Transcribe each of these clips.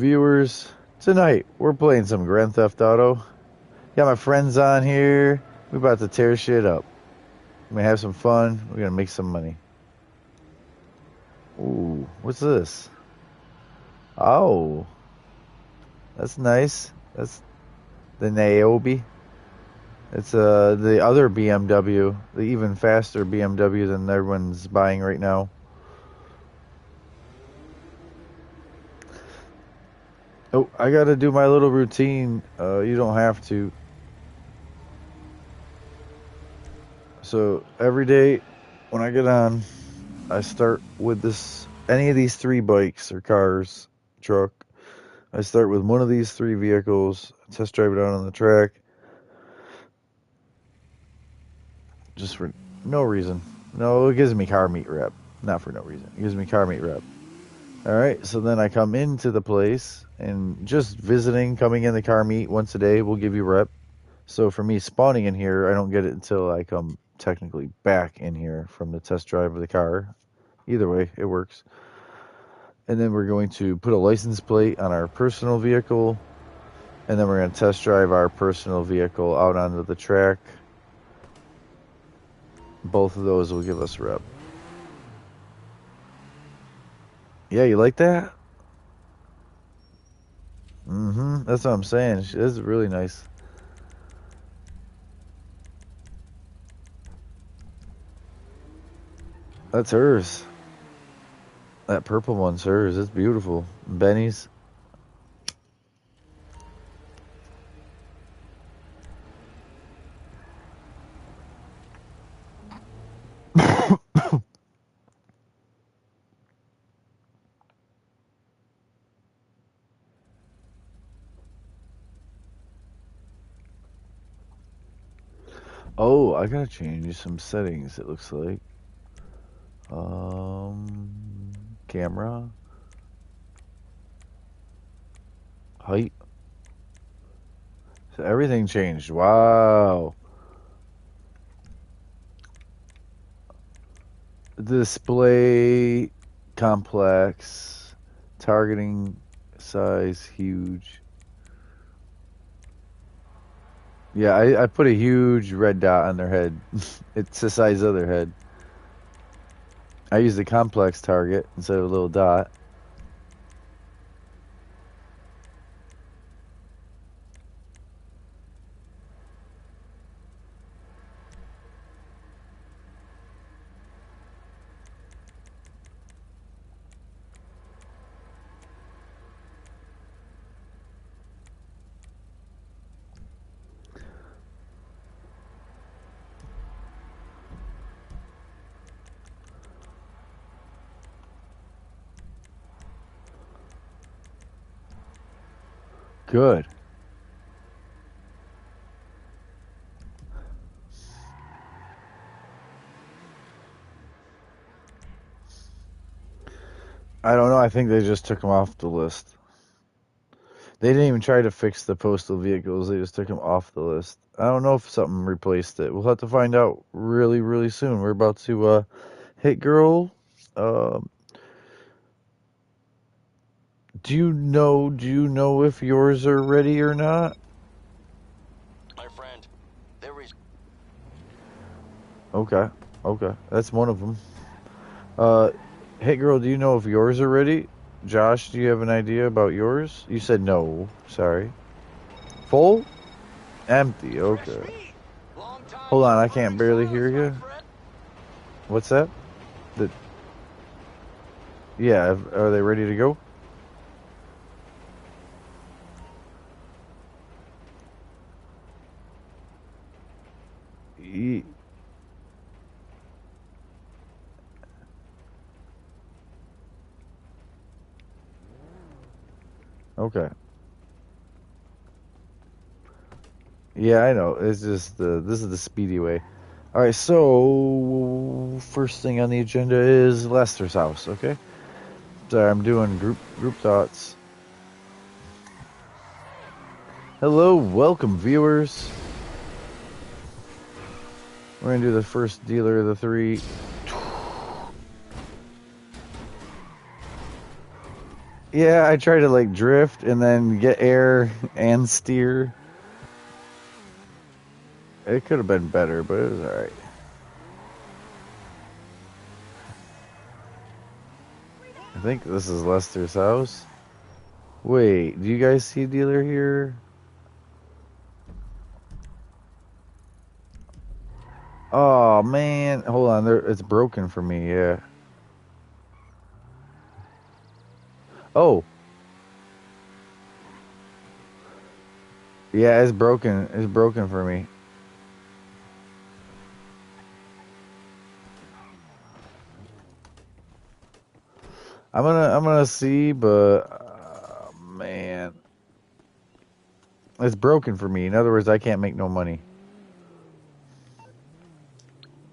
Viewers, tonight we're playing some Grand Theft Auto. Got my friends on here. We're about to tear shit up. We're gonna have some fun. We're gonna make some money. Ooh, what's this? Oh, that's nice. That's the Niobe. It's the other BMW, the even faster BMW than everyone's buying right now. Oh, I gotta do my little routine. You don't have to. So every day when I get on, I start with any of these three bikes or cars, truck. I start with one of these three vehicles, test drive it out on the track, just for no reason. No, it gives me car meet rep. Not for no reason. It gives me car meet rep. Alright, so then I come into the place, and just visiting, coming in the car meet once a day will give you rep. So for me, spawning in here, I don't get it until I come technically back in here from the test drive of the car. Either way, it works. And then we're going to put a license plate on our personal vehicle, and then we're going to test drive our personal vehicle out onto the track. Both of those will give us rep. Yeah, you like that? Mm-hmm. That's what I'm saying. This is really nice. That's hers. That purple one's hers. It's beautiful. Benny's. Oh, I gotta change some settings, it looks like. Camera. Height. So everything changed. Wow. Display complex. Targeting size huge. Yeah, I put a huge red dot on their head. It's the size of their head. I use the complex target instead of a little dot. Good. I don't know. I think they just took them off the list. They didn't even try to fix the postal vehicles. They just took them off the list. I don't know if something replaced it. We'll have to find out really, really soon. We're about to hit girl. Do you know if yours are ready or not? My friend, there is. Okay. Okay. That's one of them. Hey girl, do you know if yours are ready? Josh, do you have an idea about yours? You said no. Sorry. Full? Empty. Okay. Hold on, I can't barely hear you. What's that? Yeah, are they ready to go? Okay. Yeah, I know. It's just this is the speedy way. All right, so first thing on the agenda is Lester's house. Okay. Sorry, I'm doing group thoughts. Hello, welcome viewers. We're gonna do the first dealer of the three. Yeah, I try to like drift and then get air and steer. It could have been better, but it was all right. I think this is Lester's house. Wait, do you guys see a dealer here? Oh man, hold on. There, it's broken for me. Yeah. Oh, yeah, it's broken. It's broken for me. I'm gonna see, but man, it's broken for me. In other words, I can't make no money.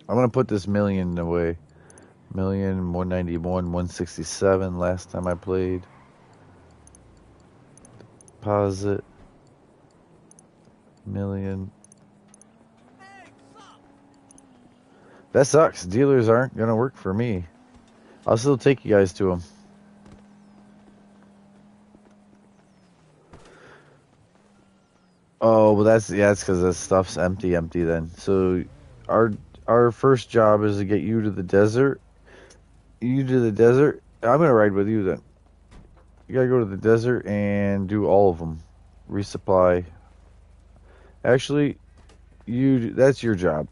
I'm gonna put this million away. 1,191, 167 last time I played. Deposit million. That sucks. Dealers aren't gonna work for me. I'll still take you guys to them. Oh, well, that's because the stuff's empty then. So our our first job is to get you to the desert. You to the desert. I'm gonna ride with you then. You gotta go to the desert and do all of them. Resupply. Actually, you that's your job.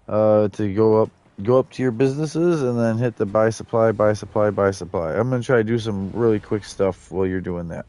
To go up to your businesses and then hit the buy supply, buy supply, buy supply. I'm gonna try to do some really quick stuff while you're doing that.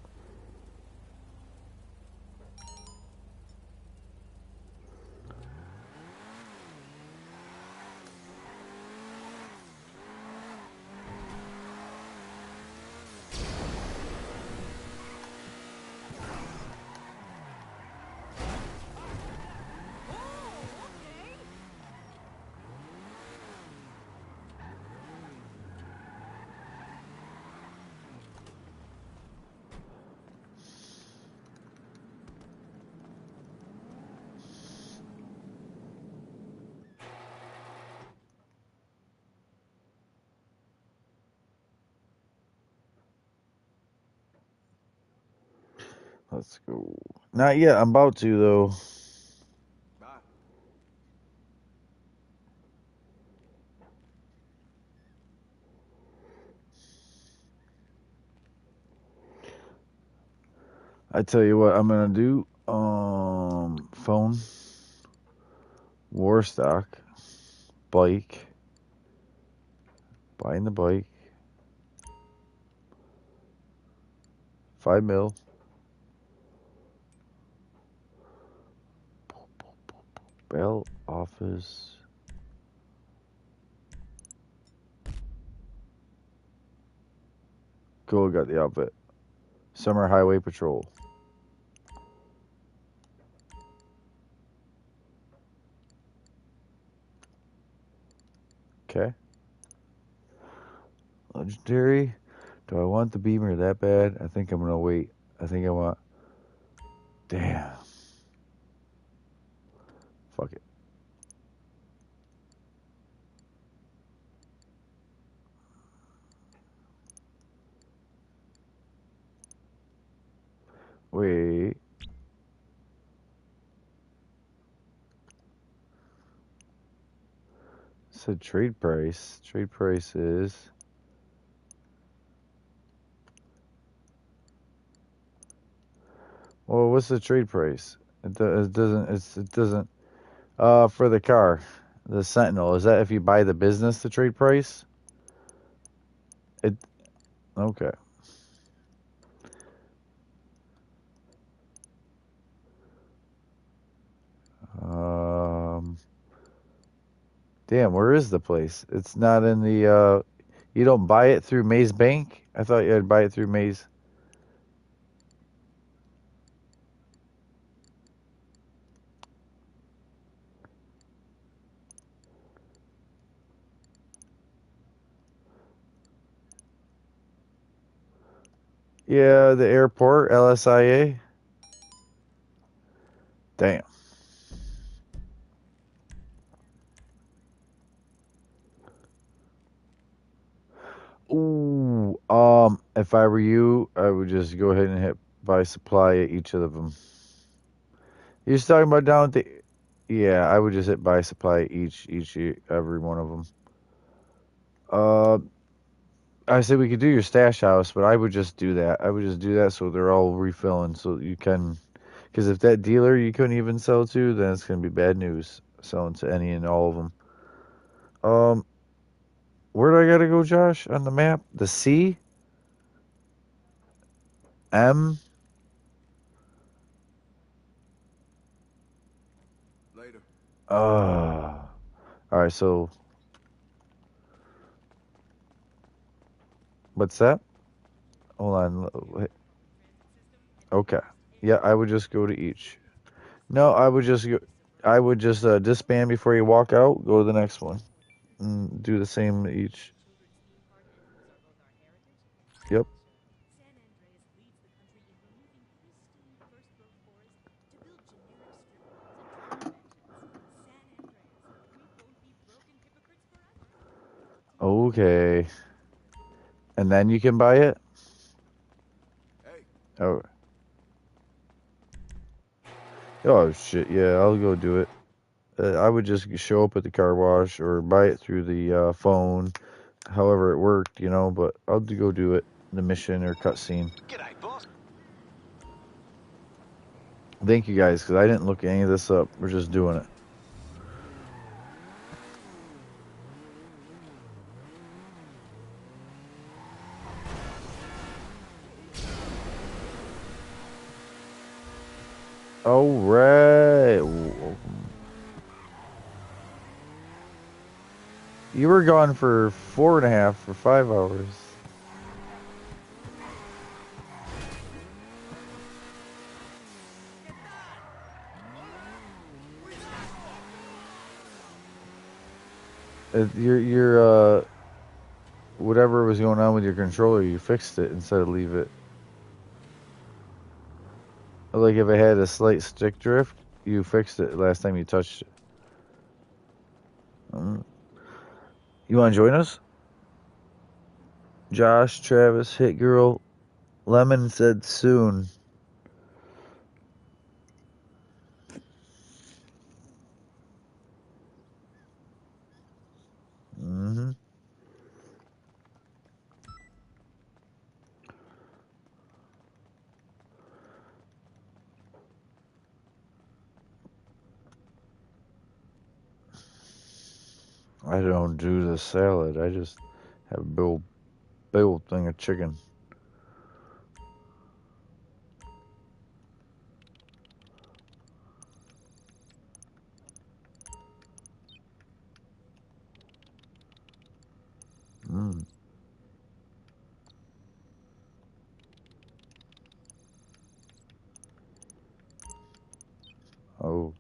Let's go. Not yet. I'm about to though. I tell you what I'm gonna do. Phone, war stock, bike, buying the bike, 5 mil, bell office. Go got the outfit. Summer highway patrol. Okay. Legendary. Do I want the beamer that bad? I think I'm gonna wait. I think I want. Damn. Fuck it. Wait. Said trade price. Trade price is. Well, what's the trade price? It doesn't. It doesn't. For the car, the Sentinel. Is that if you buy the business, the trade price? It. Okay. Um. Damn. Where is the place? It's not in the. You don't buy it through Maze Bank. I thought you had to buy it through Maze. Yeah, the airport, LSIA. Damn. Ooh, if I were you, I would just go ahead and hit buy supply at each of them. You're just talking about down at the, yeah, I would just hit buy supply at every one of them. Uh, I said we could do your stash house, but I would just do that. I would just do that so they're all refilling, so you can, because if that dealer you couldn't even sell to, then it's gonna be bad news selling to any and all of them. Um, where do I gotta go, Josh, on the map? The C, M. Later. All right. So what's that? Hold on. Okay. Yeah, I would just go to each. No, I would just go. I would just disband before you walk out. Go to the next one and do the same to each. Yep. Okay. And then you can buy it. Hey. Oh. Oh shit. Yeah, I'll go do it. I would just show up at the car wash or buy it through the phone, however it worked, you know. But I'll go do it. The mission or cutscene. G'day, boss. Thank you guys, because I didn't look any of this up. We're just doing it. All right. You were gone for 4.5 for 5 hours. Your whatever was going on with your controller, you fixed it instead of leave it. Like if it had a slight stick drift, you fixed it last time you touched it. You want to join us? Josh, Travis, Hit Girl, Lemon said soon. Mm-hmm. I don't do the salad. I just have a big old thing of chicken. Mm. Oh,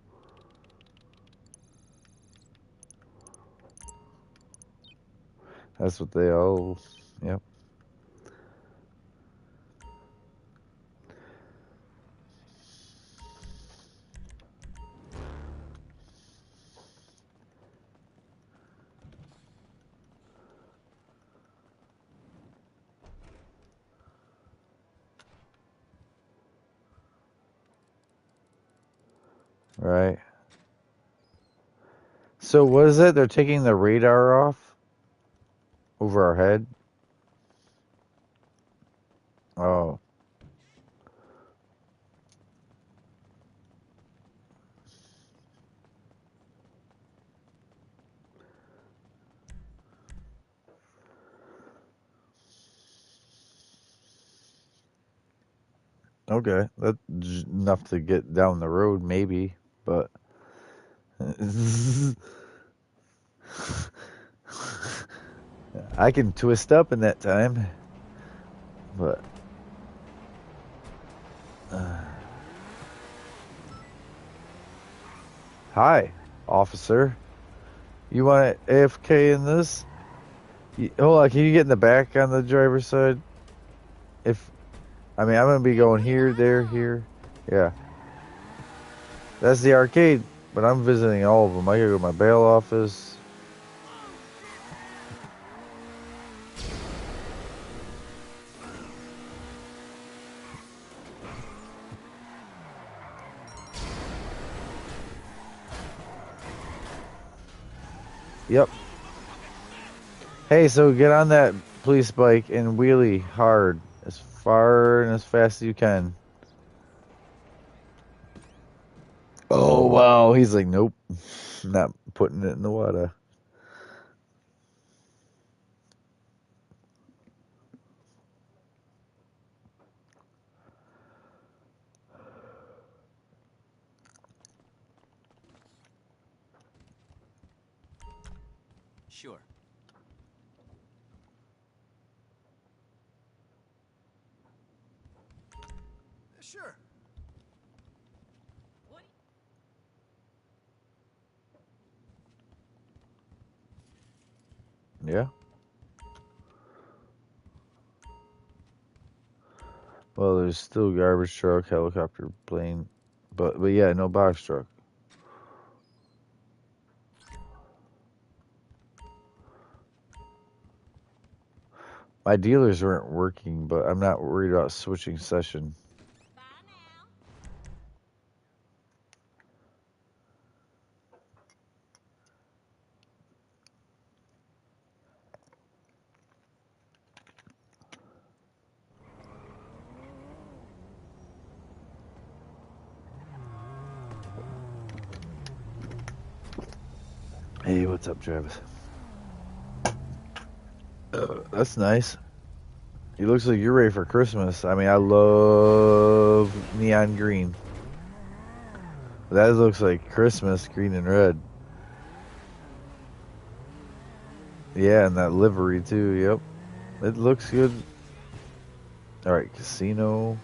that's what they all. Yep. Right. So what is it? They're taking the radar off over our head. Oh, okay. That's enough to get down the road, maybe. But I can twist up in that time. But hi, officer. You want to AFK in this? Hold on. Can you get in the back on the driver's side? If I mean, I'm gonna be going here, there, here. Yeah, that's the arcade. But I'm visiting all of them. I gotta go to my bail office. Yep. Hey, so get on that police bike and wheelie hard, as far and as fast as you can. Oh wow, he's like, nope, not putting it in the water. Sure. Sure. Yeah. Well, there's still garbage truck, helicopter, plane, but yeah, no box truck. My dealers weren't working, but I'm not worried about switching session. Hey, what's up, Travis? That's nice. It looks like you're ready for Christmas. I mean, I love neon green. That looks like Christmas, green and red. Yeah, and that livery too. Yep, it looks good. All right, casino.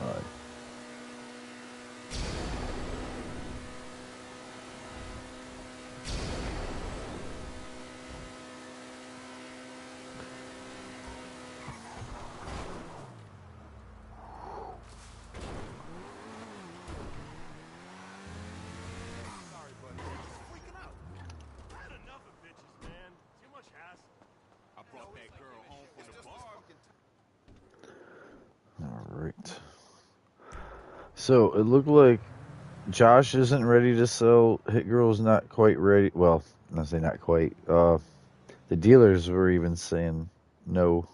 All right. Sorry, buddy. Just freaking out. I had enough of bitches, man. Too much hassle. I brought that girl home from the bar. All right. So it looked like Josh isn't ready to sell. Hit Girl's not quite ready. Well, I say not quite. The dealers were even saying no.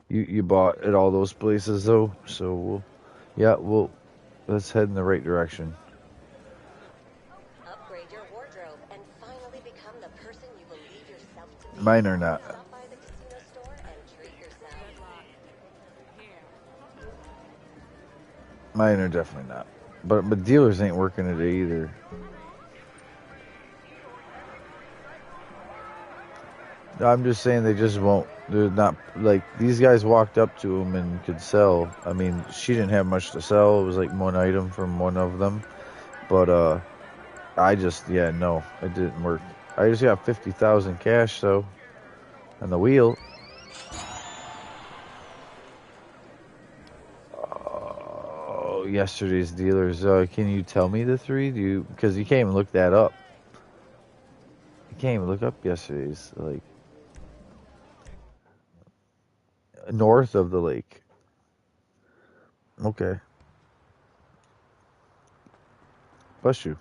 You bought at all those places though, so let's head in the right direction. Upgrade your wardrobe and finally become the person you believe yourself to be. Mine are not. Stop by the casino store and treat yourself. Mine are definitely not. But dealers ain't working today either. I'm just saying they just won't. They're not like these guys walked up to him and could sell. I mean, she didn't have much to sell. It was like one item from one of them. But I just no, it didn't work. I just got 50,000 cash though, on the wheel. Oh, yesterday's dealers. Can you tell me the three? Because you can't even look that up. You can't even look up yesterday's, like north of the lake. Okay. Bless you.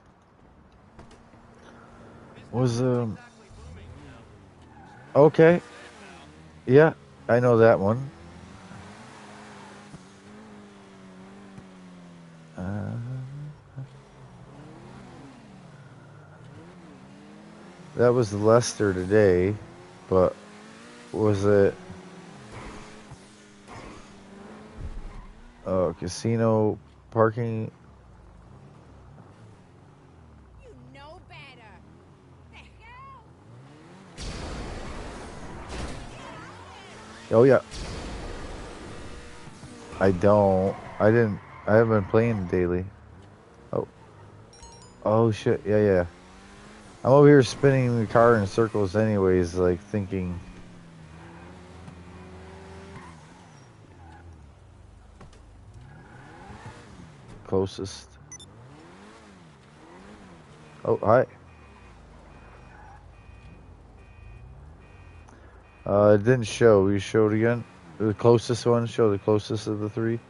Was okay. Yeah, I know that one. Uh, that was Leicester today, but was it casino parking? You know better. The hell? Oh yeah. I don't. I didn't. I haven't been playing daily. Oh. Oh shit. Yeah, yeah. I'm over here spinning the car in circles anyways, like thinking closest. Oh, hi. It didn't show. You showed again? The closest one? Show the closest of the three?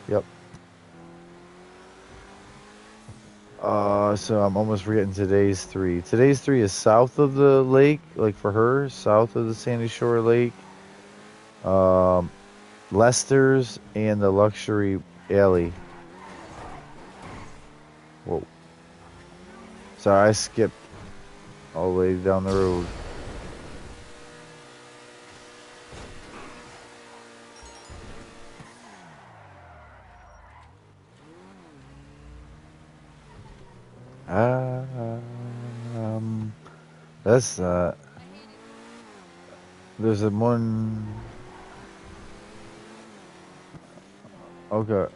Yep. So I'm almost forgetting today's three. Today's three is south of the lake, like for her, south of the Sandy Shore Lake. Lester's and the Luxury Alley. Whoa. Sorry, I skipped all the way down the road. Um, that's there's a one. Okay.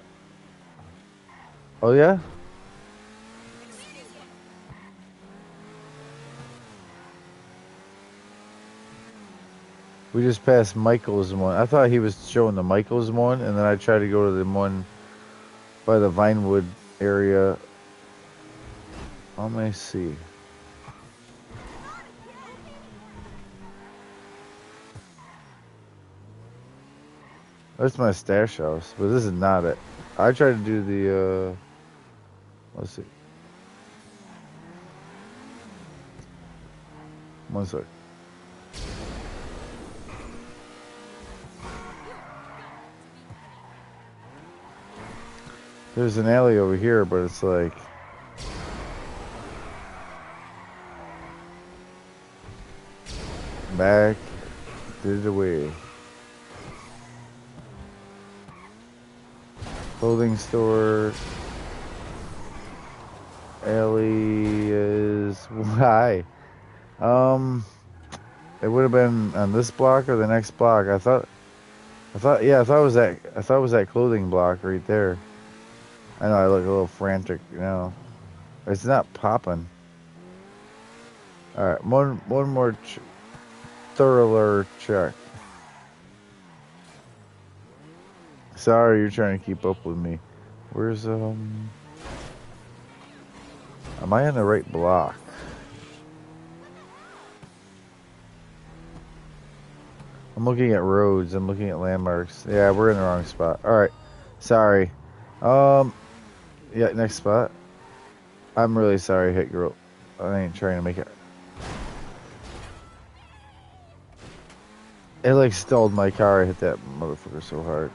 Oh yeah. We just passed Michael's one. I thought he was showing the Michael's one, and then I tried to go to the one by the Vinewood area. Let me see. That's my stash house, but this is not it. I tried to do the, let's see. One sec. There's an alley over here, but it's like... back, did it away. Clothing store. Alley is... why? It would have been on this block or the next block. I thought it was that clothing block right there. I know I look a little frantic now. It's not popping. All right, one more thorough check. Sorry, you're trying to keep up with me. Where's Am I on the right block? I'm looking at roads. I'm looking at landmarks. Yeah, we're in the wrong spot. All right, sorry. Yeah, next spot. I'm really sorry, Hit Girl. I ain't trying to make it. It like stalled my car. I hit that motherfucker so hard.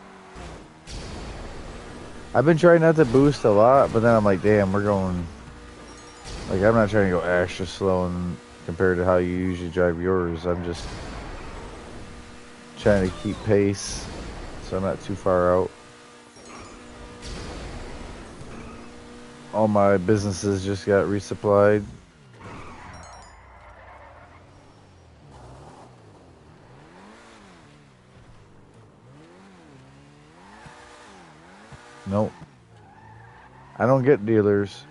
I've been trying not to boost a lot, but then I'm like, damn, we're going... like, I'm not trying to go extra slow and compared to how you usually drive yours. I'm just trying to keep pace so I'm not too far out. All my businesses just got resupplied. Nope. I don't get dealers.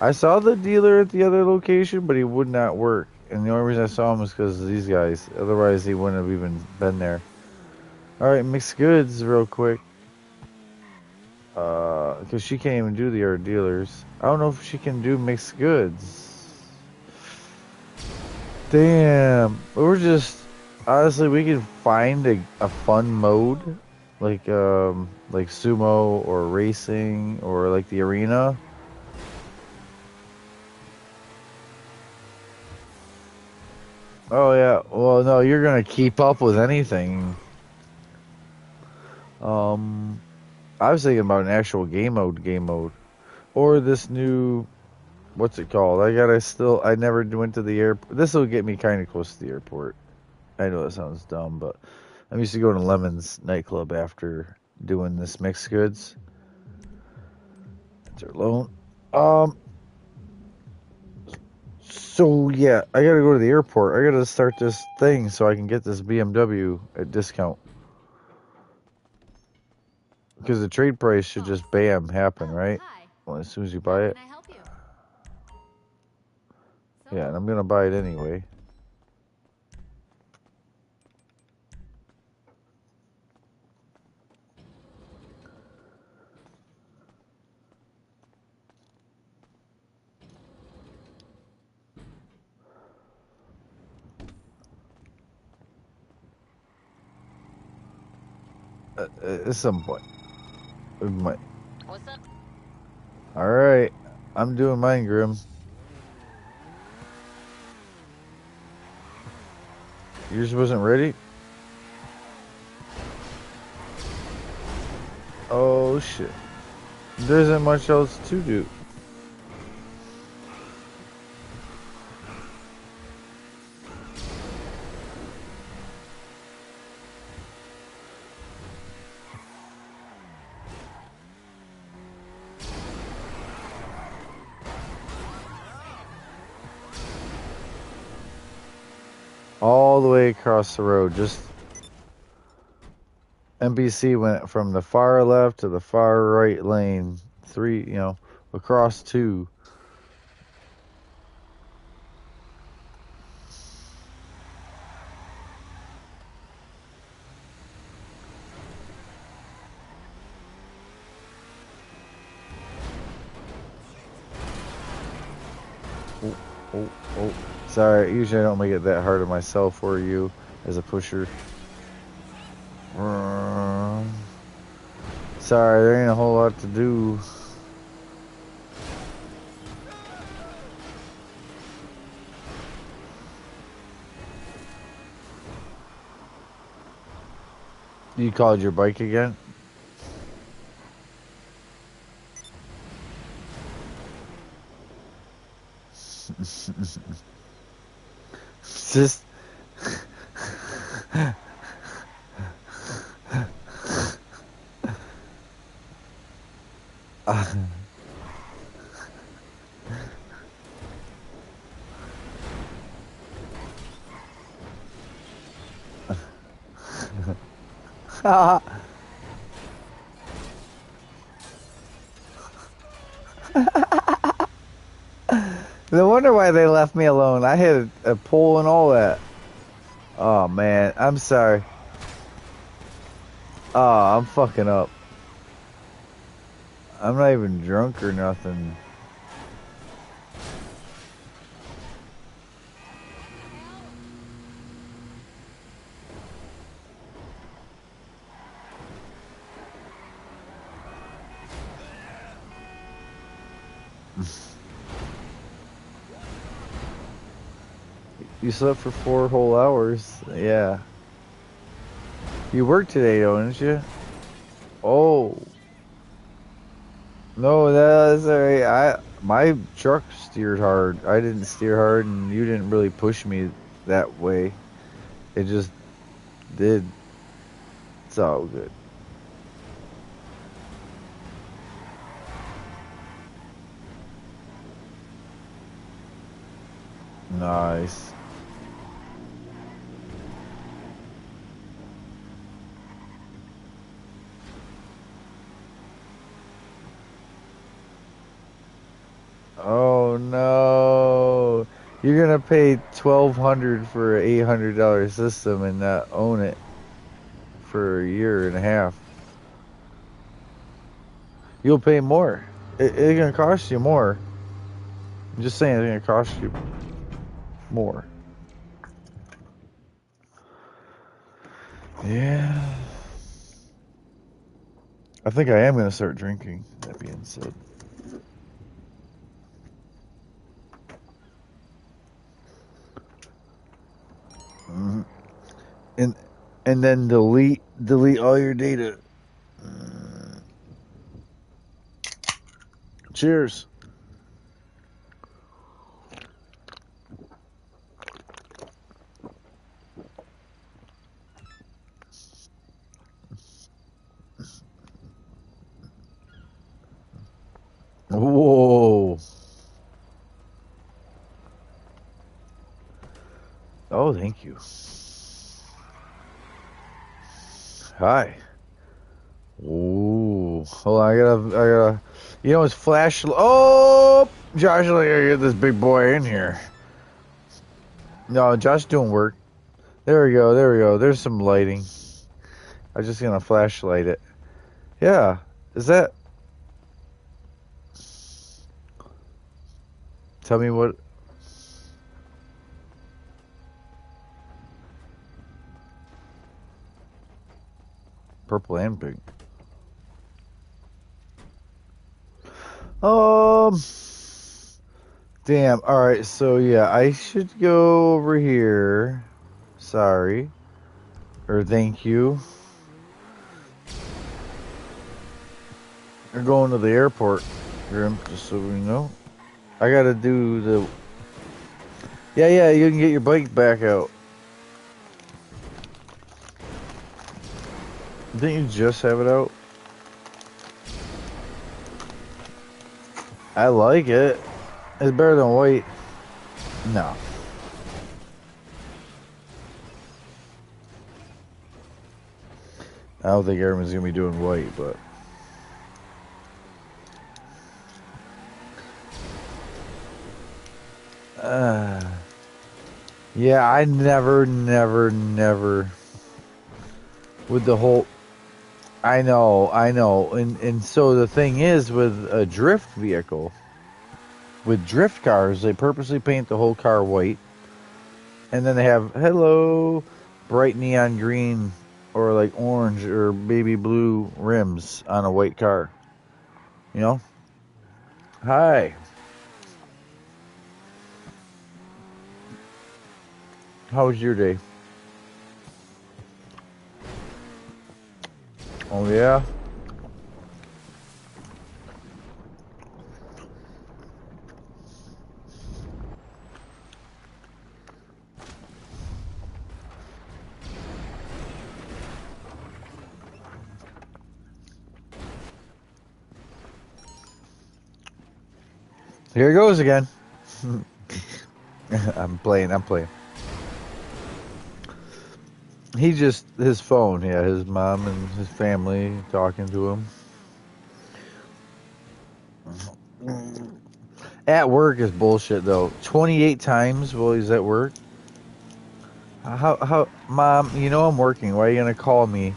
I saw the dealer at the other location, but he would not work. And the only reason I saw him was because of these guys. Otherwise, he wouldn't have even been there. Alright, mixed goods real quick. Because she can't even do the other dealers. I don't know if she can do mixed goods. Damn. We're just... honestly, we can find a fun mode. Like sumo or racing or like the arena. Oh yeah, well no, you're gonna keep up with anything. I was thinking about an actual game mode. Or this new, what's it called? I never went to the airport. This will get me kind of close to the airport. I know that sounds dumb, but I'm used to going to Lemon's nightclub after doing this mixed goods. Enter loan. So yeah, I gotta go to the airport. I gotta start this thing so I can get this BMW at discount. Because the trade price should just bam happen, right? Well, as soon as you buy it. Yeah, and I'm gonna buy it anyway. At some point. We might. What's up? Alright. I'm doing mine, Grim. Yours wasn't ready? Oh, shit. There isn't much else to do. All the way across the road. Just NPC went from the far left to the far right lane. 3, across 2. Oh. Sorry, usually I don't make it that hard on myself or you as a pusher. Sorry, there ain't a whole lot to do. You called your bike again? Just no wonder why they left me alone. I had a pole and all that. Oh man, I'm sorry. Oh, I'm fucking up. I'm not even drunk or nothing. You slept for 4 whole hours. Yeah. You worked today, don't you? Oh. No, that's alright. My truck steered hard. I didn't steer hard, and you didn't really push me that way. It just did. It's all good. Nice. Oh no. You're gonna pay $1,200 for an $800 system and not own it for a year and a half. You'll pay more. It's gonna cost you more. I'm just saying it's gonna cost you more. Yeah. I think I am gonna start drinking, that being said. Mhm. And and then delete all your data. Cheers. Whoa. Oh, thank you. Hi. Ooh. Hold on, I gotta. It's flash. Oh, Josh, I gotta get this big boy in here. No, Josh doing work. There we go. There we go. There's some lighting. I'm just gonna flashlight it. Yeah. Is that? Tell me what. Purple and pink. Damn. All right. So yeah, I should go over here. Sorry. Or thank you. You're going to the airport, Grim, just so we know. I gotta do the... Yeah, you can get your bike back out. Didn't you just have it out? I like it. It's better than white. No. I don't think everyone's gonna be doing white, but... Yeah, I never... With the whole... I know. And so the thing is, with a drift vehicle, with drift cars, they purposely paint the whole car white. And then they have, hello, bright neon green or like orange or baby blue rims on a white car. You know? Hi. How was your day? Oh, yeah? Here it goes again. I'm playing. He just, his phone, yeah, his mom and his family talking to him. At work is bullshit, though. 28 times while he's at work. How, Mom, you know I'm working. Why are you gonna call me?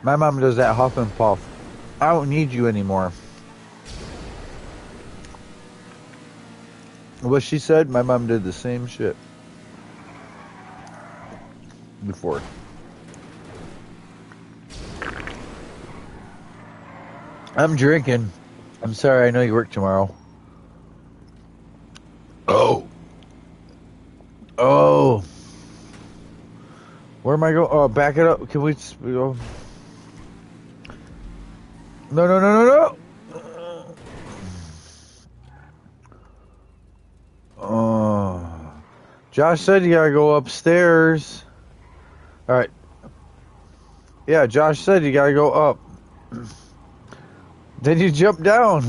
My mom does that huff and puff. I don't need you anymore. What she said, my mom did the same shit before. I'm drinking. I'm sorry, I know you work tomorrow. Oh. Where am I going? Oh, back it up. Can we go? No. Oh. Josh said you gotta go upstairs. Alright. Yeah, Josh said you gotta go up. Then you jump down.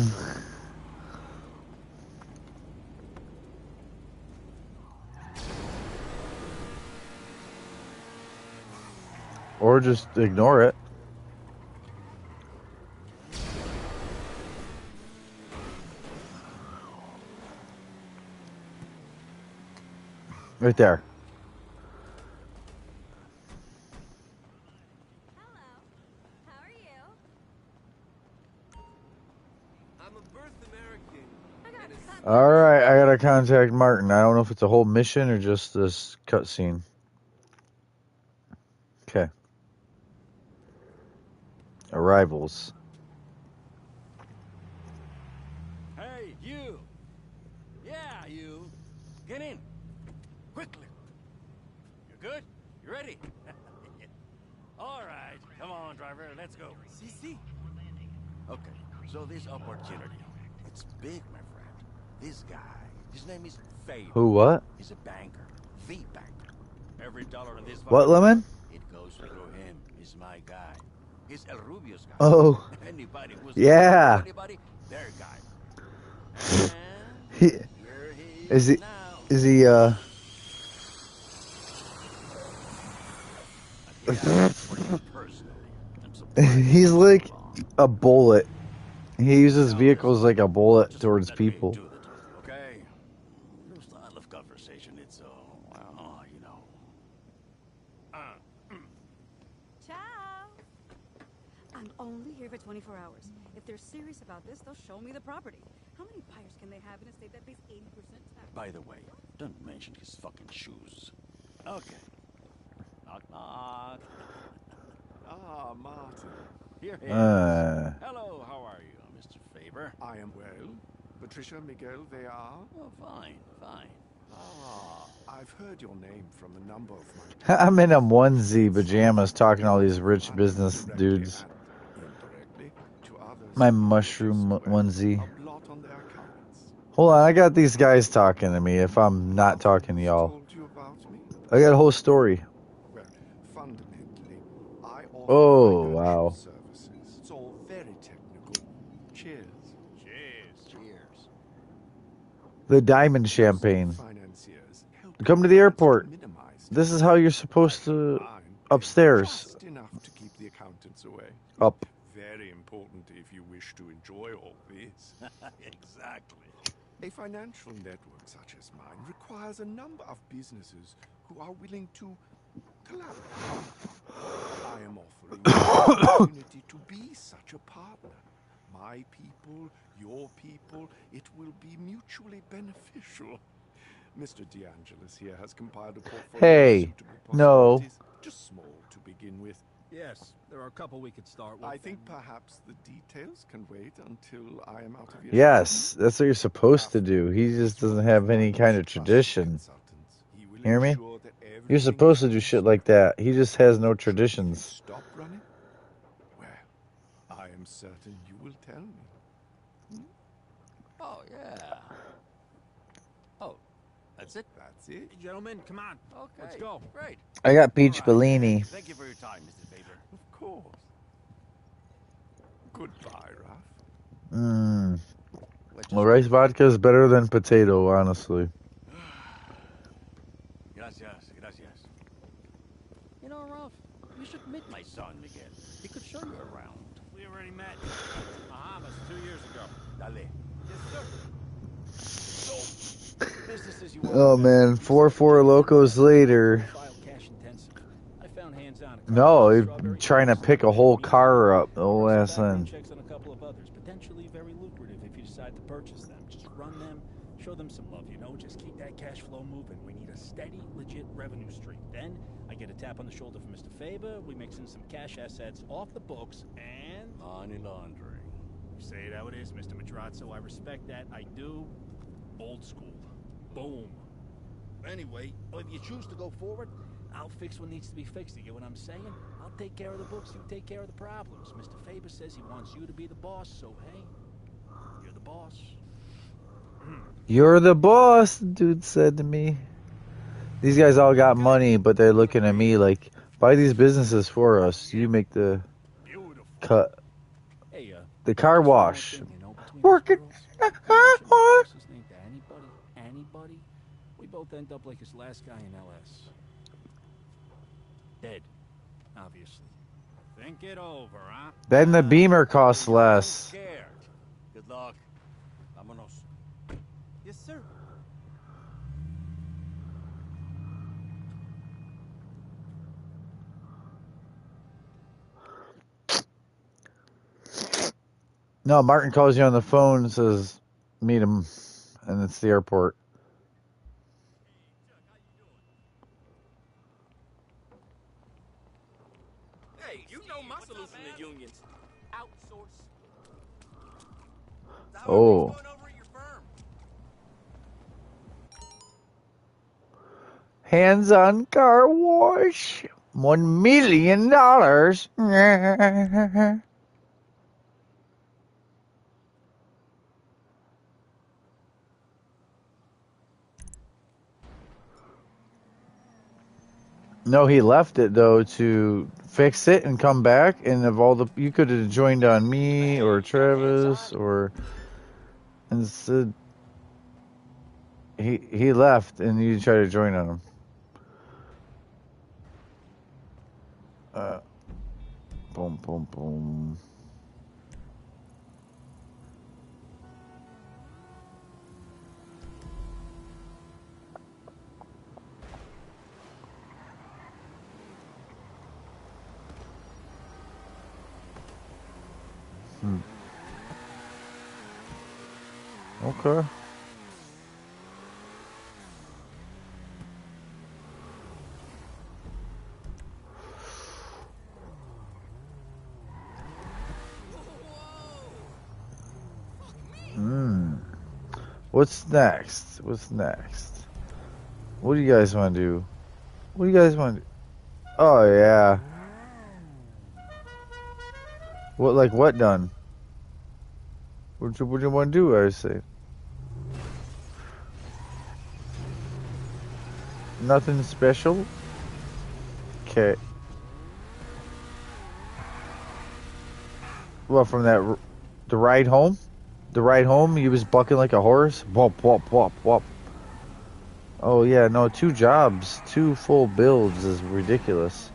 Or just ignore it. Right there. Hello. How are you? I'm a birth American. I got And a cut. Alright, I gotta contact Martin. I don't know if it's a whole mission or just this cutscene. Okay. Arrivals. Hey, you! Yeah, you! Get in! Quickly! You good? You ready? All right, come on, driver, let's go. CC. Okay, so this opportunity, it's big, my friend. This guy, his name is Faber. Who, what? He's a banker, the banker. Every dollar in this What, Lemon? it goes through him. He's my guy. He's El Rubio's guy. Oh. Anybody who's Yeah. anybody, their guy. And He, here he is is he, now. is he, Personally, I'm surprised he's so like long. a bullet. He uses Now vehicles like a bullet just towards let me people. do the talking, okay? Your style of conversation, it's so, well, you know. I'm only here for 24 hours. If they're serious about this, they'll show me the property. How many buyers can they have in a state that pays 80% tax? By the way, don't mention his fucking shoes. Okay. Knock, knock. Ah, Martin. Here he is. Uh, Hello, how are you, Mr. Faber? I am well. Patricia, Miguel, they are? Oh, fine, fine. Ah, I've heard your name from a number of my... I'm in a onesie pajamas talking to all these rich business Directly dudes. and indirectly to others My who mushroom just, onesie. a blot on their accounts. Hold on, I got these guys talking to me if I'm not talking to Who's y'all. told you about me? I got a whole story. Well, fundamentally, I offer Oh, financial wow. services. It's all very technical. Cheers. Cheers. Cheers. The diamond champagne. Financiers help Come to the clients airport. minimize This is how you're supposed I don't to... mind. Upstairs. Just enough to keep the accountants away. Up. Very important if you wish to enjoy all this. Exactly. A financial network such as mine requires a number of businesses who are willing to collaborate. I am offering you the opportunity to be such a partner. My people, your people, it will be mutually beneficial. Mr. DeAngelis here has compiled a portfolio Hey, of suitable no. possibilities, just small to begin with. Yes, there are a couple we could start with. I think perhaps the details can wait until I am out of your Yes, that's what you're supposed to do. He just doesn't have any kind of tradition. Hear me? You're supposed to do shit like that. He just has no traditions. Stop running? Well, I am certain you will tell me. Oh, yeah. Oh, that's it? That's it. Hey, gentlemen, come on. Okay. Let's go. Great. I got peach All right. Bellini. Thank you for your time, Mr. Faber. Of course. Goodbye, Ralph. Mmm. Let's Well, just rice vodka is better than potato, honestly. Gracias, gracias. You know, Ralph, you should meet my son, Miguel. He could show you around. We already met. Bahamas 2 years ago. Dale. Yes, sir. So, businesses you want Oh to invest in, man, you 4 said locos later. Profile cash intensive. I found hands-on. No, I'm trying to pick a whole car up the whole ass end. Checks on a couple of others, potentially very lucrative if you decide to purchase them. Just run them, show them some love, you know, just keep that cash flow moving. We need a steady, legit revenue stream. Then I get a tap on the shoulder from Mr. Faber, we mix in some cash assets off the books, and money laundering. you say it how it is, Mr. Madrazo. I respect that. I do. Old school. Boom. Anyway, if you choose to go forward, I'll fix what needs to be fixed. You get what I'm saying? I'll take care of the books, you take care of the problems. Mr. Faber says he wants you to be the boss, so hey, you're the boss. You're the boss, the dude said to me. These guys all got money, but they're looking at me like, buy these businesses for us. You make the cut. Hey, The car wash. Working. Anybody? We both end up like his last guy in LS. Dead, obviously. Think it over, huh? Then the Beamer costs less. Scared. Good luck. Vámonos. Yes, sir. No, Martin calls you on the phone and says, meet him. And it's the airport. Hey, you know my solution to unions. Outsource. Oh. Going over at your firm. Hands-on car wash. $1 million. No, he left it though to fix it and come back. And of all the, you could have joined on me or Travis or instead he left and you tried to join on him. Boom, boom, boom. Okay. Hmm. What's next? What's next? What do you guys want to do? What do you guys want to do? Oh, yeah. What, like, what done? What do you want to do, I say? Nothing special? Okay. Well, from that, the ride home? The ride home, he was bucking like a horse? Wop, wop, wop, wop. Oh, yeah, no, 2 jobs, 2 full builds is ridiculous.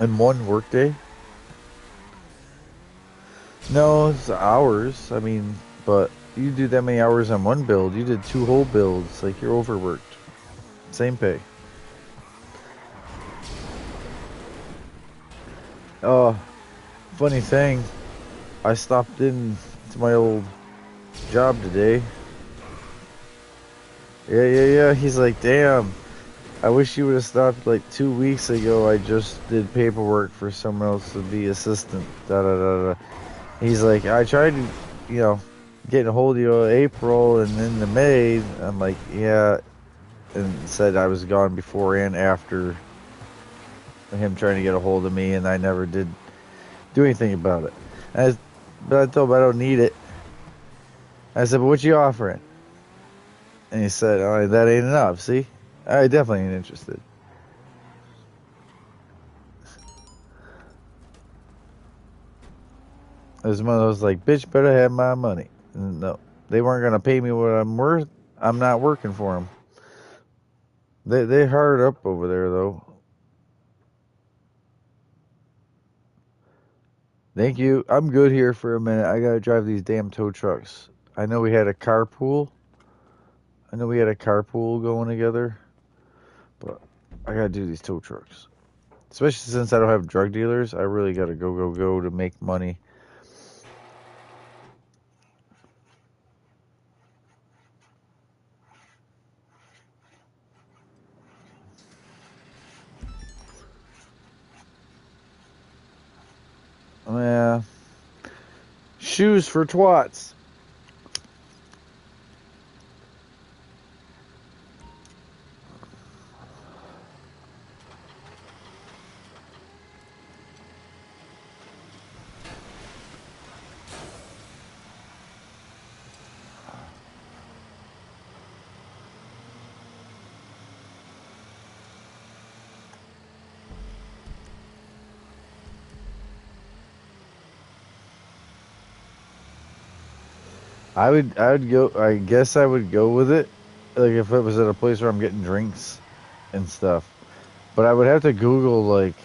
In one workday? No, it's hours. I mean, but you do that many hours on one build. You did 2 whole builds. Like, you're overworked. Same pay. Oh, funny thing. I stopped in to my old job today. Yeah. He's like, damn. I wish you would have stopped like 2 weeks ago. I just did paperwork for someone else to be assistant. Da da da da. He's like, I tried to, get a hold of you in April and then the May. I'm like, yeah, and said I was gone before and after him trying to get a hold of me, and I never did do anything about it. But I told him I don't need it. I said, but what you offering? And he said, oh, that ain't enough. See, I definitely ain't interested. It was one of those like, bitch, better have my money. No, they weren't gonna pay me what I'm worth. I'm not working for them. They hard up over there though. Thank you. I'm good here for a minute. I gotta drive these damn tow trucks. I know we had a carpool. Going together, but I gotta do these tow trucks. Especially since I don't have drug dealers, I really gotta go to make money. Yeah. Shoes for twats. I would go. I guess I would go with it, like if it was at a place where I'm getting drinks and stuff. But I would have to Google like,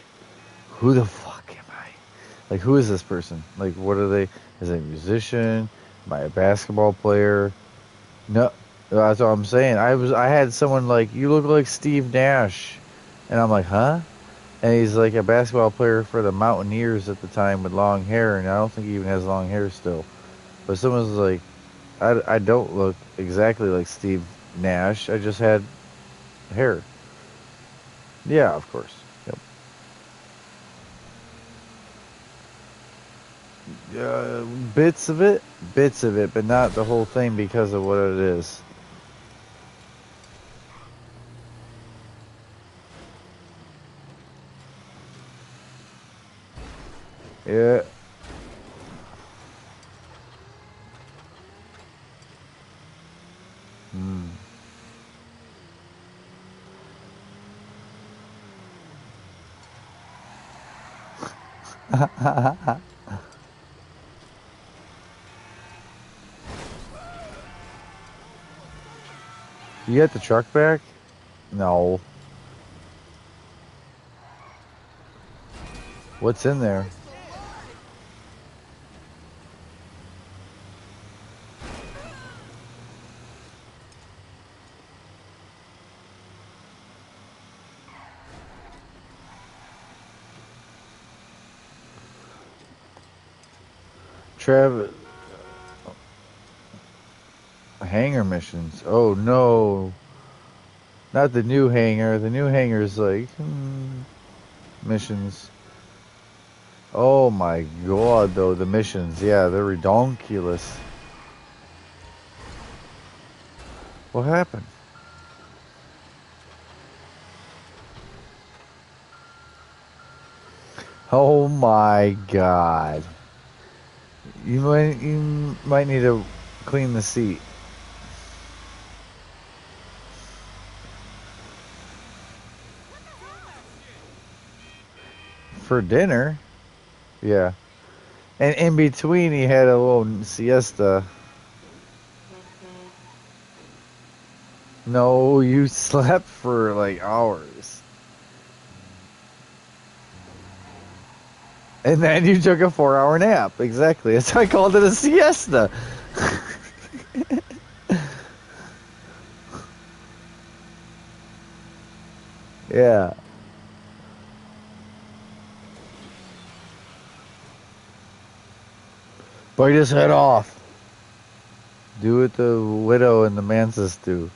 who the fuck am I? Like, who is this person? Like, what are they? Is it a musician? Am I a basketball player? No, that's what I'm saying. I had someone like, you look like Steve Nash, and I'm like, huh? And he's like a basketball player for the Mountaineers at the time with long hair, and I don't think he even has long hair still. But someone's like, I don't look exactly like Steve Nash. I just had hair. Yeah, of course. Yep. Bits of it, but not the whole thing because of what it is. Yeah. Hmm. You got the truck back? No. What's in there? Travis. Hangar missions. Oh no. Not the new hangar. The new hangar is like missions. Oh my god, though, the missions. Yeah, they're redonkulous. What happened? Oh my god. You might need to clean the seat. For dinner? Yeah. And in between he had a little siesta. No, you slept for like hours. And then you took a 4-hour nap. Exactly. That's why I called it a siesta. Yeah. Bite his head off. Do what the widow and the mantis do.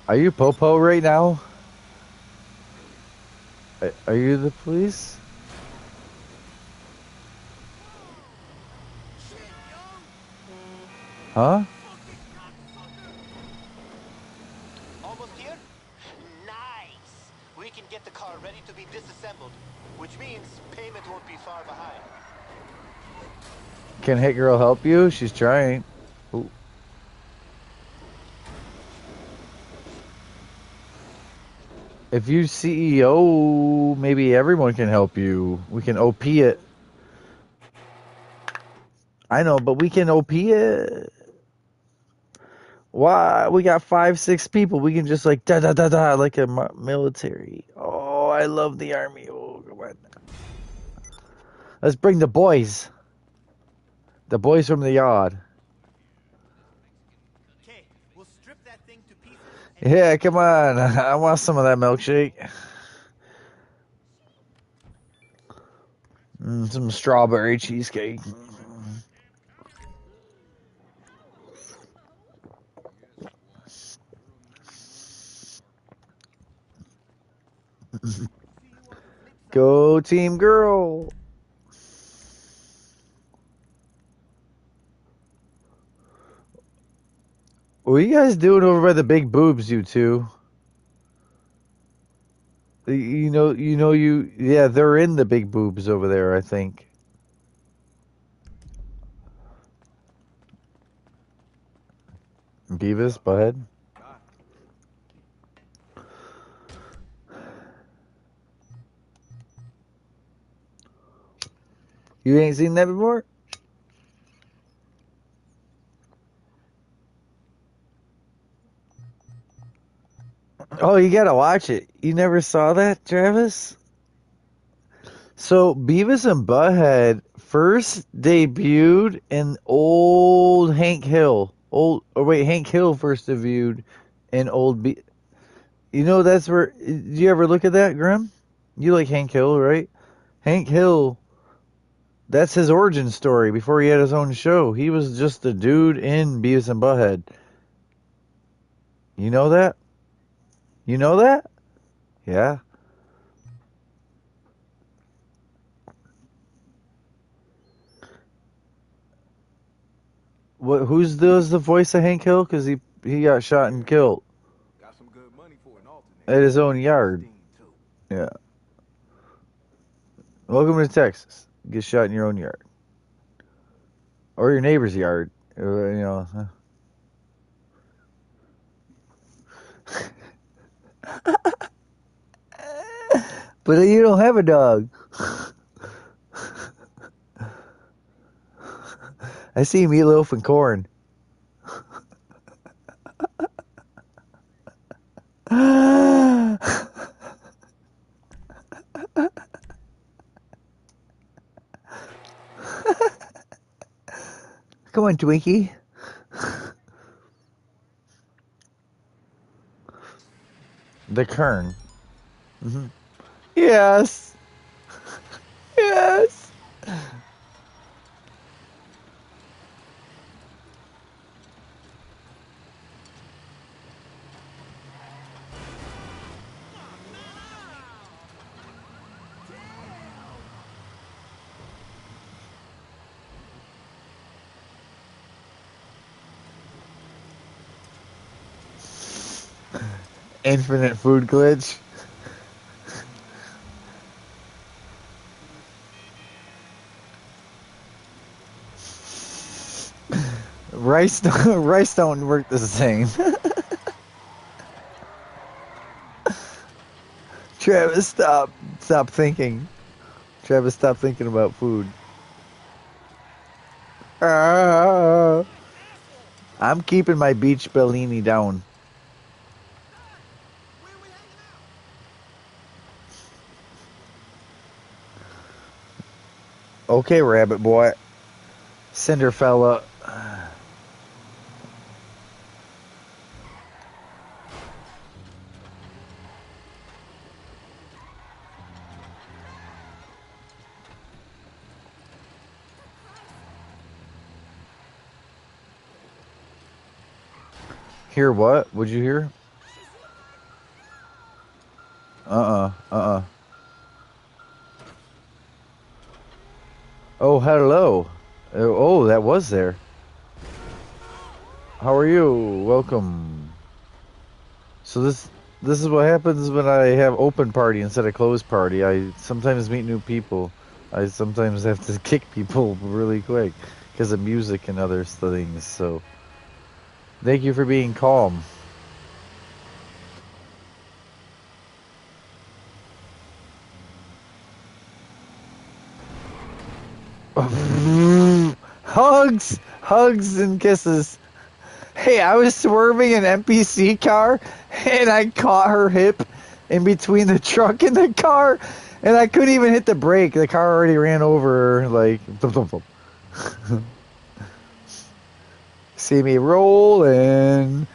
Are you Popo right now? Are you the police? Huh? Almost here? Nice! We can get the car ready to be disassembled, which means payment won't be far behind. Can Hit Girl help you? She's trying. Ooh. If you CEO, maybe everyone can help you. We can OP it. I know, but we can OP it. Why? We got 5, 6 people. We can just like da da da da like a military. Oh, I love the army. Oh, come on. Let's bring the boys. The boys from the yard. Okay, we'll strip that thing to pieces. Yeah, come on. I want some of that milkshake. Some strawberry cheesecake. Go Team Girl. What are you guys doing over by the big boobs, you two? Yeah, they're in the big boobs over there, I think. Beavis, Butthead. You ain't seen that before? Oh, you gotta watch it. You never saw that, Travis? So Beavis and Butthead first debuted in old Hank Hill. Hank Hill first debuted in old You know that's where. Did you ever look at that, Grim? You like Hank Hill, right? Hank Hill. That's his origin story before he had his own show. He was just a dude in Beavis and Butthead. You know that? You know that? Yeah. Who's the voice of Hank Hill? Because he got shot and killed Got some good money for an alternate. at his own yard. Yeah. Welcome to Texas. Get shot in your own yard or your neighbor's yard. You know. But you don't have a dog. I see meatloaf and corn. Come on, Twinkie. The Kern. Mm-hmm. Yes. Yes. Infinite food glitch. Rice don't work the same. Travis, stop thinking. Travis, stop thinking about food. Ah, I'm keeping my beach Bellini down. Okay, rabbit boy. Cinderfella. Hear what? Would you hear? Uh-uh. Oh, hello. Oh, that was there. How are you? Welcome. So this is what happens when I have open party instead of closed party. I sometimes meet new people. I sometimes have to kick people really quick because of music and other things. So thank you for being calm. Hugs and kisses. Hey, I was swerving an NPC car and I caught her hip in between the truck and the car and I couldn't even hit the brake. The car already ran over her, like thump, thump, thump. See me rolling.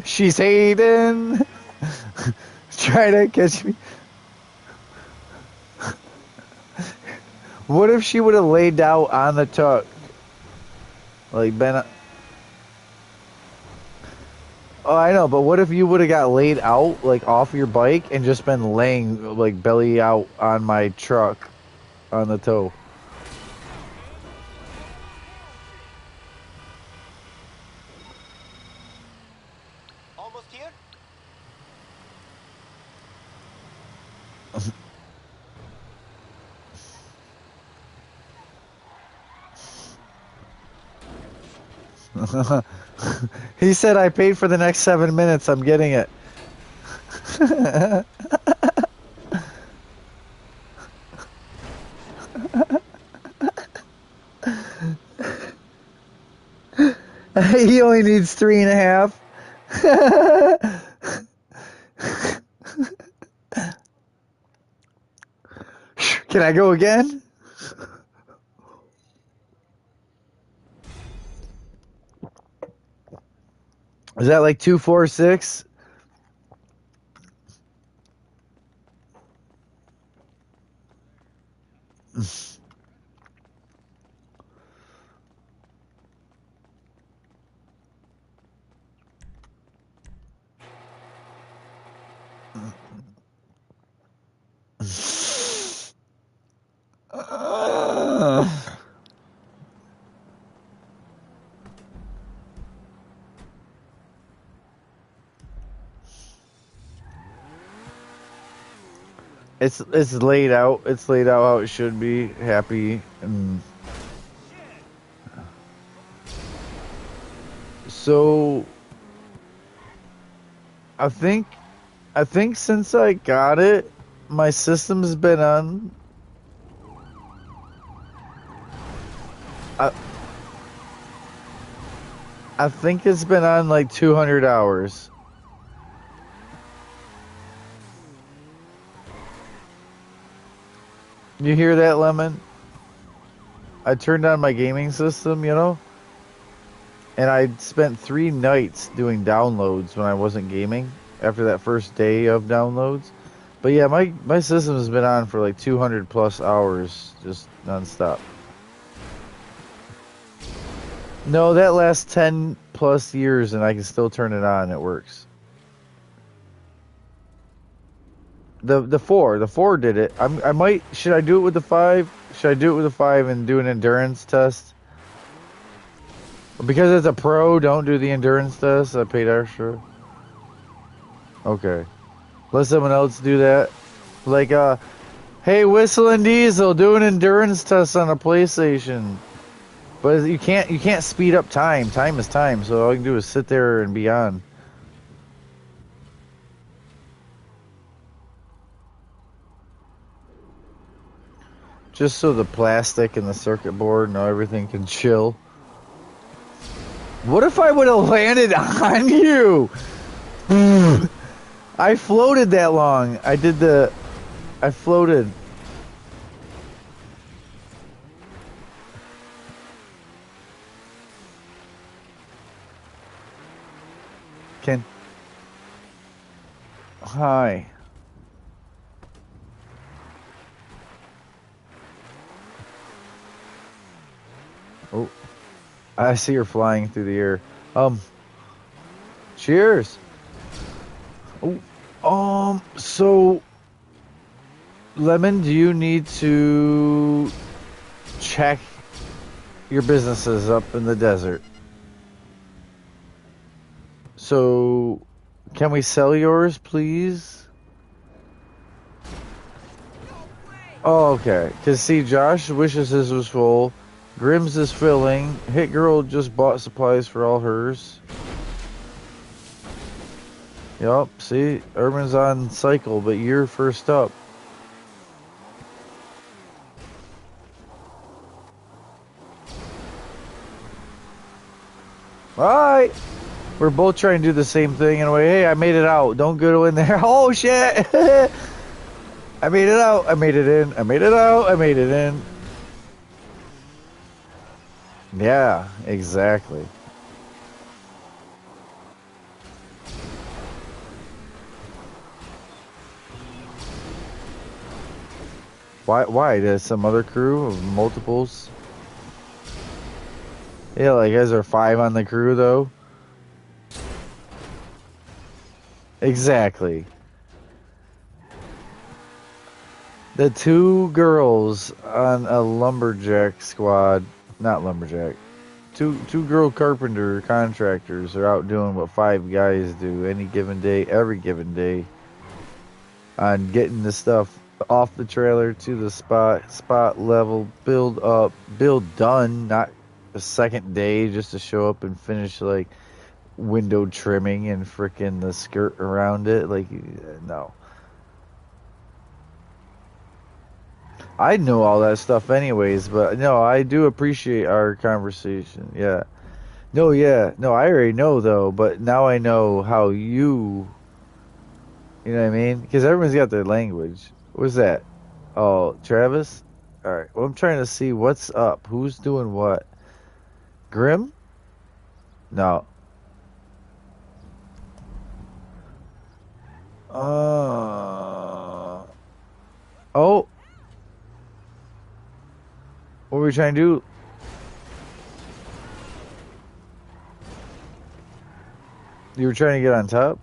She's hating. Try to catch me. What if she would have laid out on the truck? Like been. Oh, I know, but what if you would have got laid out, like off your bike, and just been laying, like belly out on my truck on the toe? Almost here? He said I paid for the next 7 minutes. I'm getting it. He only needs 3.5. Can I go again? Is that like 246? It's laid out. It's laid out how it should be. Happy and so I think since I got it, my system's been on. I I think it's been on like 200 hours. You hear that, Lemon? I turned on my gaming system, you know? And I spent 3 nights doing downloads when I wasn't gaming after that first day of downloads. But yeah, my system has been on for like 200 plus hours, just nonstop. No, that lasts 10 plus years and I can still turn it on. It works. The 4 did it. I might, should I do it with the 5? Should I do it with the 5 and do an endurance test? Because it's a pro, don't do the endurance test. I paid extra. Okay. Let someone else do that. Like, hey, Whistling Diesel, do an endurance test on a PlayStation. But you can't speed up time. Time is time, so all you can do is sit there and be on. Just so the plastic and the circuit board and everything can chill. What if I would have landed on you? I floated that long. I floated. Hi. Oh, I see her flying through the air. Cheers. Oh, so, Lemon, do you need to check your businesses up in the desert? So, can we sell yours, please? Oh, okay. Because, see, Josh wishes his was full. Grimm's is filling. Hit Girl just bought supplies for all hers. Yup, see? Urban's on cycle, but you're first up. Alright. We're both trying to do the same thing in a way. Hey, I made it out. Don't go in there. Oh, shit! I made it out. I made it in. I made it out. I made it in. Yeah, exactly. Why? There's some other crew of multiples? Yeah, like, guys are 5 on the crew, though. Exactly. The 2 girls on a lumberjack squad, not lumberjack, two girl carpenter contractors are out doing what 5 guys do any given day, every given day, on getting the stuff off the trailer to the spot level, build up, build done, not a second day just to show up and finish like window trimming and frickin' the skirt around it. Like, no. I know all that stuff anyways, but no, I do appreciate our conversation. Yeah. No, yeah. No, I already know though, but now I know how you know what I mean? Because everyone's got their language. What's that? Oh, Travis? Alright. Well, I'm trying to see what's up. Who's doing what? Grim? No. Oh. What were we trying to do? You were trying to get on top?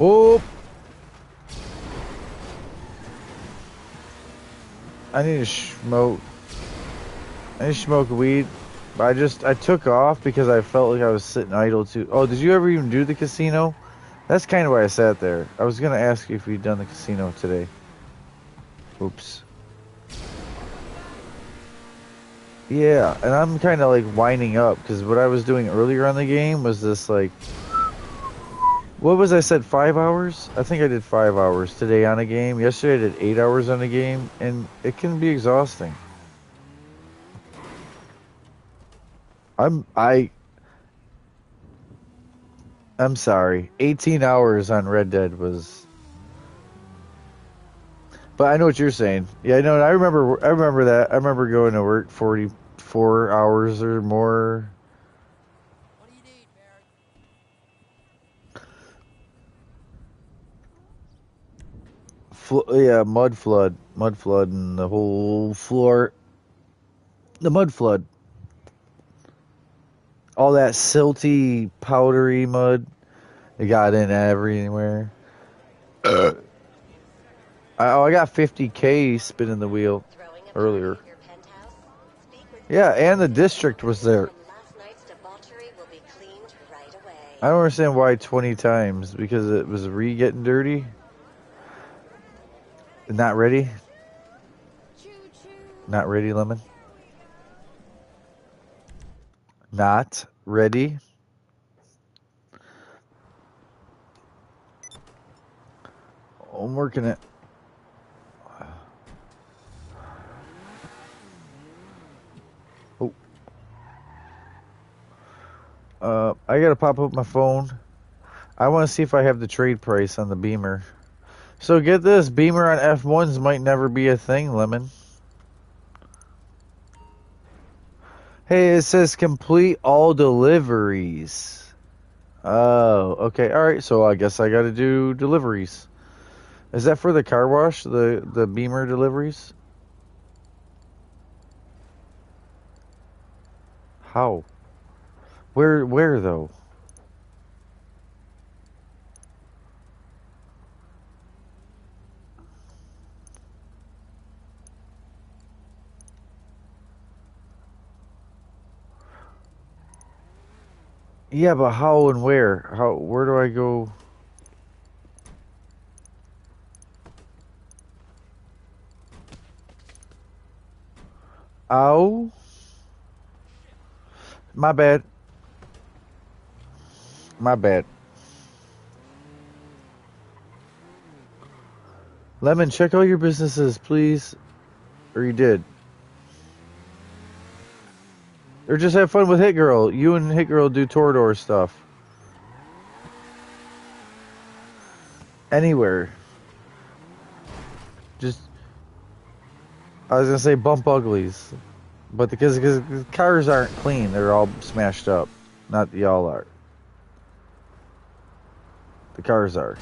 Oh! I need to smoke. I need to smoke weed. But I took off because I felt like I was sitting idle too. Oh, did you ever even do the casino? That's kind of why I sat there. I was going to ask you if you'd done the casino today. Oops. Yeah, and I'm kind of like winding up because what I was doing earlier on the game was this like, what was I said, 5 hours? I think I did 5 hours today on a game. Yesterday I did 8 hours on a game, and it can be exhausting. I'm sorry. 18 hours on Red Dead was But I know what you're saying. Yeah, I know. I remember that. I remember going to work 44 hours or more. What do you need, Barry? Yeah, mud flood, and the whole floor. The mud flood. All that silty, powdery mud. It got in everywhere. I got 50K spinning the wheel Throwing a earlier. party at your penthouse? Speak with Yeah, and the district was there. and last night's debauchery will be cleaned right away. I don't understand why 20 times. Because it was getting dirty? Not ready? Not ready, Lemon? Not ready? I'm working it. I gotta pop up my phone. I want to see if I have the trade price on the Beamer. So get this, Beamer on F1s might never be a thing, Lemon. Hey, it says complete all deliveries. Oh, okay. All right, so I guess I gotta do deliveries. Is that for the car wash, the Beamer deliveries? How? Where though? Yeah, but how and where? Where do I go? Ow. My bad. My bad. Lemon, check all your businesses, please. Or you did. Or just have fun with Hit Girl. You and Hit Girl do Torador stuff. Anywhere. Just, I was gonna say bump uglies. But because the cars aren't clean, they're all smashed up. Not y'all are. The cars are.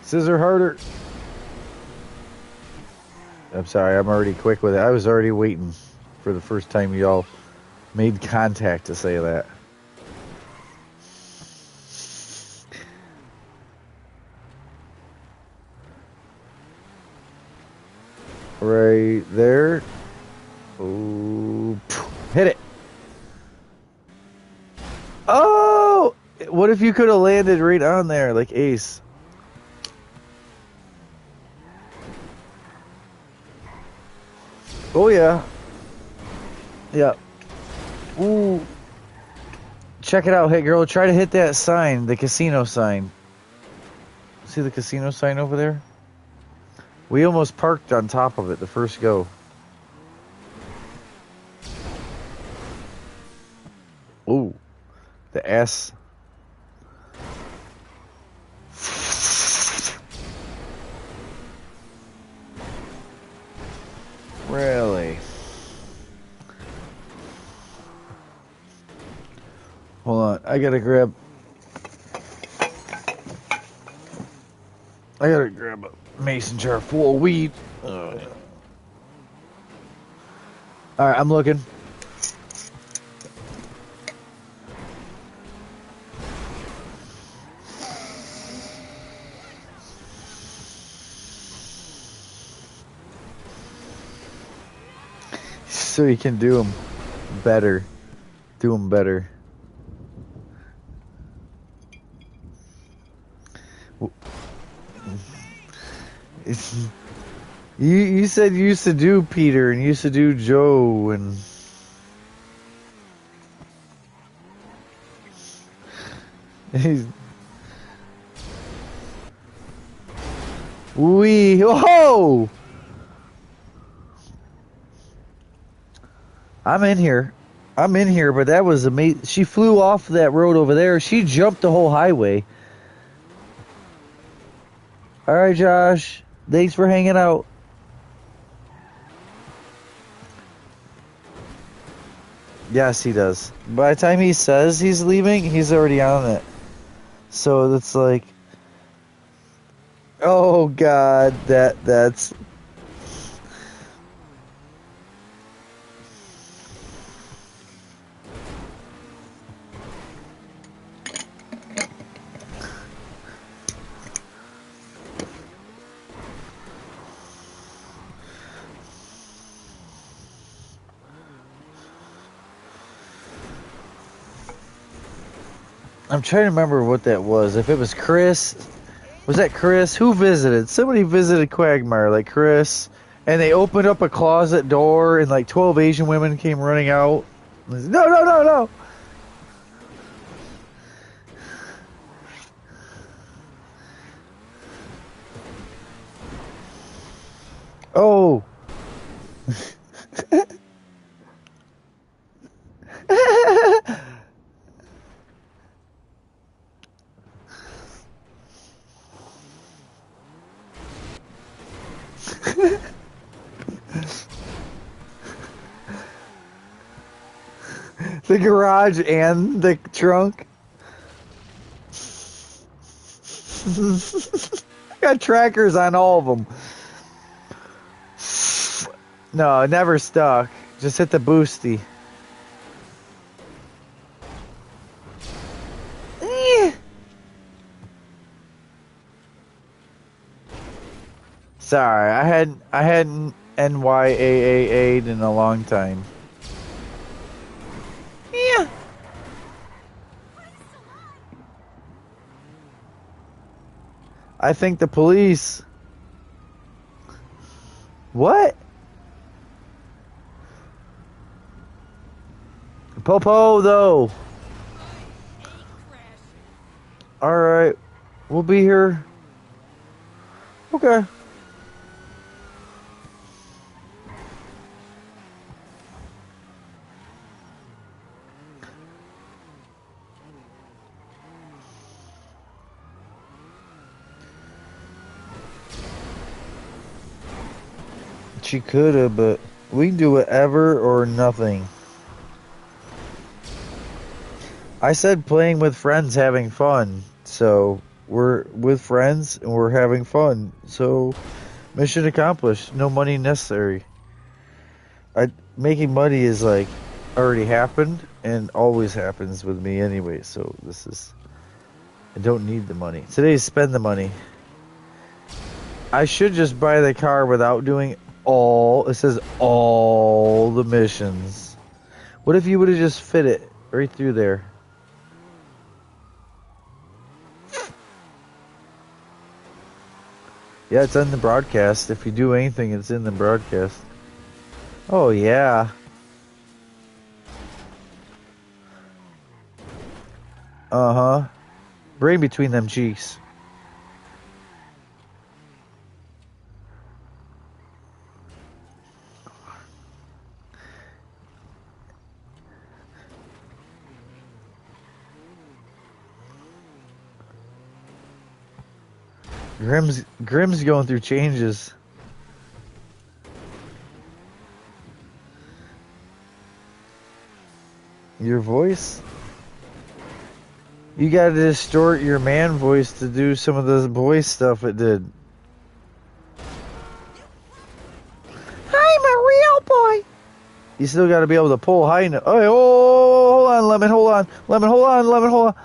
Scissor harder. I'm sorry, I'm already quick with it. I was already waiting for the first time y'all made contact to say that. Right there. Oh, hit it. Oh! What if you could have landed right on there like Ace? Oh, yeah. Yeah. Ooh. Check it out, Hey Girl. Try to hit that sign, the casino sign. See the casino sign over there? We almost parked on top of it the first go. Ooh. The S. Really? Hold on. I gotta grab a mason jar full of weed. Alright, I'm looking. So you can do them better. Do them better. You said you used to do Peter and you used to do Joe and he's oh! I'm in here, but that was amazing. She flew off that road over there. She jumped the whole highway. All right, Josh. Thanks for hanging out. Yes, he does. By the time he says he's leaving, he's already on it. So it's like, oh God, that's. I'm trying to remember what that was. If it was Chris, was that Chris? Who visited? Somebody visited Quagmire, like Chris, and they opened up a closet door, and like 12 Asian women came running out. No, no, no, no. Oh. The garage and the trunk. I got trackers on all of them. No, it never stuck. Just hit the boosty. Sorry, I hadn't NYAA'd in a long time. Yeah. I think the police. What? Popo though. All right, we'll be here. Okay. She coulda, but we can do whatever or nothing. I said playing with friends, having fun. So we're with friends and we're having fun. So mission accomplished. No money necessary. Making money is like already happened and always happens with me anyway. So this is, I don't need the money. Today spend the money. I should just buy the car without doing all. It says all the missions. What if you would have just fit it right through there? Yeah, it's in the broadcast. If you do anything, it's in the broadcast. Oh, yeah. Uh-huh. Brain between them cheeks. Grim's going through changes. Your voice? You gotta distort your man voice to do some of the voice stuff it did. I'm a real boy. You still gotta be able to pull high enough. Oh, hold on, Lemon, hold on. Lemon, hold on, Lemon, hold on.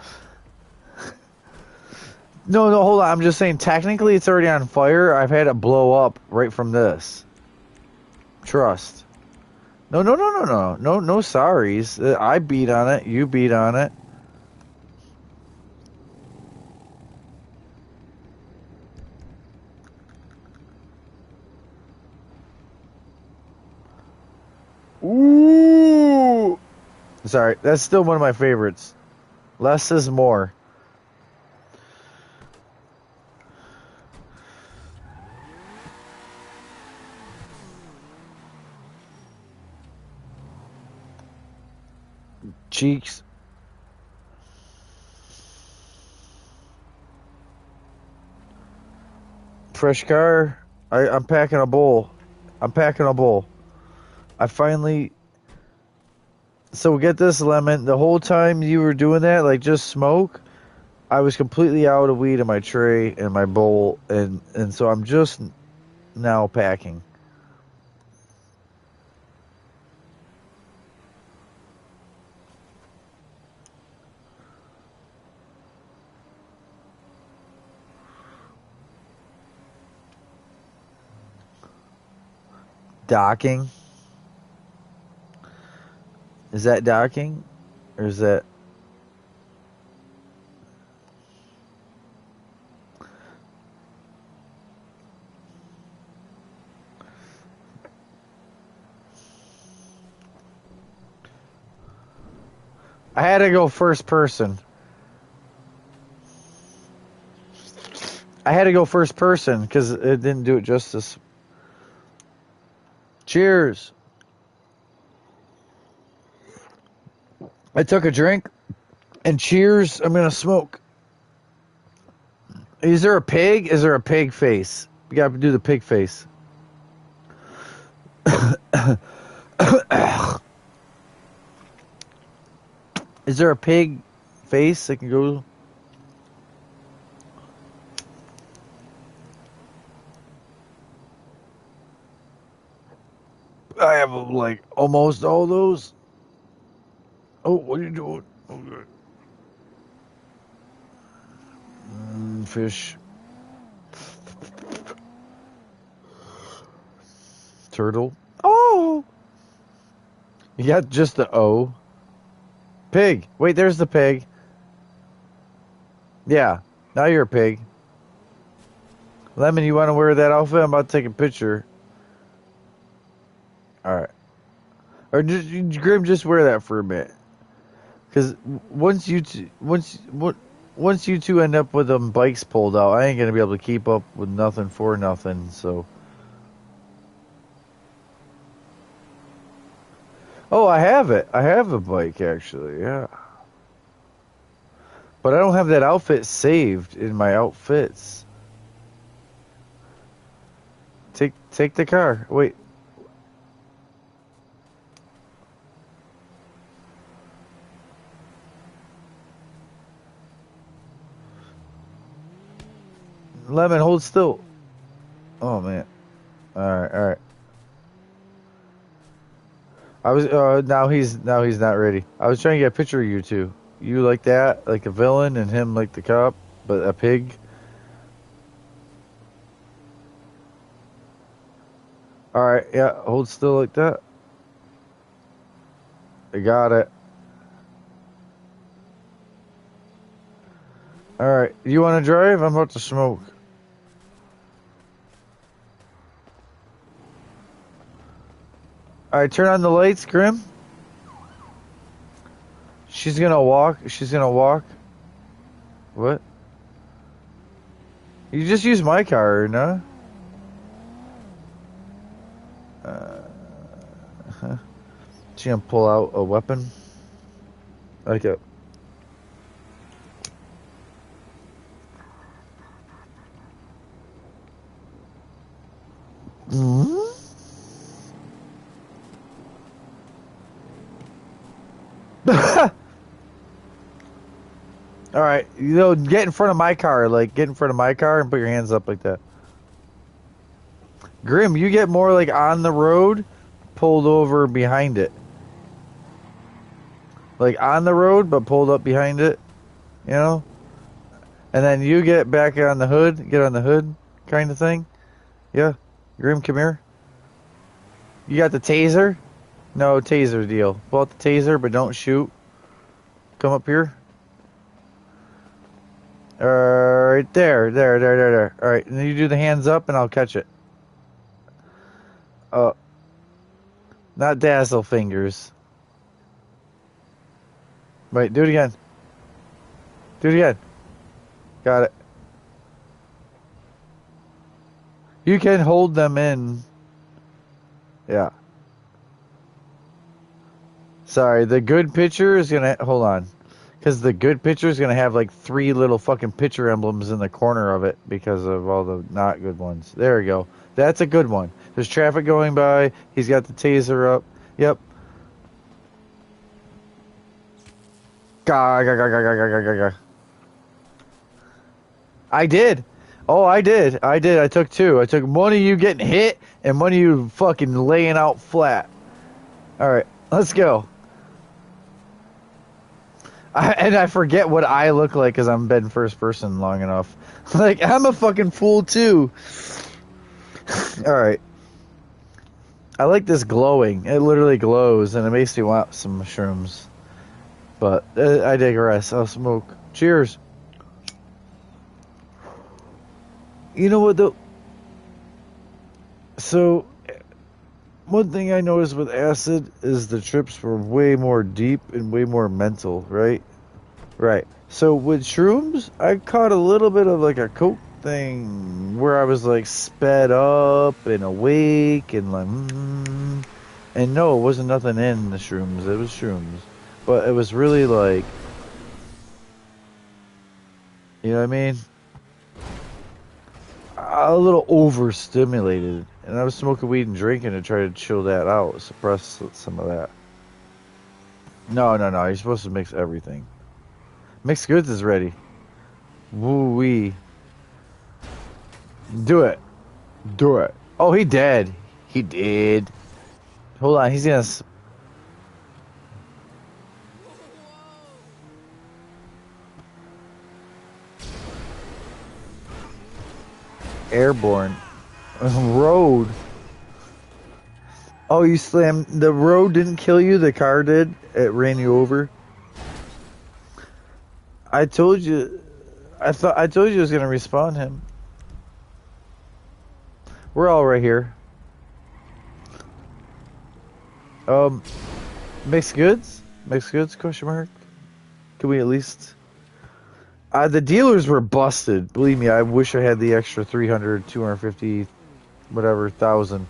No, hold on. I'm just saying, technically it's already on fire. I've had it blow up right from this. Trust. No, no sorries. I beat on it. You beat on it. Ooh. Sorry, that's still one of my favorites. Less is more. Cheeks. Fresh car. I'm packing a bowl. I'm packing a bowl. I finally. So get this, Lemon. The whole time you were doing that, like just smoke, I was completely out of weed in my tray and my bowl, and so I'm just now packing. Docking. Is that docking? Or is that... I had to go first person. I had to go first person because it didn't do it justice. Cheers. I took a drink, and cheers, I'm gonna smoke. Is there a pig? Is there a pig face? You gotta do the pig face. Is there a pig face I can go? I have like almost all those. Oh, what are you doing? Okay. Fish. Turtle. Oh! You got just the O. Pig. Wait, there's the pig. Yeah, now you're a pig. Lemon, you want to wear that outfit? I'm about to take a picture. Alright. Or just, Grim, just wear that for a bit. Because once you two end up with them bikes pulled out, I ain't gonna be able to keep up with nothing for nothing. So, oh, I have it. I have a bike actually. Yeah, but I don't have that outfit saved in my outfits. Take the car. Wait. Lemon, hold still. Oh man. All right. I was now he's not ready. I was trying to get a picture of you two. You like that, like a villain, and him like the cop, but a pig. All right, yeah, hold still like that. I got it. All right, you want to drive? I'm about to smoke. All right, turn on the lights, Grim. She's gonna walk. She's gonna walk. What? You just use my car, no? She gonna pull out a weapon, like a. All right, get in front of my car, like get in front of my car and put your hands up like that. Grim, you get more like on the road, pulled over behind it. Like on the road, but pulled up behind it, And then you get back on the hood, get on the hood kind of thing. Yeah. Grim, come here. You got the taser? No, taser deal. Pull out the taser, but don't shoot. Come up here. Right there. All right, and then you do the hands up, and I'll catch it. Not dazzle fingers. Wait, do it again. Do it again. Got it. You can hold them in. Yeah. Sorry, the good picture is gonna... Hold on. Because the good picture is going to have like 3 little fucking picture emblems in the corner of it because of all the not good ones. There we go. That's a good one. There's traffic going by. He's got the taser up. Yep. Ga, ga, ga, ga, ga, ga, ga, ga. I did. Oh, I did. I did. I took 2. I took one of you getting hit and one of you fucking laying out flat. All right, let's go. And I forget what I look like because I've been first person long enough. Like, I'm a fucking fool too. Alright. I like this glowing. It literally glows and it makes me want some mushrooms. But I digress. I'll smoke. Cheers. You know what though? So, one thing I noticed with acid is the trips were way more deep and way more mental, right? Right. So with shrooms, I caught a little bit of like a coke thing where I was like sped up and awake and like, and no, it wasn't nothing in the shrooms. It was shrooms, but it was really like, you know what I mean? A little overstimulated, and I was smoking weed and drinking to try to chill that out, suppress some of that. No, no, no. You're supposed to mix everything. Mixed goods is ready. Woo wee. Do it. Do it. Oh, he dead. He did. Hold on. He's gonna. Airborne. Road. Oh, you slammed. The road didn't kill you. The car did. It ran you over. I told you. I told you I was gonna respawn him. We're all right here. Mixed goods? Mixed goods, question mark? Can we at least... the dealers were busted. Believe me, I wish I had the extra 300, 250, whatever, thousand.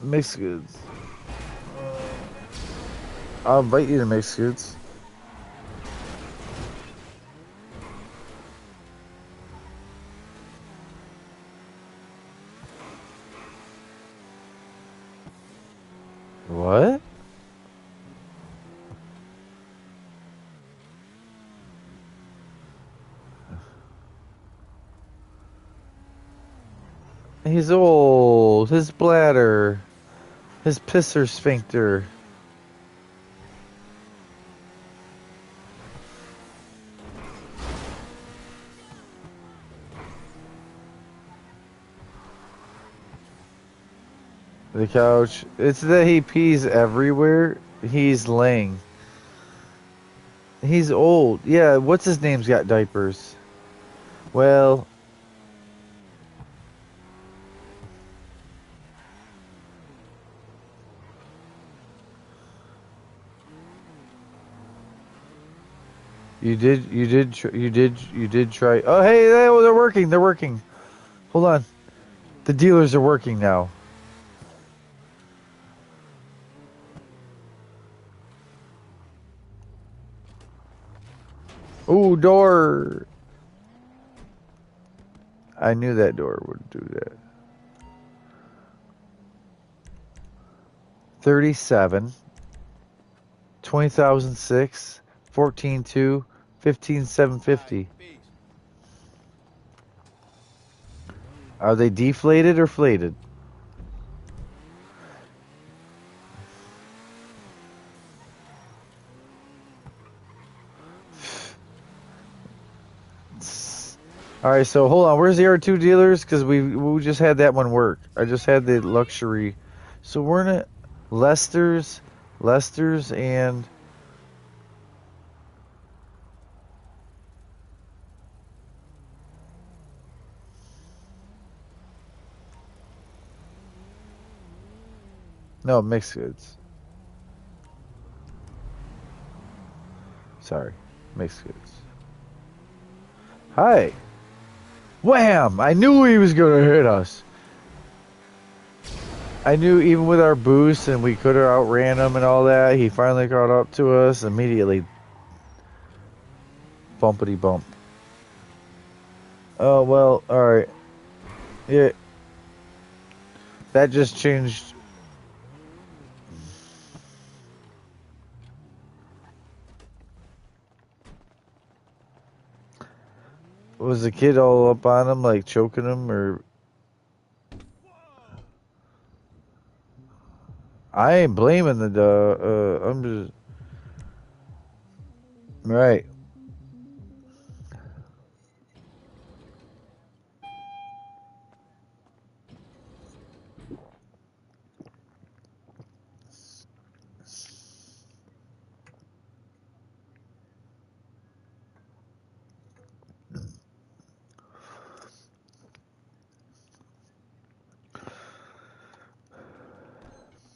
Mixed goods. I'll invite you to mixed goods. What? He's old. His bladder. His pisser sphincter. The couch. It's that he pees everywhere. He's laying. He's old. Yeah, what's his name's got diapers? Well... You did try. Oh, hey, they're working. They're working. Hold on. The dealers are working now. Ooh, door. I knew that door would do that. 37. 20,006. 14,2. 15,750. Are they deflated or flated? All right, so hold on. Where's the R2 dealers? Because we just had that one work. I just had the luxury. So we're in it. Lester's, and no mixed goods. Sorry, mixed goods. Hi. Wham! I knew he was gonna hit us. I knew even with our boost and we could have outran him and all that, he finally caught up to us immediately. Bumpity bump. Oh, well, alright. Yeah. That just changed. Was the kid all up on him, like choking him, or? I ain't blaming the dog. I'm just. Right.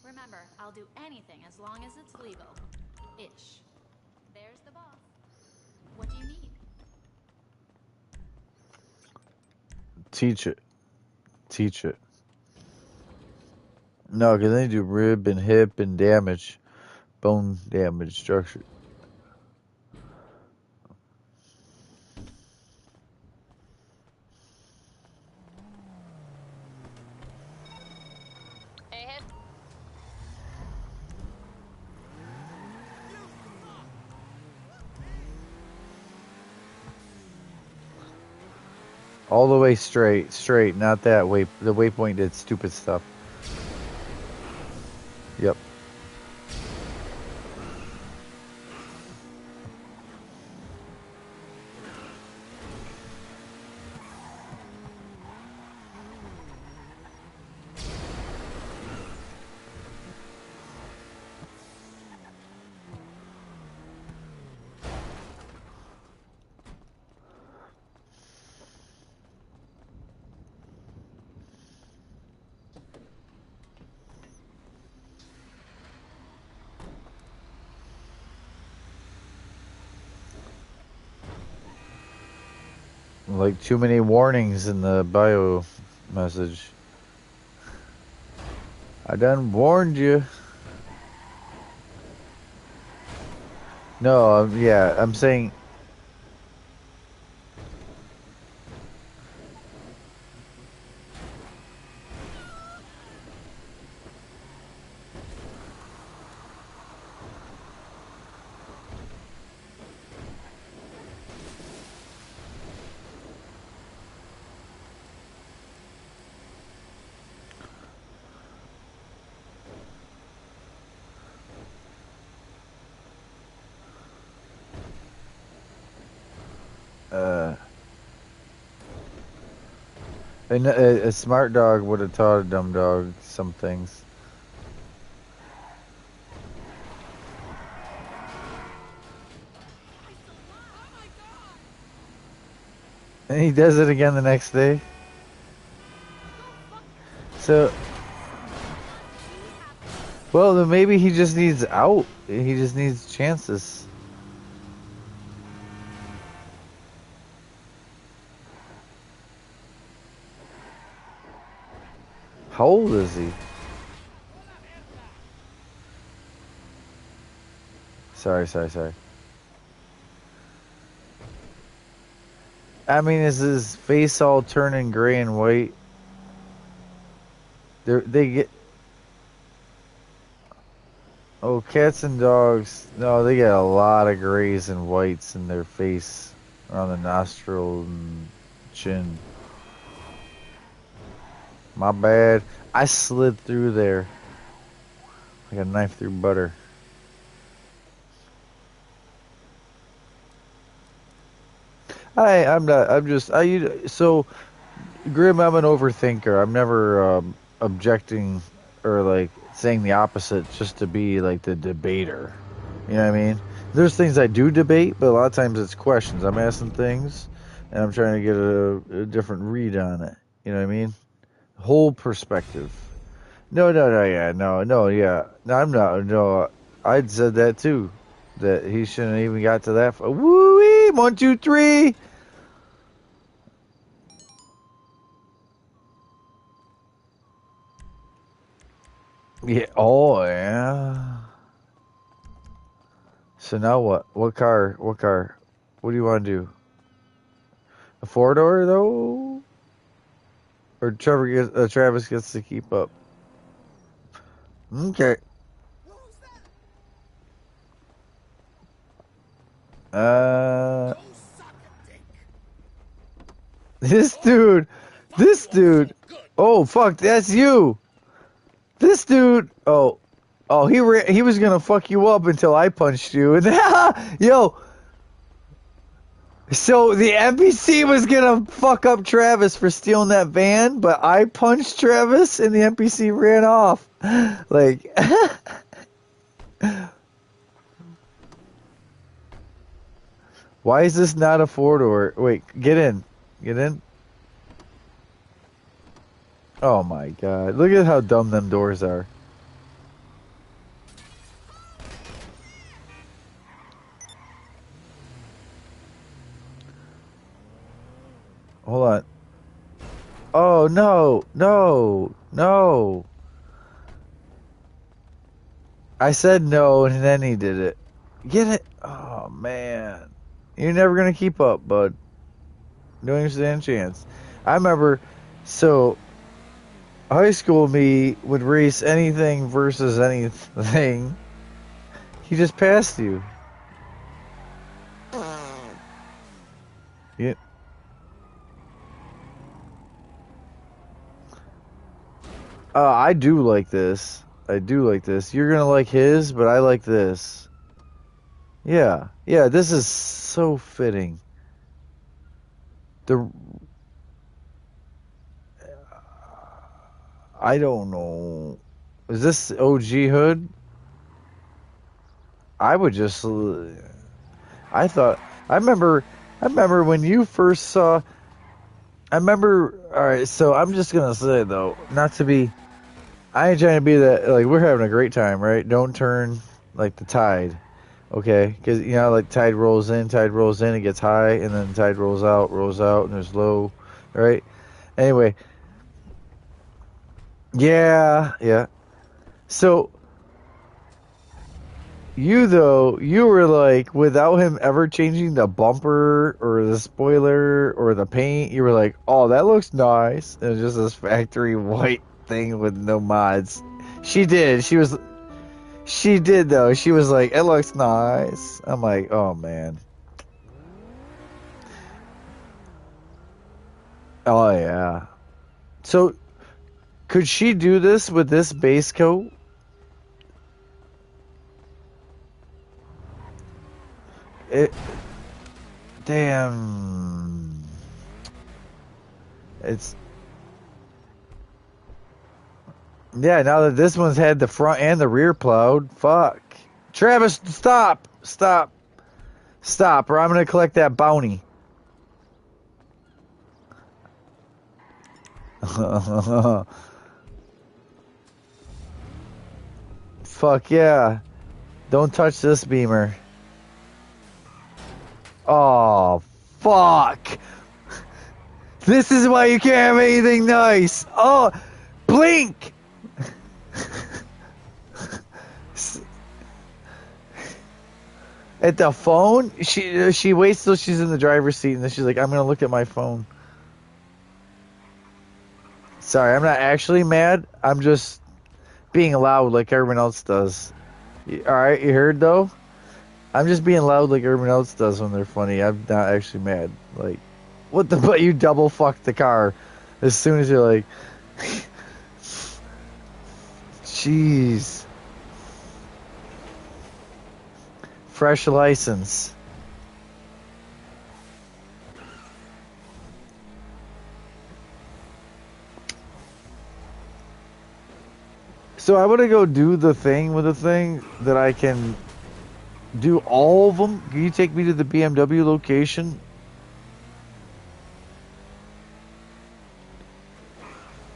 Remember, I'll do anything as long as it's legal. Ish. There's the boss. What do you need? Teach it. Teach it. No, because they do rib and hip and damage. Bone damage structure. All the way straight, not that way. The waypoint did stupid stuff. Yep. Like too many warnings in the bio message. I done warned you. No, yeah, I'm saying. A smart dog would have taught a dumb dog some things. And he does it again the next day. So, well, then maybe he just needs out. He just needs chances. How old is he? Sorry. I mean, is his face all turning gray and white? They get. Oh, cats and dogs. No, they get a lot of grays and whites in their face, around the nostril and chin. My bad. I slid through there like a knife through butter. I'm not. I'm just. So, Grim, I'm an overthinker. I'm never objecting or like saying the opposite just to be like the debater. You know what I mean? There's things I do debate, but a lot of times it's questions. I'm asking things, and I'm trying to get a different read on it. You know what I mean? Whole perspective. No, yeah, yeah. No, I'm not. No, I'd said that too. That he shouldn't have even got to that. Woo-wee! 1, 2, 3. Yeah. Oh, yeah. So now what? What car? What car? What do you want to do? A four-door, though? Or Travis gets to keep up? Okay. Uh, this dude. This dude. Oh, fuck, that's you. This dude. Oh. Oh, he was gonna fuck you up until I punched you. And yo, so the NPC was gonna fuck up Travis for stealing that van, but I punched Travis and the NPC ran off. Like, why is this not a four-door? Wait, get in. Get in. Oh my god. Look at how dumb them doors are. Hold on. Oh no, no, no. I said no and then he did it. Get it? Oh man. You're never gonna keep up, bud. No understand chance. I remember, so high school me would race anything versus anything. He just passed you. Yeah. I do like this. I do like this. You're gonna like his, but I like this. Yeah. Yeah, this is so fitting. The I don't know. Is this OG hood? I would just I thought I remember when you first saw I remember all right, so I'm just going to say though, not to be I ain't trying to be that like we're having a great time, right? Don't turn like the tide. Okay? Cuz you know like tide rolls in, it gets high and then tide rolls out, and there's low, right? Anyway, yeah, yeah. So you though, you were like, without him ever changing the bumper or the spoiler or the paint, you were like, oh, that looks nice. It was just this factory white thing with no mods. She did. She did though. She was like, it looks nice. I'm like, oh man. Oh yeah. So could she do this with this base coat? It, damn. It's Yeah, now that this one's had the front and the rear plowed, fuck. Travis, stop! Stop! Stop, or I'm gonna collect that bounty. Fuck yeah. Don't touch this beamer. Oh, fuck! This is why you can't have anything nice! Oh, blink! At the phone, she waits till she's in the driver's seat, and then she's like, "I'm gonna look at my phone." Sorry, I'm not actually mad. I'm just being loud like everyone else does. All right, you heard though. I'm just being loud like everyone else does when they're funny. I'm not actually mad. Like, what the? But you double fucked the car as soon as you're like, jeez. Fresh license. So I want to go do the thing with the thing that I can do all of them. Can you take me to the BMW location?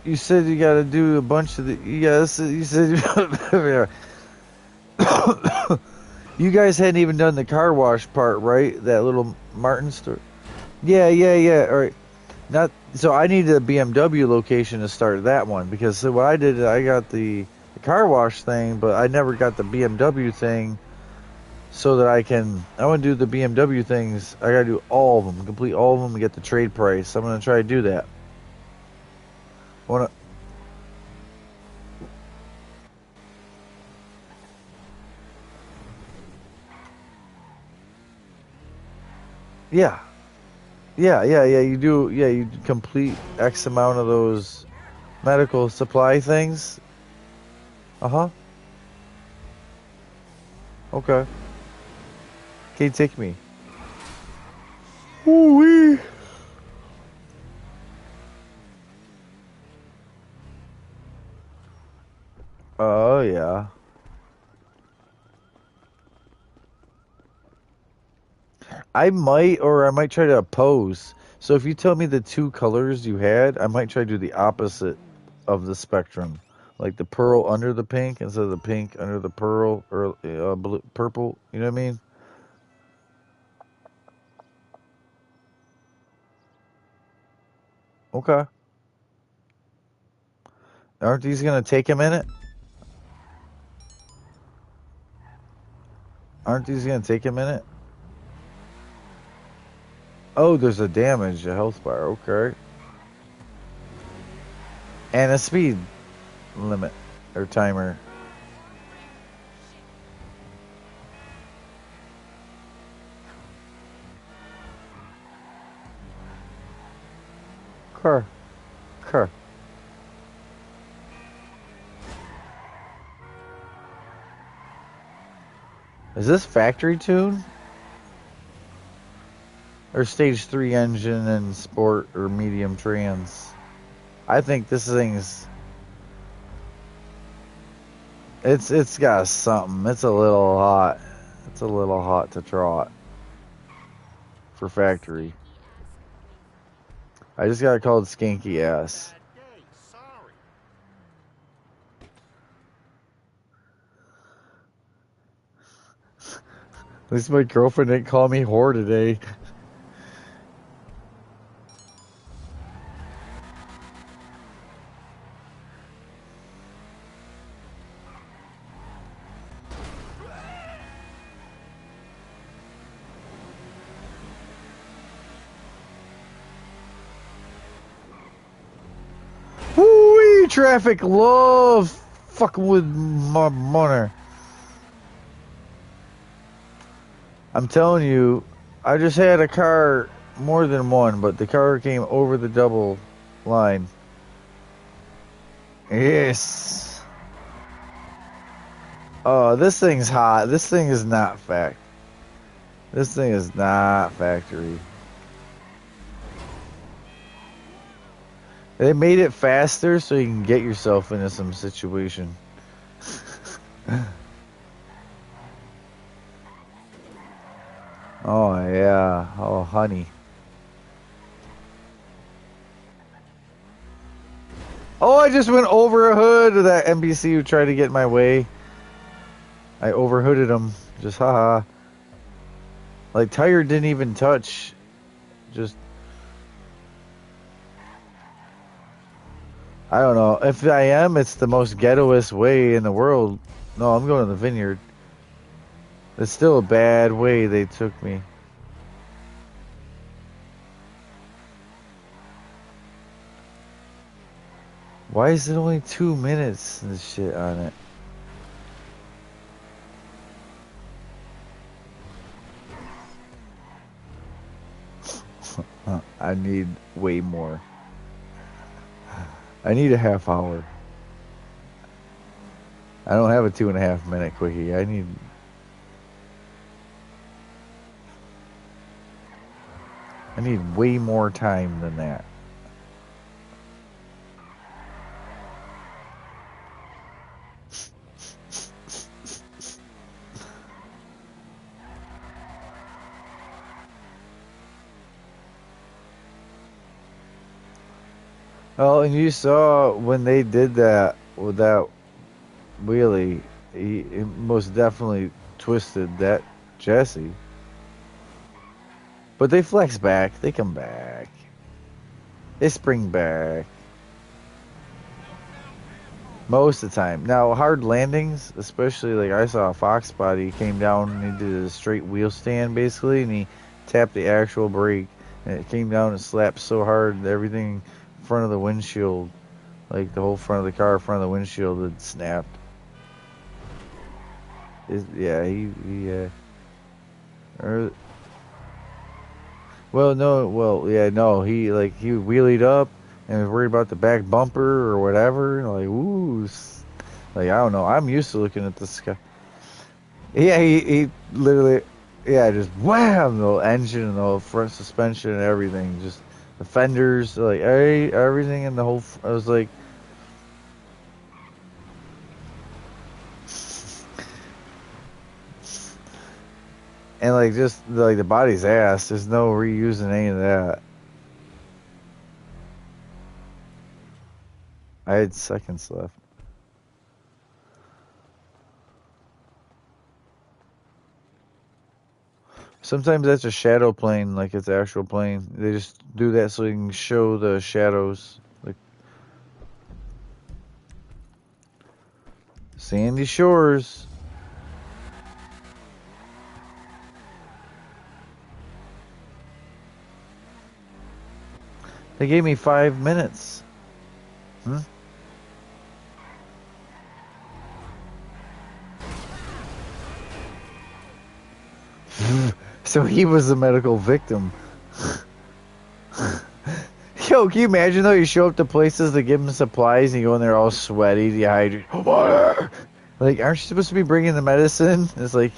You said you got to do a bunch of the. Yes, you said. You guys hadn't even done the car wash part, right? That little Martin store. Yeah, yeah, yeah. All right. So I needed a BMW location to start that one because so what I did, I got the car wash thing, but I never got the BMW thing so that I want to do the BMW things. I got to do all of them, complete all of them to get the trade price. I'm going to try to do that. Yeah. You do, you complete X amount of those medical supply things. Uh-huh. Okay. Can you take me? Ooh-wee. Oh, yeah. I might try to oppose. So if you tell me the two colors you had, I might try to do the opposite of the spectrum. Like the pearl under the pink instead of the pink under the pearl or blue, purple. You know what I mean? Okay. Aren't these going to take a minute? Aren't these going to take a minute? Oh, there's a damage, a health bar. Okay. And a speed limit or timer. Car. Is this factory tune? Or stage 3 engine and sport or medium trans? I think this thing's... It's got something. It's a little hot. It's a little hot to trot. For factory. I just got called skanky ass. At least my girlfriend didn't call me whore today. Woo-wee! Traffic love fucking with my money. I'm telling you, I just had a car, more than one, but the car came over the double line. Yes. Oh, this thing's hot. This thing is not This thing is not factory. They made it faster so you can get yourself into some situation. Oh, yeah. Oh, honey. Oh, I just went over a hood of that NPC who tried to get in my way. I overhooded him. Just haha. Like, tire didn't even touch. Just... I don't know. If I am, it's the most ghettoest way in the world. No, I'm going to the vineyard. It's still a bad way they took me. Why is it only 2 minutes and shit on it? I need way more. I need a half hour. I don't have a 2.5 minute quickie. I need way more time than that. Oh, and you saw when they did that with that wheelie, he most definitely twisted that chassis. But they flex back. They come back. They spring back. Most of the time. Now, hard landings, especially like I saw a Fox spot, he came down and he did a straight wheel stand basically, and he tapped the actual brake, and it came down and slapped so hard that everything in front of the windshield, like the whole front of the car, in front of the windshield, had snapped. Yeah, well, no, well, yeah, no, he wheelied up and was worried about the back bumper or whatever. Like, ooh, like I don't know. I'm used to looking at the sky. Yeah, he literally, yeah, just wham, the whole engine and the whole front suspension and everything, just the fenders, like everything in the whole. I was like, and like just like the body's ass. There's no reusing any of that. I had seconds left. Sometimes that's a shadow plane, like it's an actual plane. They just do that so you can show the shadows. Like Sandy Shores. They gave me 5 minutes. Hmm? So he was the medical victim. Yo, can you imagine though? You show up to places to give them supplies and you go in there all sweaty, dehydrated. Like, aren't you supposed to be bringing the medicine? It's like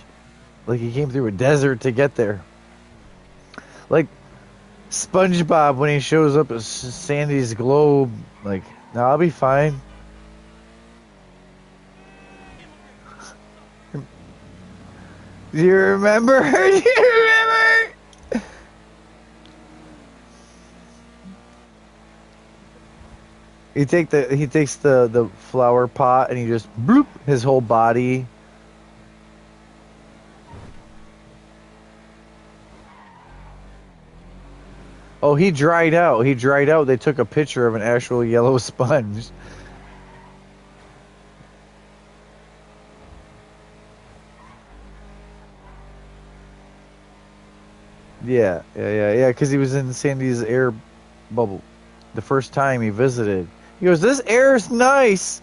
you came through a desert to get there. Like SpongeBob when he shows up at Sandy's globe. Like, no, I'll be fine. Do you remember? Do you remember? He takes the flower pot and he just bloop his whole body. Oh, he dried out. He dried out. They took a picture of an actual yellow sponge. Yeah, because he was in Sandy's air bubble the first time he visited. He goes, "This air's nice."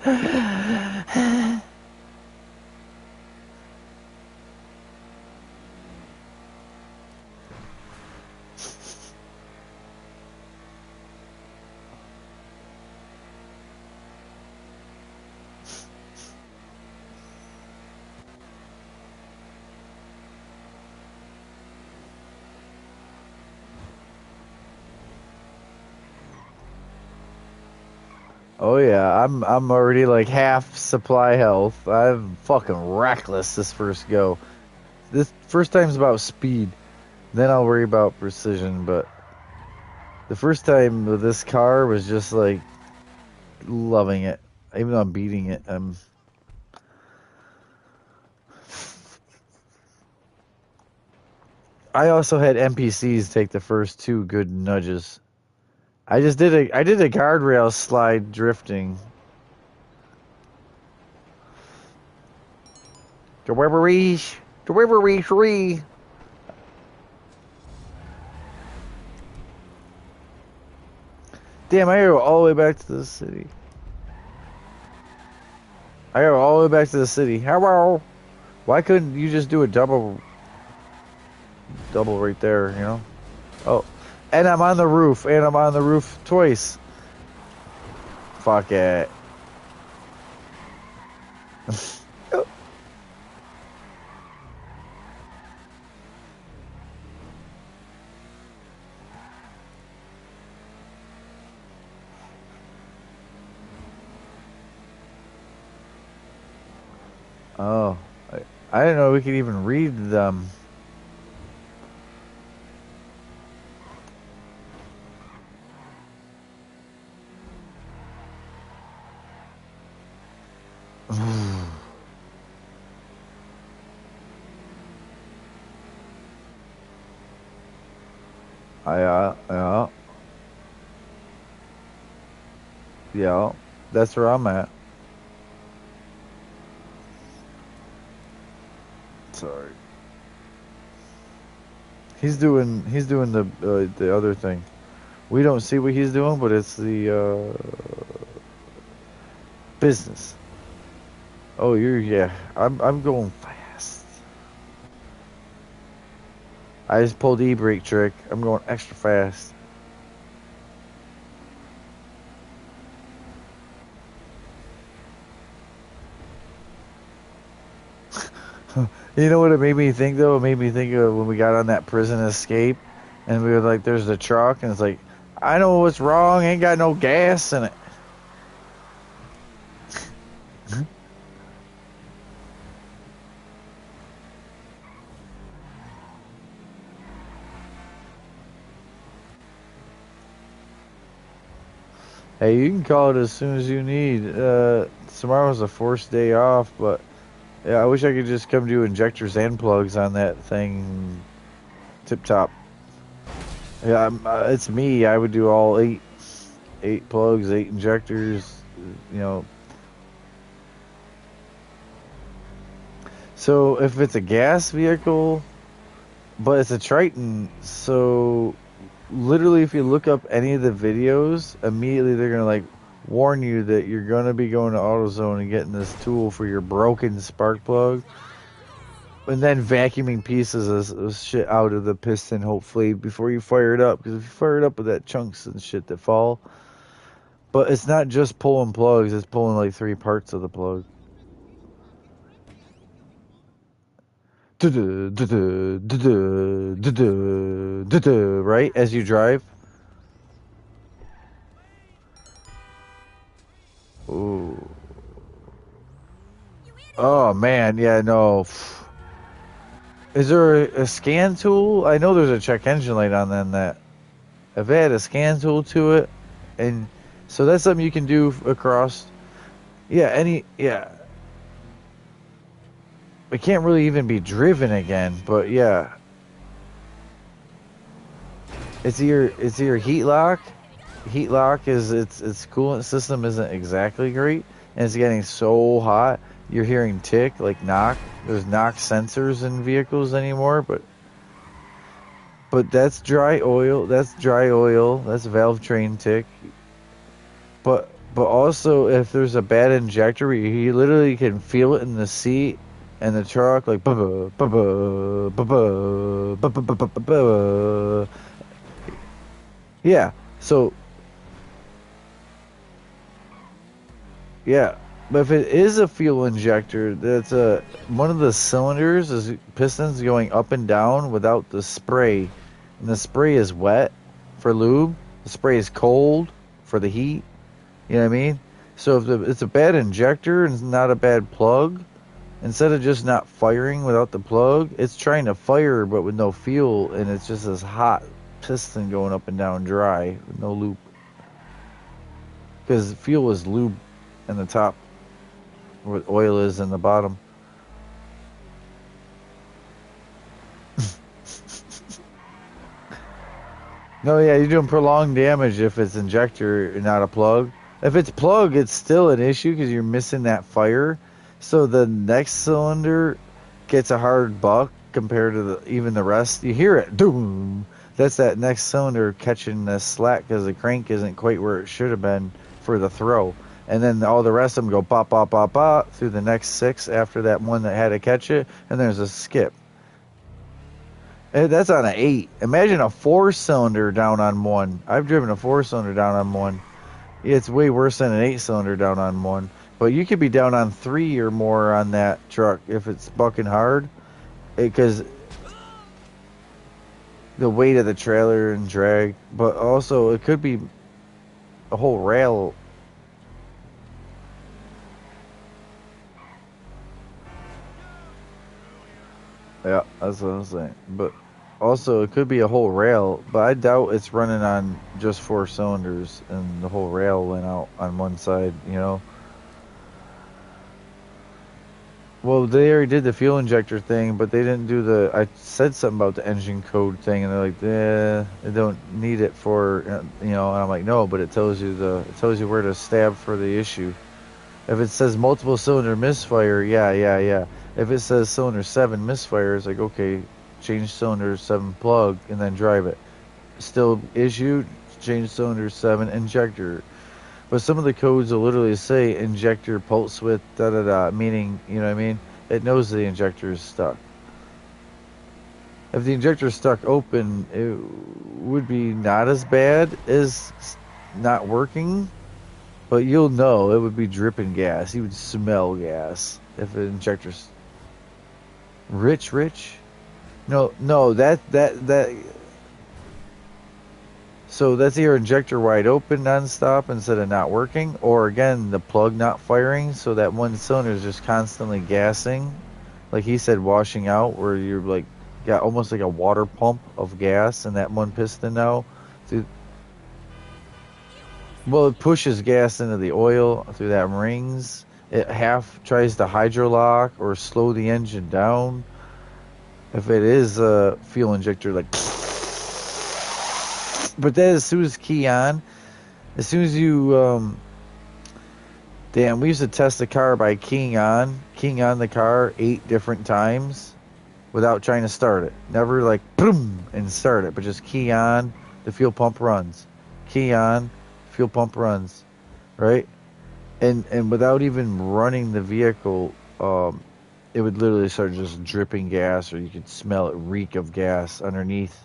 Oh yeah, I'm already like half supply health. I'm fucking reckless this first go. This first time's about speed. Then I'll worry about precision, but the first time with this car was just like loving it. Even though I'm beating it, I also had NPCs take the first 2 good nudges. I did a guardrail slide drifting. Delivery 3. Damn, I gotta go all the way back to the city. Hello. Why couldn't you just do a double right there, you know? Oh, and I'm on the roof twice. Fuck it. Oh, I didn't know we could even read them. Yeah, that's where I'm at. Sorry. He's doing the other thing. We don't see what he's doing, but it's the business. Oh, yeah. I'm going fast. I just pulled the e-brake trick. I'm going extra fast. You know what it made me think though? It made me think of when we got on that prison escape, and we were like, "There's the truck," and it's like, "I know what's wrong. Ain't got no gas in it." Hey, you can call it as soon as you need. Tomorrow's a forced day off, but yeah, I wish I could just come do injectors and plugs on that thing. Tip top. Yeah, it's me. I would do all eight plugs, 8 injectors. You know. So if it's a gas vehicle, but it's a Triton, so literally if you look up any of the videos, immediately they're gonna like warn you that you're gonna be going to AutoZone and getting this tool for your broken spark plug, and then vacuuming pieces of shit out of the piston, hopefully before you fire it up. Because if you fire it up with that chunks and shit that fall, but it's not just pulling plugs; it's pulling like 3 parts of the plug. Right as you drive. Ooh. Oh man, yeah, no. Is there a scan tool? I know there's a check engine light on that. If they had a scan tool to it, and so that's something you can do across. Yeah, yeah. It can't really even be driven again, but yeah. It's your heat lock. Heat lock is its coolant system isn't exactly great, and it's getting so hot you're hearing tick, like knock. There's knock sensors in vehicles anymore, but that's dry oil. That's dry oil. That's valve train tick. But also if there's a bad injector, you literally can feel it in the seat and the truck, like yeah. So yeah. But if it is a fuel injector, that's one of the cylinders is pistons going up and down without the spray, and the spray is wet for lube. The spray is cold for the heat. You know what I mean? So if it's a bad injector and it's not a bad plug, instead of just not firing without the plug, it's trying to fire but with no fuel, and it's just this hot piston going up and down dry with no loop. Because fuel is lube in the top, where oil is in the bottom. No, yeah, you're doing prolonged damage if it's injector and not a plug. If it's plug, it's still an issue because you're missing that fire. So the next cylinder gets a hard buck compared to even the rest. You hear it, doom. That's that next cylinder catching the slack because the crank isn't quite where it should have been for the throw. And then all the rest of them go pop, pop, pop, pop through the next 6 after that one that had to catch it. And there's a skip. That's on an 8. Imagine a 4-cylinder down on one. I've driven a 4-cylinder down on one. It's way worse than an 8-cylinder down on one. But you could be down on 3 or more on that truck if it's bucking hard. Because the weight of the trailer and drag. But also, it could be a whole rail. Yeah, that's what I'm saying. But also, it could be a whole rail, but I doubt it's running on just 4 cylinders and the whole rail went out on one side, you know? Well, they already did the fuel injector thing, but they didn't do I said something about the engine code thing, and they're like, they don't need it for, you know, and I'm like, no, but it tells you where to stab for the issue. If it says multiple cylinder misfire, yeah. If it says cylinder 7 misfire, it's like, okay, change cylinder 7 plug and then drive it. Still issued, change cylinder 7 injector. But some of the codes will literally say injector pulse width, da da da, meaning, you know what I mean? It knows the injector is stuck. If the injector is stuck open, it would be not as bad as not working, but you'll know it would be dripping gas. You would smell gas if the injector's rich. No, that. So that's your injector wide open nonstop instead of not working, or again the plug not firing, so that one cylinder is just constantly gassing, like he said, washing out, where you're like got almost like a water pump of gas in that one piston now. Well, it pushes gas into the oil through that rings. It half tries to hydrolock or slow the engine down. If it is a fuel injector, like. But then as soon as key on, as soon as you, damn, we used to test the car by keying on the car 8 different times without trying to start it. Never like, boom, and start it, but just key on, the fuel pump runs. Key on, fuel pump runs, right? And without even running the vehicle, it would literally start just dripping gas, or you could smell it reek of gas underneath.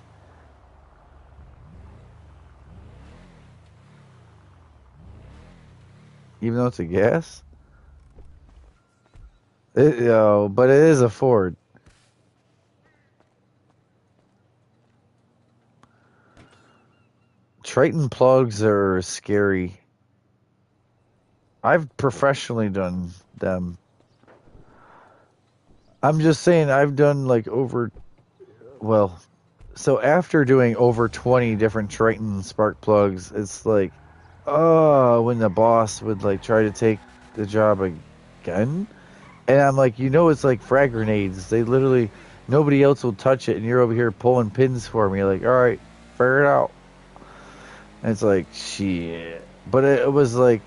Even though it's a gas? But it is a Ford. Triton plugs are scary. I've professionally done them. I'm just saying I've done like so after doing over 20 different Triton spark plugs, it's like, when the boss would like try to take the job again. And I'm like, it's like frag grenades. They literally, nobody else will touch it, and you're over here pulling pins for me. Like, all right, figure it out. And it's like, shit. But it was like,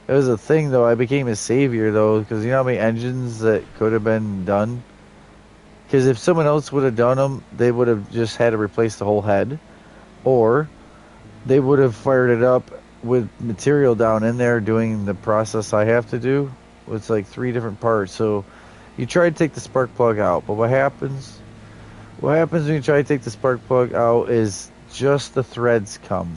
it was a thing, though. I became a savior, though, because you know how many engines that could have been done? Because if someone else would have done them, they would have just had to replace the whole head. Or they would have fired it up with material down in there doing the process I have to do. It's like 3 different parts. So you try to take the spark plug out, but what happens when you try to take the spark plug out is just the threads come.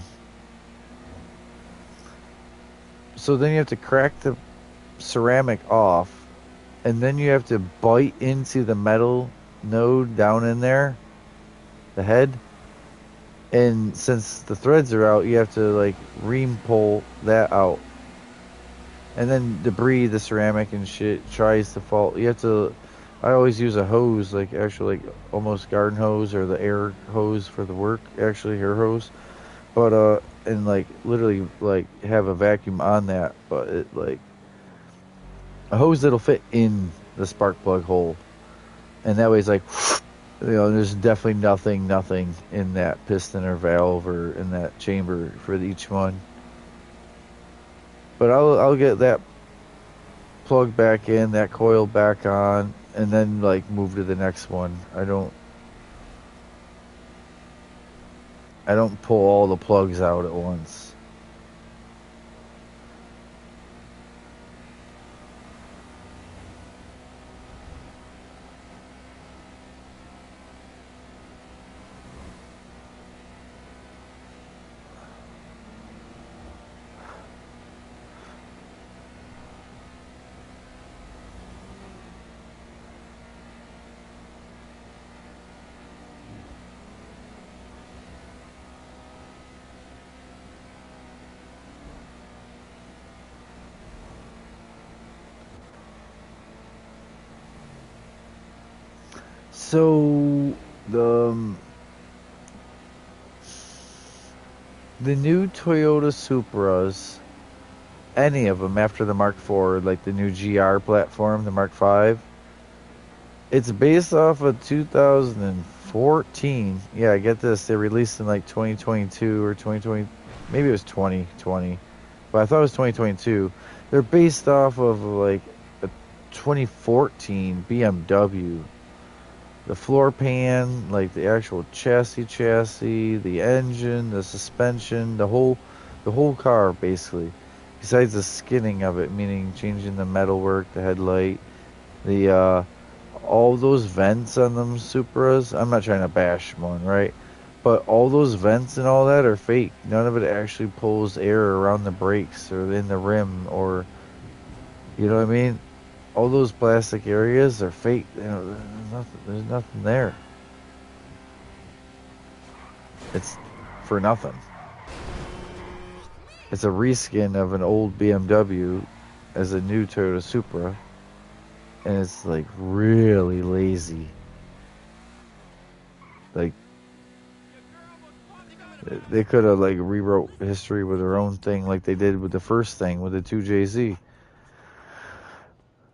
So then you have to crack the ceramic off, and then you have to bite into the metal node down in there, the head. And since the threads are out, you have to like ream pull that out. And then debris, the ceramic and shit tries to fall. You have to, I always use a hose, like actually like almost garden hose or the air hose for the work, actually air hose. But, and like literally like have a vacuum on that, but it like, a hose that'll fit in the spark plug hole. And that way it's like, there's definitely nothing in that piston or valve or in that chamber for each one. But I'll get that plug back in, that coil back on, and then like move to the next one. I don't pull all the plugs out at once. So the new Toyota Supras, any of them after the Mark IV, like the new GR platform, the Mark V, it's based off of 2014. Yeah, I get this. They released in like 2022 or 2020. Maybe it was 2020, but I thought it was 2022. They're based off of like 2014 BMW. The floor pan, like the actual chassis, the engine, the suspension, the whole car basically. Besides the skinning of it, meaning changing the metalwork, the headlight, the all those vents on them Supras. I'm not trying to bash one, right? But all those vents and all that are fake. None of it actually pulls air around the brakes or in the rim, or you know what I mean? All those plastic areas are fake. You know, there's nothing there. It's for nothing. It's a reskin of an old BMW as a new Toyota Supra, and it's like really lazy. Like they could have like rewrote history with their own thing, like they did with the first thing with the 2JZ.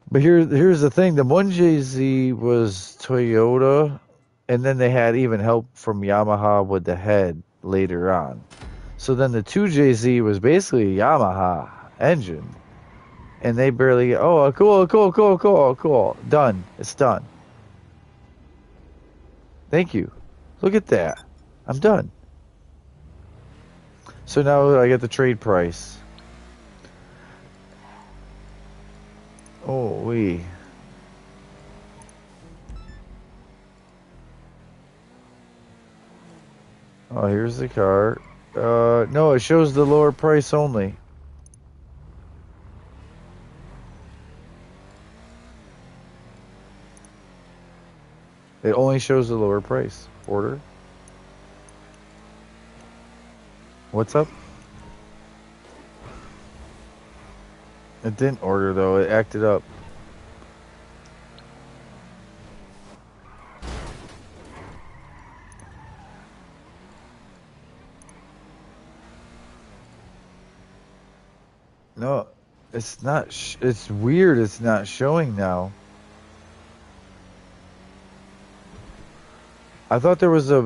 But here's the thing: the 1JZ was Toyota, and then they had even help from Yamaha with the head later on. So then the 2JZ was basically a Yamaha engine, and they barely. Oh, cool. Done. It's done. Thank you. Look at that. I'm done. So now I get the trade price. Oh, wee. Oh, here's the car. No, it shows the lower price only. It only shows the lower price. Order. What's up? It didn't order though. It acted up. No, it's not. It's weird. It's not showing now. I thought there was a.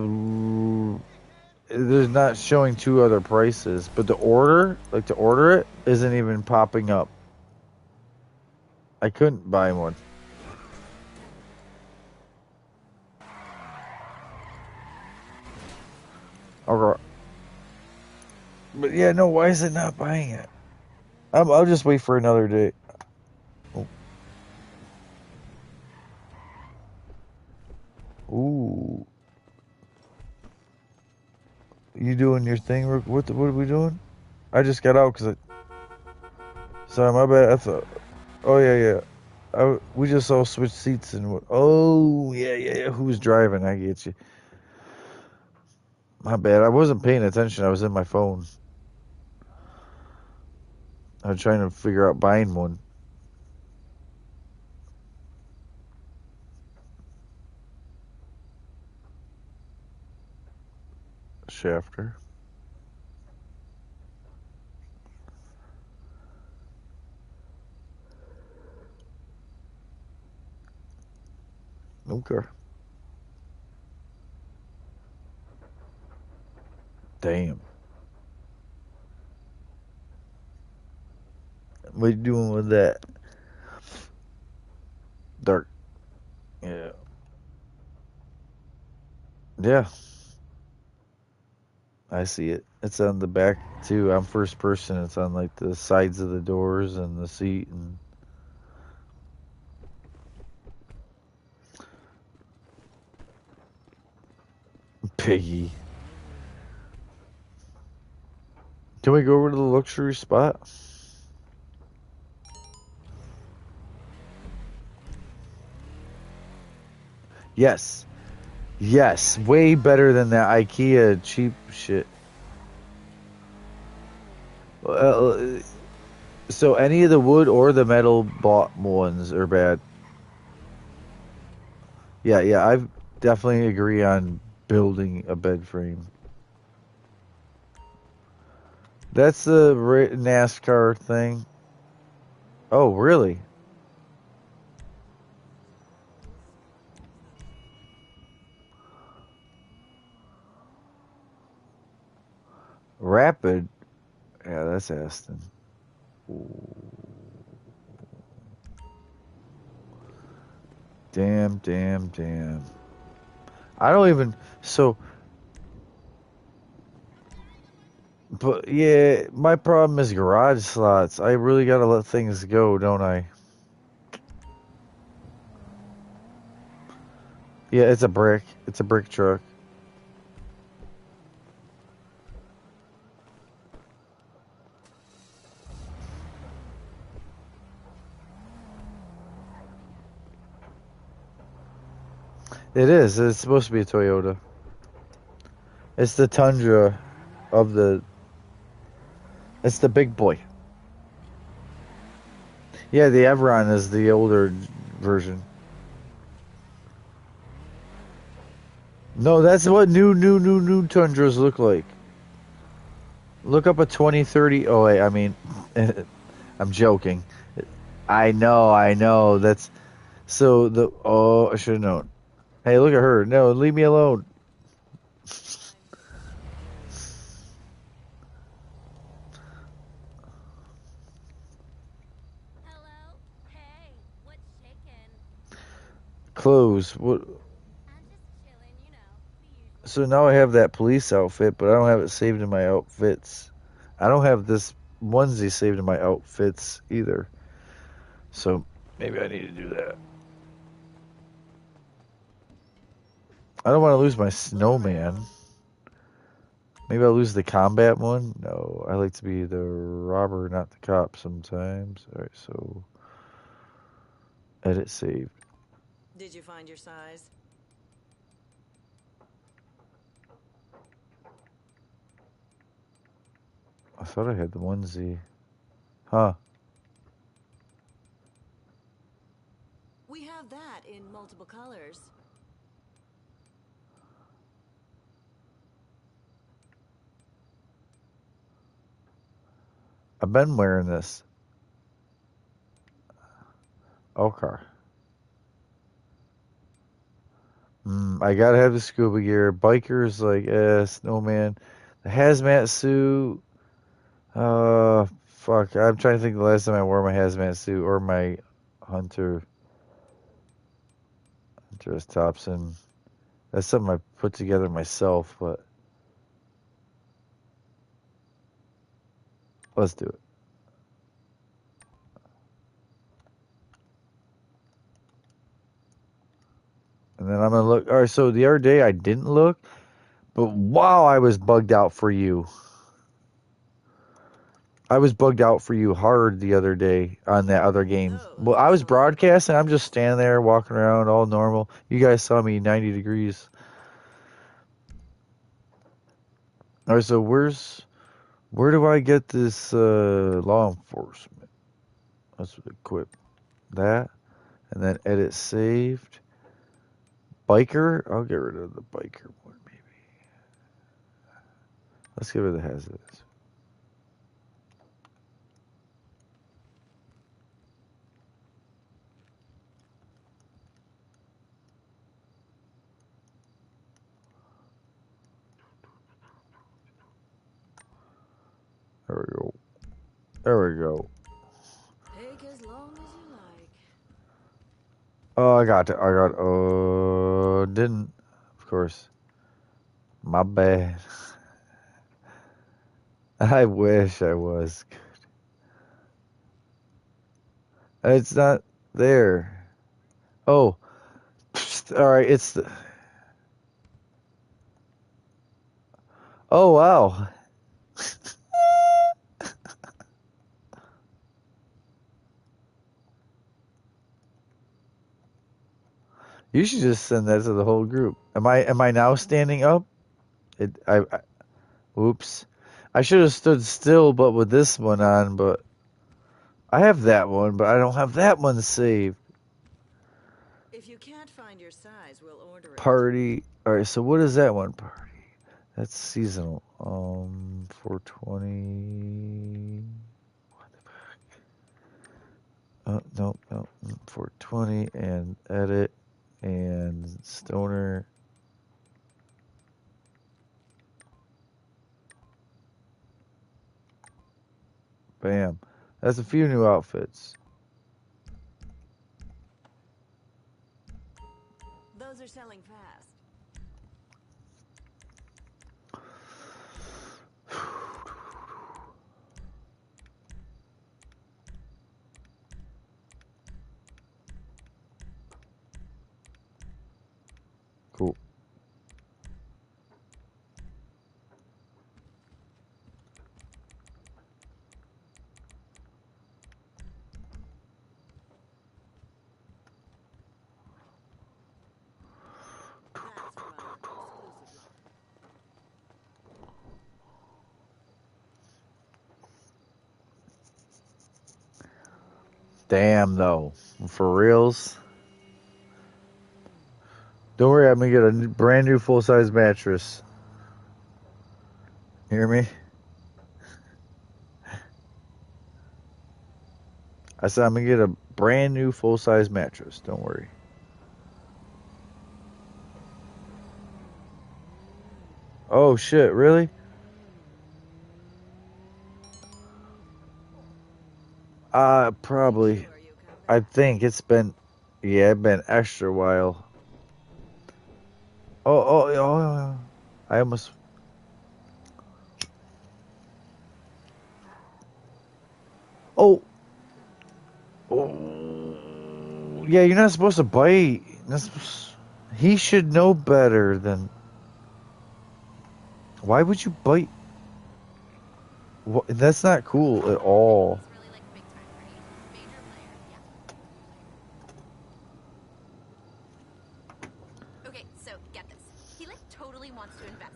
There's not showing two other prices, but the order, like to order it, isn't even popping up. I couldn't buy one. Okay. But yeah, no. Why is it not buying it? I'll just wait for another day. Oh. Ooh. You doing your thing? What are we doing? I just got out because sorry, my bad. I thought. Oh yeah. We just all switched seats and. Oh yeah. Who's driving? I get you. My bad. I wasn't paying attention. I was in my phone. I was trying to figure out buying one. Shafter. Okay. Damn. What you doing with that? Dark. Yeah. Yeah. I see it. It's on the back too. I'm first person. It's on like the sides of the doors and the seat and Piggy. Can we go over to the luxury spot? Yes. Yes. Way better than that IKEA cheap shit. So any of the wood or the metal bought ones are bad. Yeah. I definitely agree on building a bed frame. That's the NASCAR thing. Oh, really? Rapid? Yeah, that's Aston. Ooh. Damn, damn, damn. I don't even, so, but yeah, my problem is garage slots. I really gotta let things go, don't I? Yeah, it's a brick. It's a brick truck. It is. It's supposed to be a Toyota. It's the Tundra of the. It's the big boy. Yeah, the Evron is the older version. No, that's what new Tundras look like. Look up a 2030. Oh wait, I mean, I'm joking. I know. That's so the. Oh, I should have known. Hey, look at her. No, leave me alone. Hello? Hey, what's shaking? Clothes. What? I'm just chilling, you know, the usual. So now I have that police outfit, but I don't have it saved in my outfits. I don't have this onesie saved in my outfits either. So maybe I need to do that. I don't want to lose my snowman. Maybe I'll lose the combat one. No, I like to be the robber, not the cop sometimes. All right, so edit saved. Did you find your size? I thought I had the onesie. Huh. We have that in multiple colors. I've been wearing this. Okay. I gotta have the scuba gear. Bikers like snowman. The hazmat suit. Fuck. I'm trying to think the last time I wore my hazmat suit or my hunter dress tops, and that's something I put together myself. But let's do it. And then I'm gonna look. All right. So the other day I didn't look, but wow, I was bugged out for you. I was bugged out for you hard the other day on that other game. Well, I was broadcasting. I'm just standing there walking around all normal. You guys saw me 90 degrees. All right, so where do I get this law enforcement? Let's equip that, and then edit saved. Biker. I'll get rid of the biker one maybe. Let's get rid of the hazardous. There we go. There we go. Take as long as you like. Oh, I got it. I got. Didn't. Of course. My bad. I wish I was. It's not there. Oh, all right. It's the. Oh wow. You should just send that to the whole group. Am I now standing up? Oops. I should have stood still, but with this one on. But I have that one, but I don't have that one saved. If you can't find your size, we'll order it. Party. All right. So what is that one? Party. That's seasonal. 420. What the fuck? No. 420 and edit and stoner. Bam. That's a few new outfits. selling fast. Cool. That's from our exclusive line. Damn though. For reals. Don't worry, I'm gonna get a brand new full size mattress. Hear me? I said I'm gonna get a brand new full size mattress. Don't worry. Oh shit, really? Probably. I think it's been, yeah, it's been extra while. Oh. I almost. Oh. Oh. Yeah, you're not supposed to bite. He should know better than. Why would you bite? That's not cool at all. Okay, so get this. He like totally wants to invest.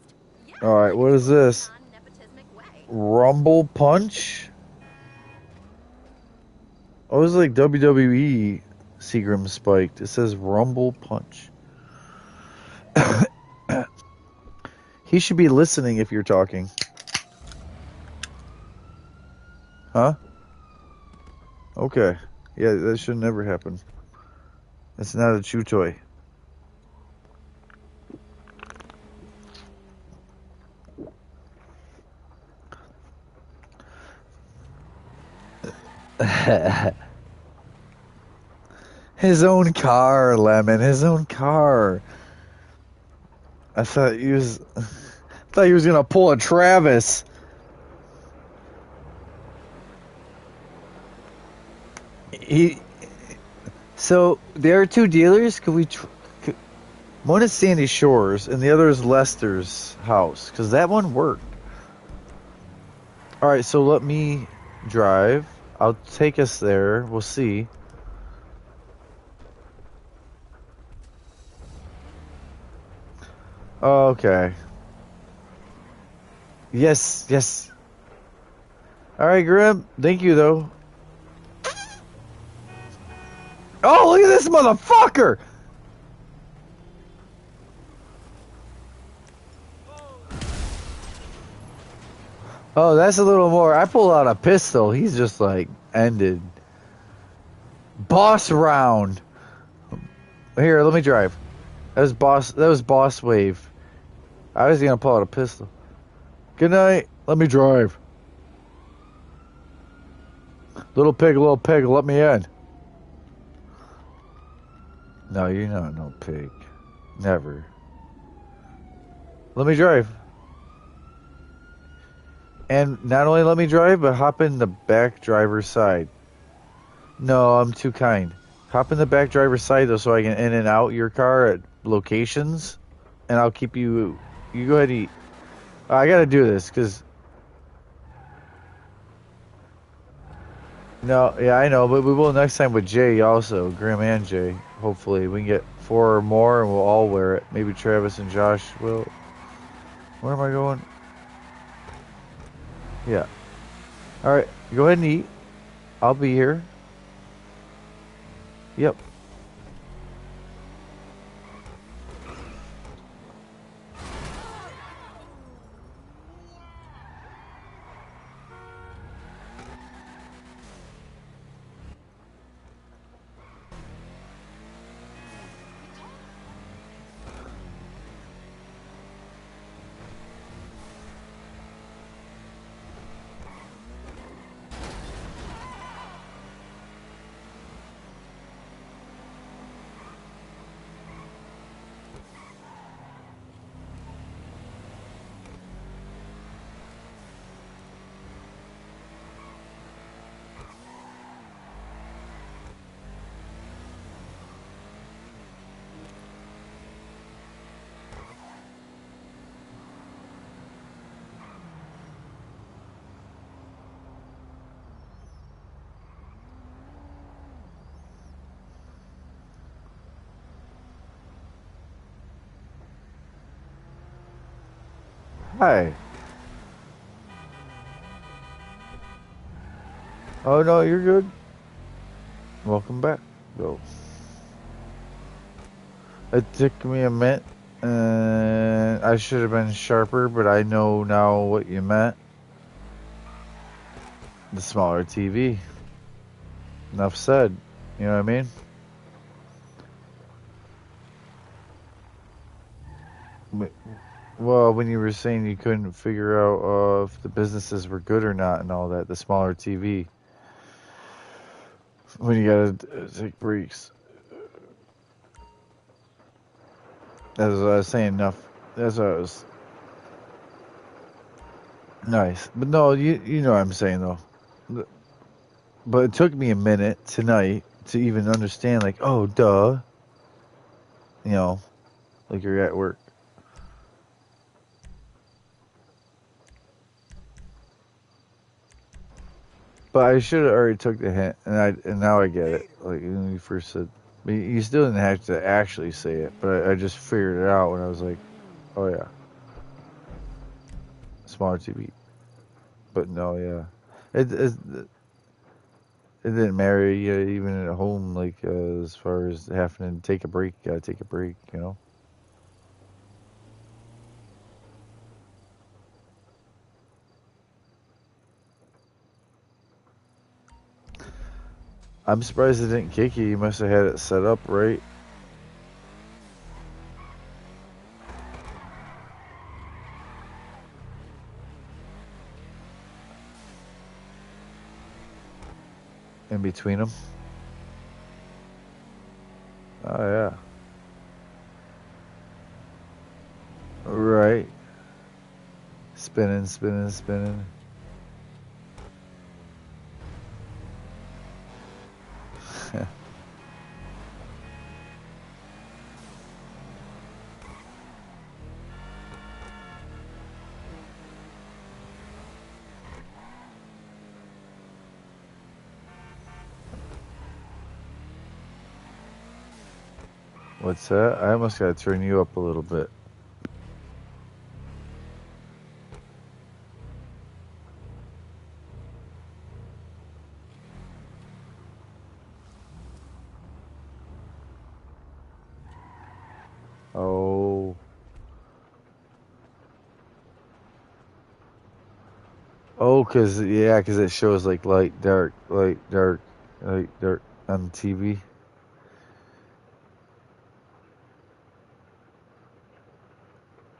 Yeah, Alright, like what in a is totally this? non-nepotismic way. Rumble Punch? Oh, it was like WWE Seagram spiked. It says Rumble Punch. He should be listening if you're talking. Huh? Okay. Yeah, that should never happen. It's not a chew toy. His own car, Lemon. His own car. I thought he was gonna pull a Travis. So there are two dealers. One is Sandy Shores and the other is Lester's house because that one worked. All right, so let me drive. I'll take us there. We'll see. Okay. Yes. All right, Grim. Thank you, though. Oh, look at this motherfucker! Oh, that's a little more. I pull out a pistol. He's just like ended. Boss round. Here, let me drive. That was boss wave. I was gonna pull out a pistol. Good night. Let me drive. Little pig, let me in. No, you're not no pig. Never. Let me drive. And not only let me drive, but hop in the back driver's side. No, I'm too kind. Hop in the back driver's side, though, so I can in and out your car at locations. And I'll keep you... You go ahead and eat. I gotta do this, because... No, yeah, I know, but we will next time with Jay also. Grim and Jay. Hopefully. We can get 4 or more, and we'll all wear it. Maybe Travis and Josh will. Where am I going? Yeah. Alright, go ahead and eat. I'll be here. Yep. Hi. Oh no, you're good. Welcome back. Go. It took me a minute, and I should have been sharper, but I know now what you meant. The smaller TV. Enough said. You know what I mean? Well, when you were saying you couldn't figure out if the businesses were good or not and all that, the smaller TV. When you gotta take breaks. As I was saying, enough. That's what I was. Nice. But no, you know what I'm saying, though. But it took me a minute tonight to even understand, like, oh, duh. You know, like you're at work. But I should have already took the hint, and now I get it. Like when you first said, I mean, you still didn't have to actually say it, but I just figured it out when I was like, oh yeah, smaller TV. But no, yeah, it didn't matter. Yeah, even at home, like as far as having to take a break, you gotta take a break. You know. I'm surprised it didn't kick you. You must have had it set up right. In between them. Oh yeah. Right. Spinning, spinning, spinning. What's that? I almost gotta turn you up a little bit. Oh. Oh, yeah, cause it shows like light, dark, light, dark, light, dark on TV.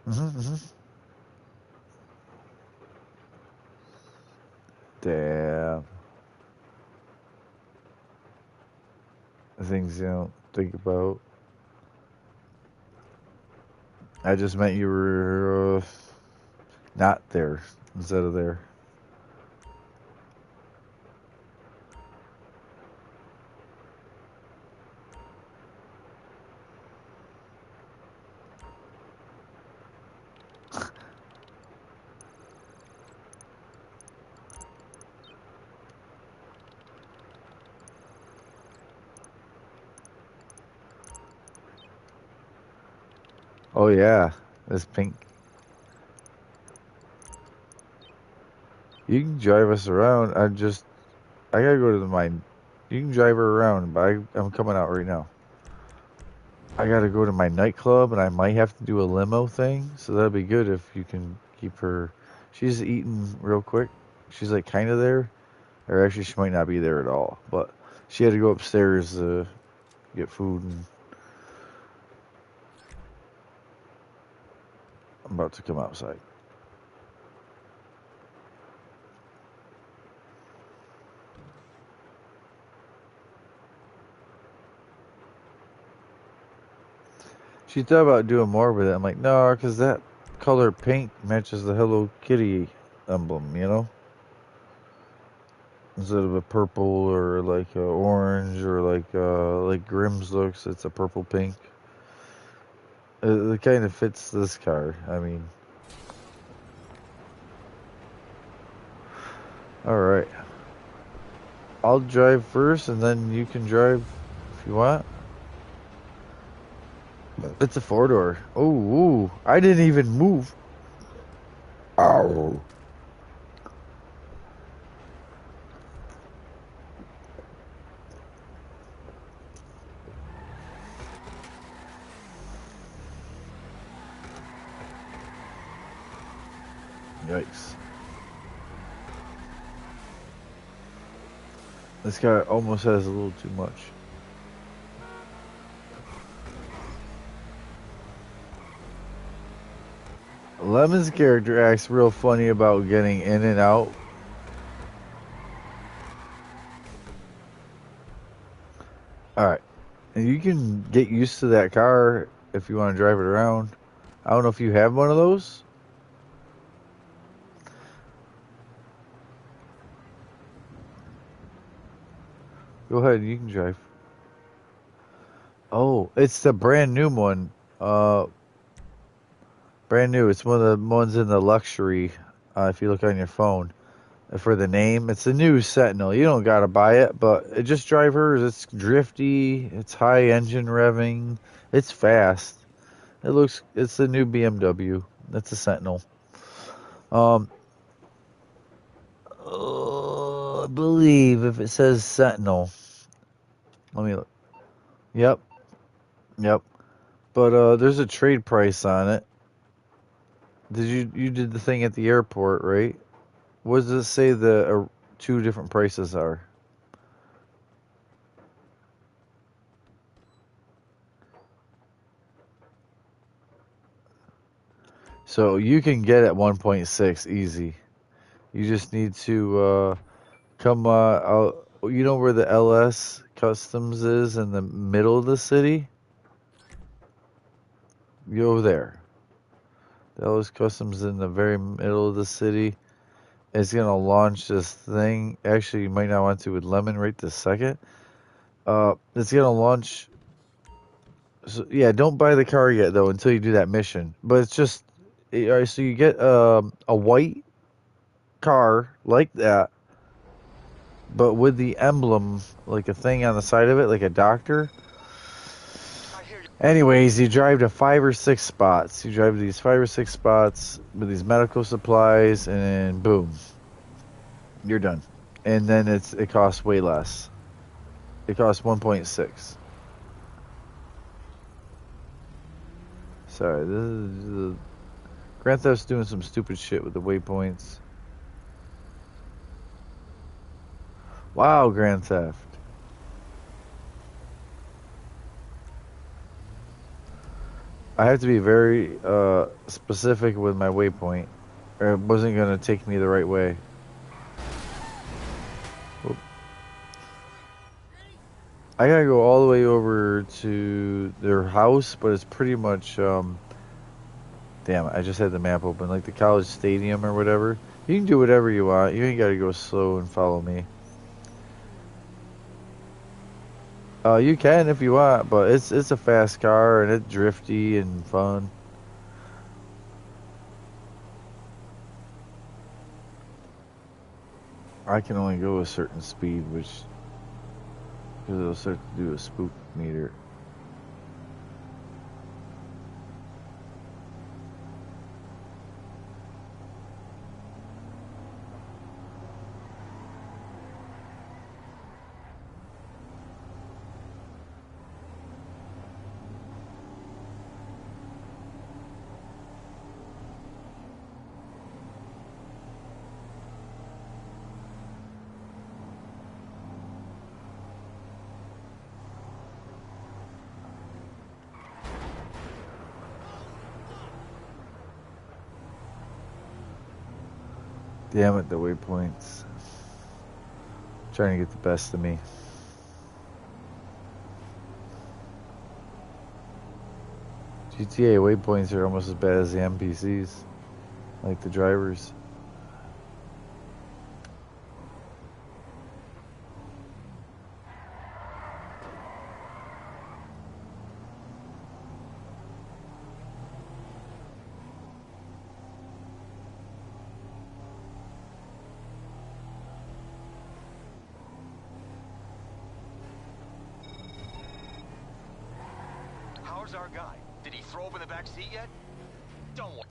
Mm-hmm. Damn. Things you don't think about. I just meant you were not there instead of there. Oh yeah, this pink. You can drive us around. I gotta go to the mine. You can drive her around, but I'm coming out right now. I gotta go to my nightclub, and I might have to do a limo thing. So that'd be good if you can keep her. She's eating real quick. She's like kind of there, or actually she might not be there at all. But she had to go upstairs to get food, and I'm about to come outside. She thought about doing more with it. I'm like, no, because that color pink matches the Hello Kitty emblem, you know? Instead of a purple or like a orange or like Grimm's looks, it's a purple pink. It kind of fits this car. I mean, all right. I'll drive first, and then you can drive if you want. It's a 4-door. Oh, I didn't even move. Ow. Yikes. This guy almost has a little too much. Lemon's character acts real funny about getting in and out. Alright. And you can get used to that car if you want to drive it around. I don't know if you have one of those. Go ahead, you can drive. Oh, it's the brand new one. Brand new. It's one of the ones in the luxury. If you look on your phone for the name, it's a new Sentinel. You don't gotta buy it, but it just drive hers. It's drifty. It's high engine revving. It's fast. It's the new BMW. That's a Sentinel. I believe if it says Sentinel, let me look. Yep. But there's a trade price on it. You did the thing at the airport, right? What does it say the two different prices are? So you can get at 1.6 easy. You just need to come out. You know where the LS Customs is in the middle of the city? You over there. The LS Customs in the very middle of the city. It's gonna launch this thing. Actually, you might not want to with Lemon right this second. It's gonna launch. So, yeah, don't buy the car yet though until you do that mission. But it's just, so you get a white car like that, but with the emblem, like a thing on the side of it, like a doctor. Anyways, you drive to 5 or 6 spots. You drive to these 5 or 6 spots with these medical supplies, and boom, you're done. And then it costs way less. It costs 1.6. Sorry, this is Grand Theft's doing some stupid shit with the waypoints. Wow, Grand Theft. I have to be very specific with my waypoint, or it wasn't going to take me the right way. Oop. I gotta go all the way over to their house, but it's pretty much, damn it, I just had the map open, like the college stadium or whatever. You can do whatever you want. You ain't gotta go slow and follow me. You can if you want, but it's a fast car and it's drifty and fun. I can only go a certain speed, because it'll start to do a spook meter. Damn it, the waypoints. Trying to get the best of me. GTA waypoints are almost as bad as the NPCs, like the drivers. How's our guy? Did he throw up in the back seat yet? Don't worry.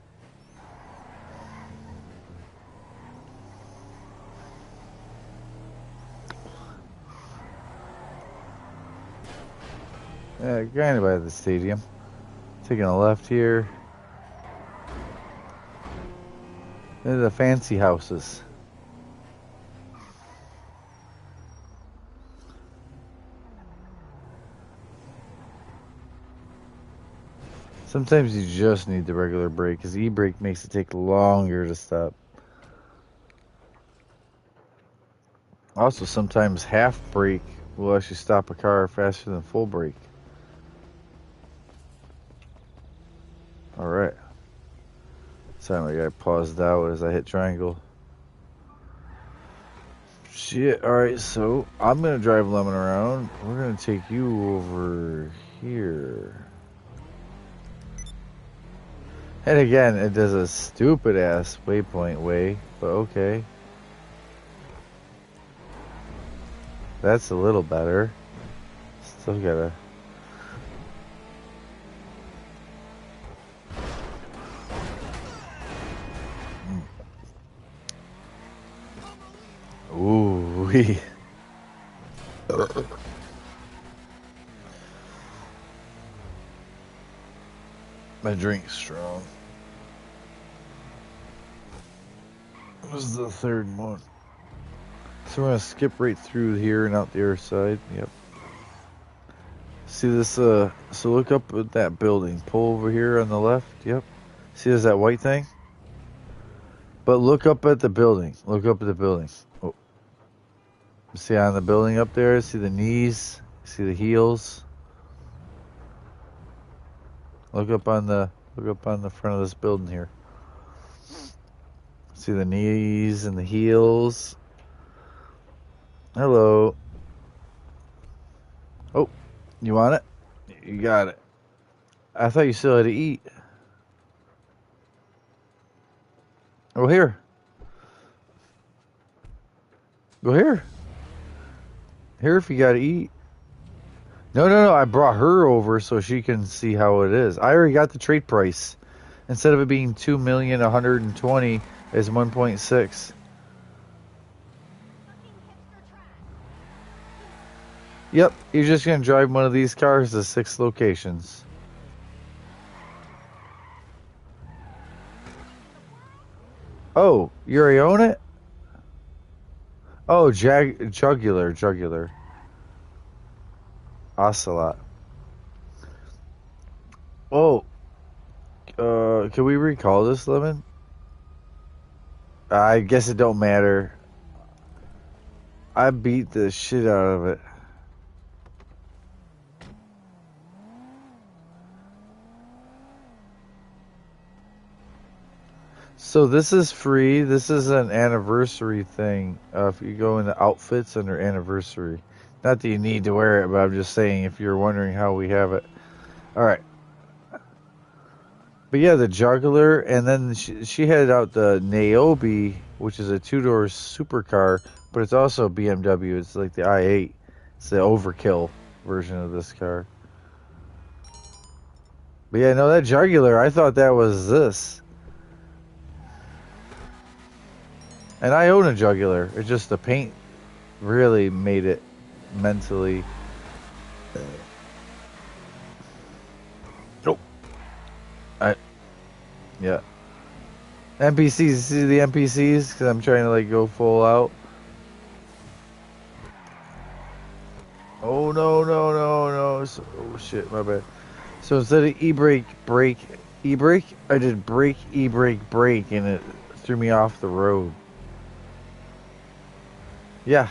kind of by the stadium. Taking a left here. They're the fancy houses. Sometimes you just need the regular brake, because e-brake makes it take longer to stop. Also, sometimes half brake will actually stop a car faster than full brake. Alright. Sorry, my guy paused out as I hit triangle. Shit, alright, so I'm gonna drive Lemon around. We're gonna take you over here. And again, it does a stupid ass waypoint way, but okay. That's a little better. Still gotta. Ooh wee. My drink's strong. This is the third one. So we're gonna skip right through here and out the other side. Yep. See this, so look up at that building. Pull over here on the left. Yep. See there's that white thing? But look up at the building. Look up at the building. Oh. See on the building up there? See the knees? See the heels? Look up on the front of this building here. See the knees and the heels? Hello. Oh, you want it? You got it. I thought you still had to eat. Oh, here. Go here. Here if you got to eat. No. I brought her over so she can see how it is. I already got the trade price. Instead of it being 2,120,000, it's 1.6. Yep, you're just gonna drive one of these cars to 6 locations. Oh, you already own it? Oh, jugular. Ocelot. Oh, can we recall this, Lemon? I guess it don't matter. I beat the shit out of it. So this is free. This is an anniversary thing. If you go into outfits under anniversary. Not that you need to wear it, but I'm just saying if you're wondering how we have it. Alright. But yeah, the jugular, and then she had out the Niobe, which is a 2-door supercar, but it's also BMW. It's like the i8. It's the overkill version of this car. But yeah, no, that jugular, I thought that was this. And I own a jugular. It's just the paint really made it mentally. Nope. Yeah. NPCs, see the NPCs? Because I'm trying to like go full out. Oh no. So, oh shit, my bad. So instead of e-brake, brake, e-brake, I did brake, e-brake, brake, and it threw me off the road. Yeah.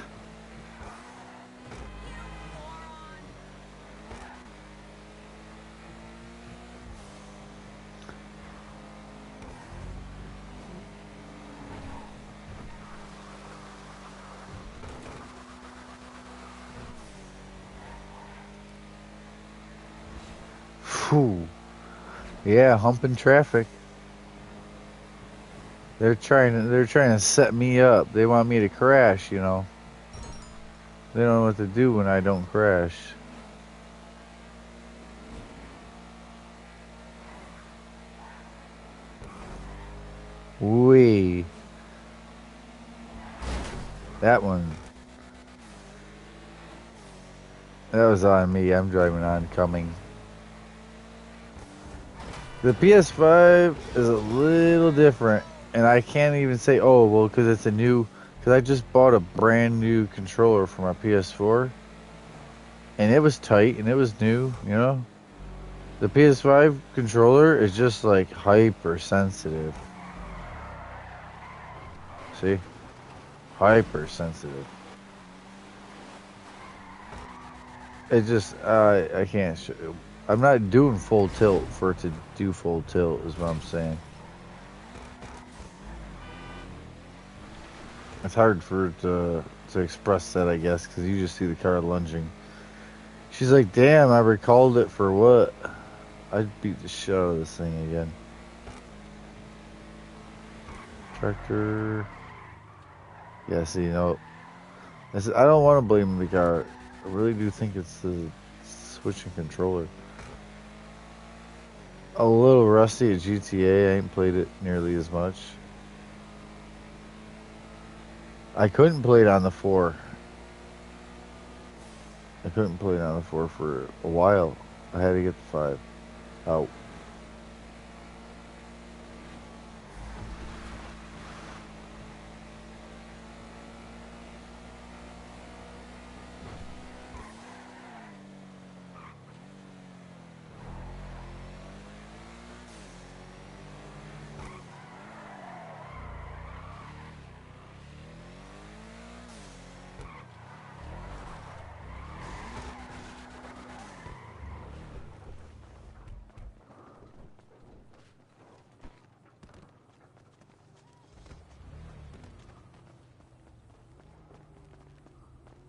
Whew. Yeah, humping traffic. They're trying to set me up. They want me to crash, you know. They don't know what to do when I don't crash. Wee. That one. That was on me. I'm driving oncoming. The PS5 is a little different, and I can't even say, oh, well, because it's a new, because I just bought a brand new controller for my PS4, and it was tight, and it was new, you know? The PS5 controller is just, like, hypersensitive. See? Hypersensitive. It just, I can't, I'm not doing full tilt for it to do full tilt, is what I'm saying. It's hard for it to express that, I guess, because you just see the car lunging. She's like, damn, I recalled it for what? I'd beat the shit out of this thing again. Tractor. Yeah, see, I don't want to blame the car. I really do think it's the switching controller. A little rusty at GTA. I ain't played it nearly as much. I couldn't play it on the 4. I couldn't play it on the 4 for a while. I had to get the 5 out.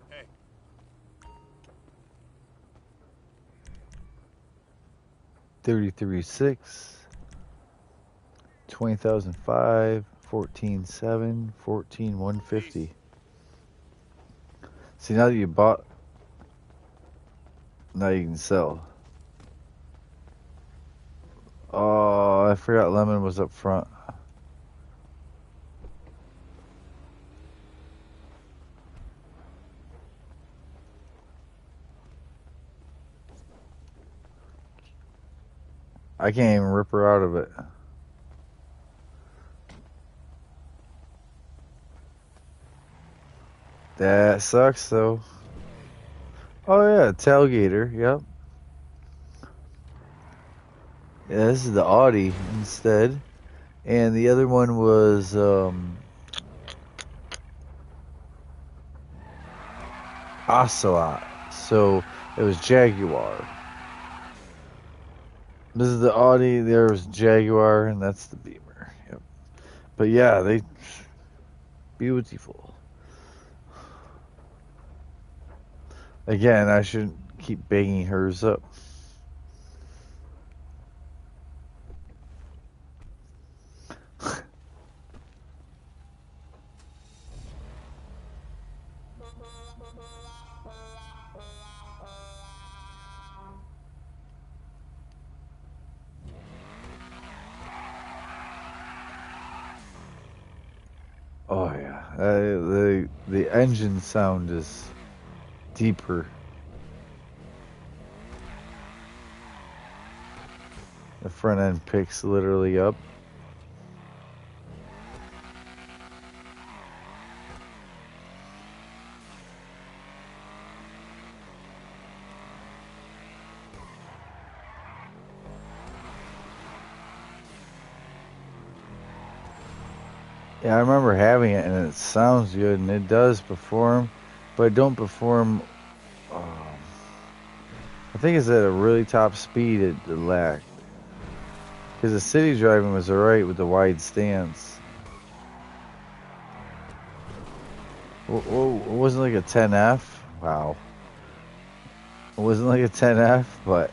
Hey. 33.6, 20,005, 14.7, 14,150. See, now that you bought, now you can sell. Oh, I forgot Lemon was up front. I can't even rip her out of it. That sucks, though. Oh, yeah, tailgater, yep. Yeah, this is the Audi instead. And the other one was, Ocelot. So, it was Jaguar. This is the Audi, there was Jaguar, and that's the Beamer. Yep. But yeah, they beautiful. Again, I shouldn't keep banging hers up. Oh yeah, the engine sound is deeper. The front end picks literally up. Yeah, I remember having it, and it sounds good, and it does perform, but it don't perform. I think it's at a really top speed it lacked. Because the city driving was alright with the wide stance. Whoa, it wasn't like a 10F. Wow. It wasn't like a 10F, but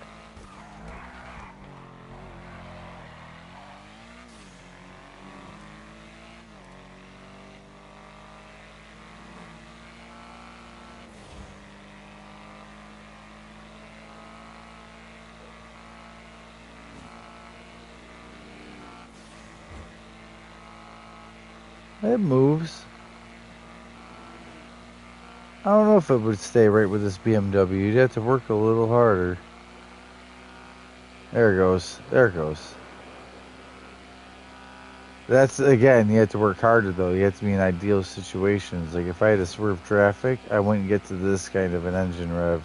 it moves. I don't know if it would stay right with this BMW. You'd have to work a little harder. There it goes. There it goes. That's, again, you have to work harder, though. You have to be in ideal situations. Like, if I had to swerve traffic, I wouldn't get to this kind of an engine rev.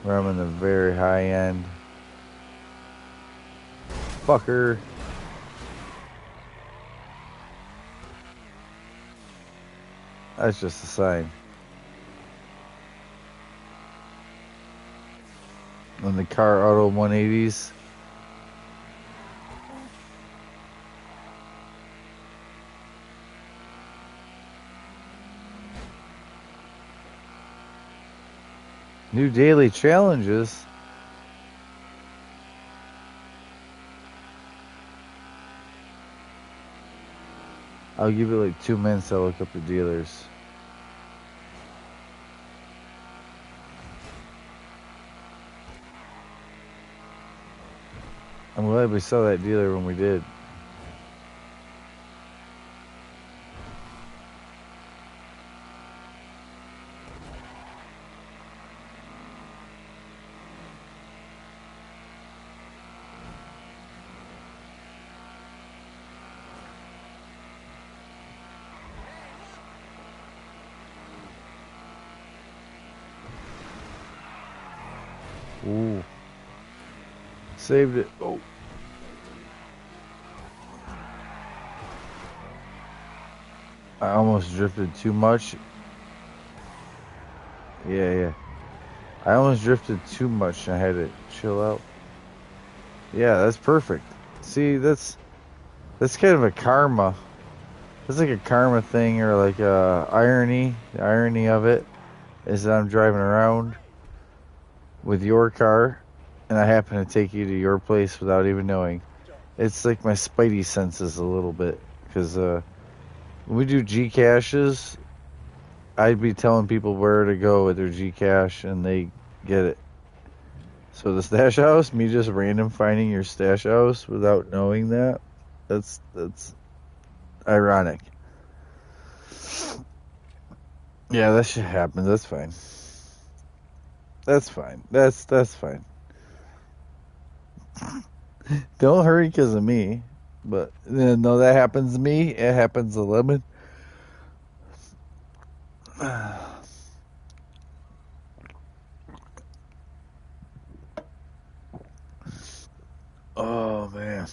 Where I'm in the very high end. Fucker. That's just a sign. When the car auto 180s. New daily challenges. I'll give it like 2 minutes to look up the dealers. I'm glad we saw that dealer when we did. Ooh. Saved it. Oh. I almost drifted too much. Yeah. I almost drifted too much and I had to chill out. Yeah, that's perfect. See, that's kind of a karma. That's like a karma thing or like a irony. The irony of it is that I'm driving around with your car and I happen to take you to your place without even knowing. It's like my spidey senses a little bit because when we do Gcaches, I'd be telling people where to go with their Gcache and they get it. So the stash house, me just random finding your stash house without knowing that's ironic. Yeah, that shit happens. That's fine. That's fine. That's fine. Don't hurry because of me. But no, that happens to me. It happens to Lemon. Oh man.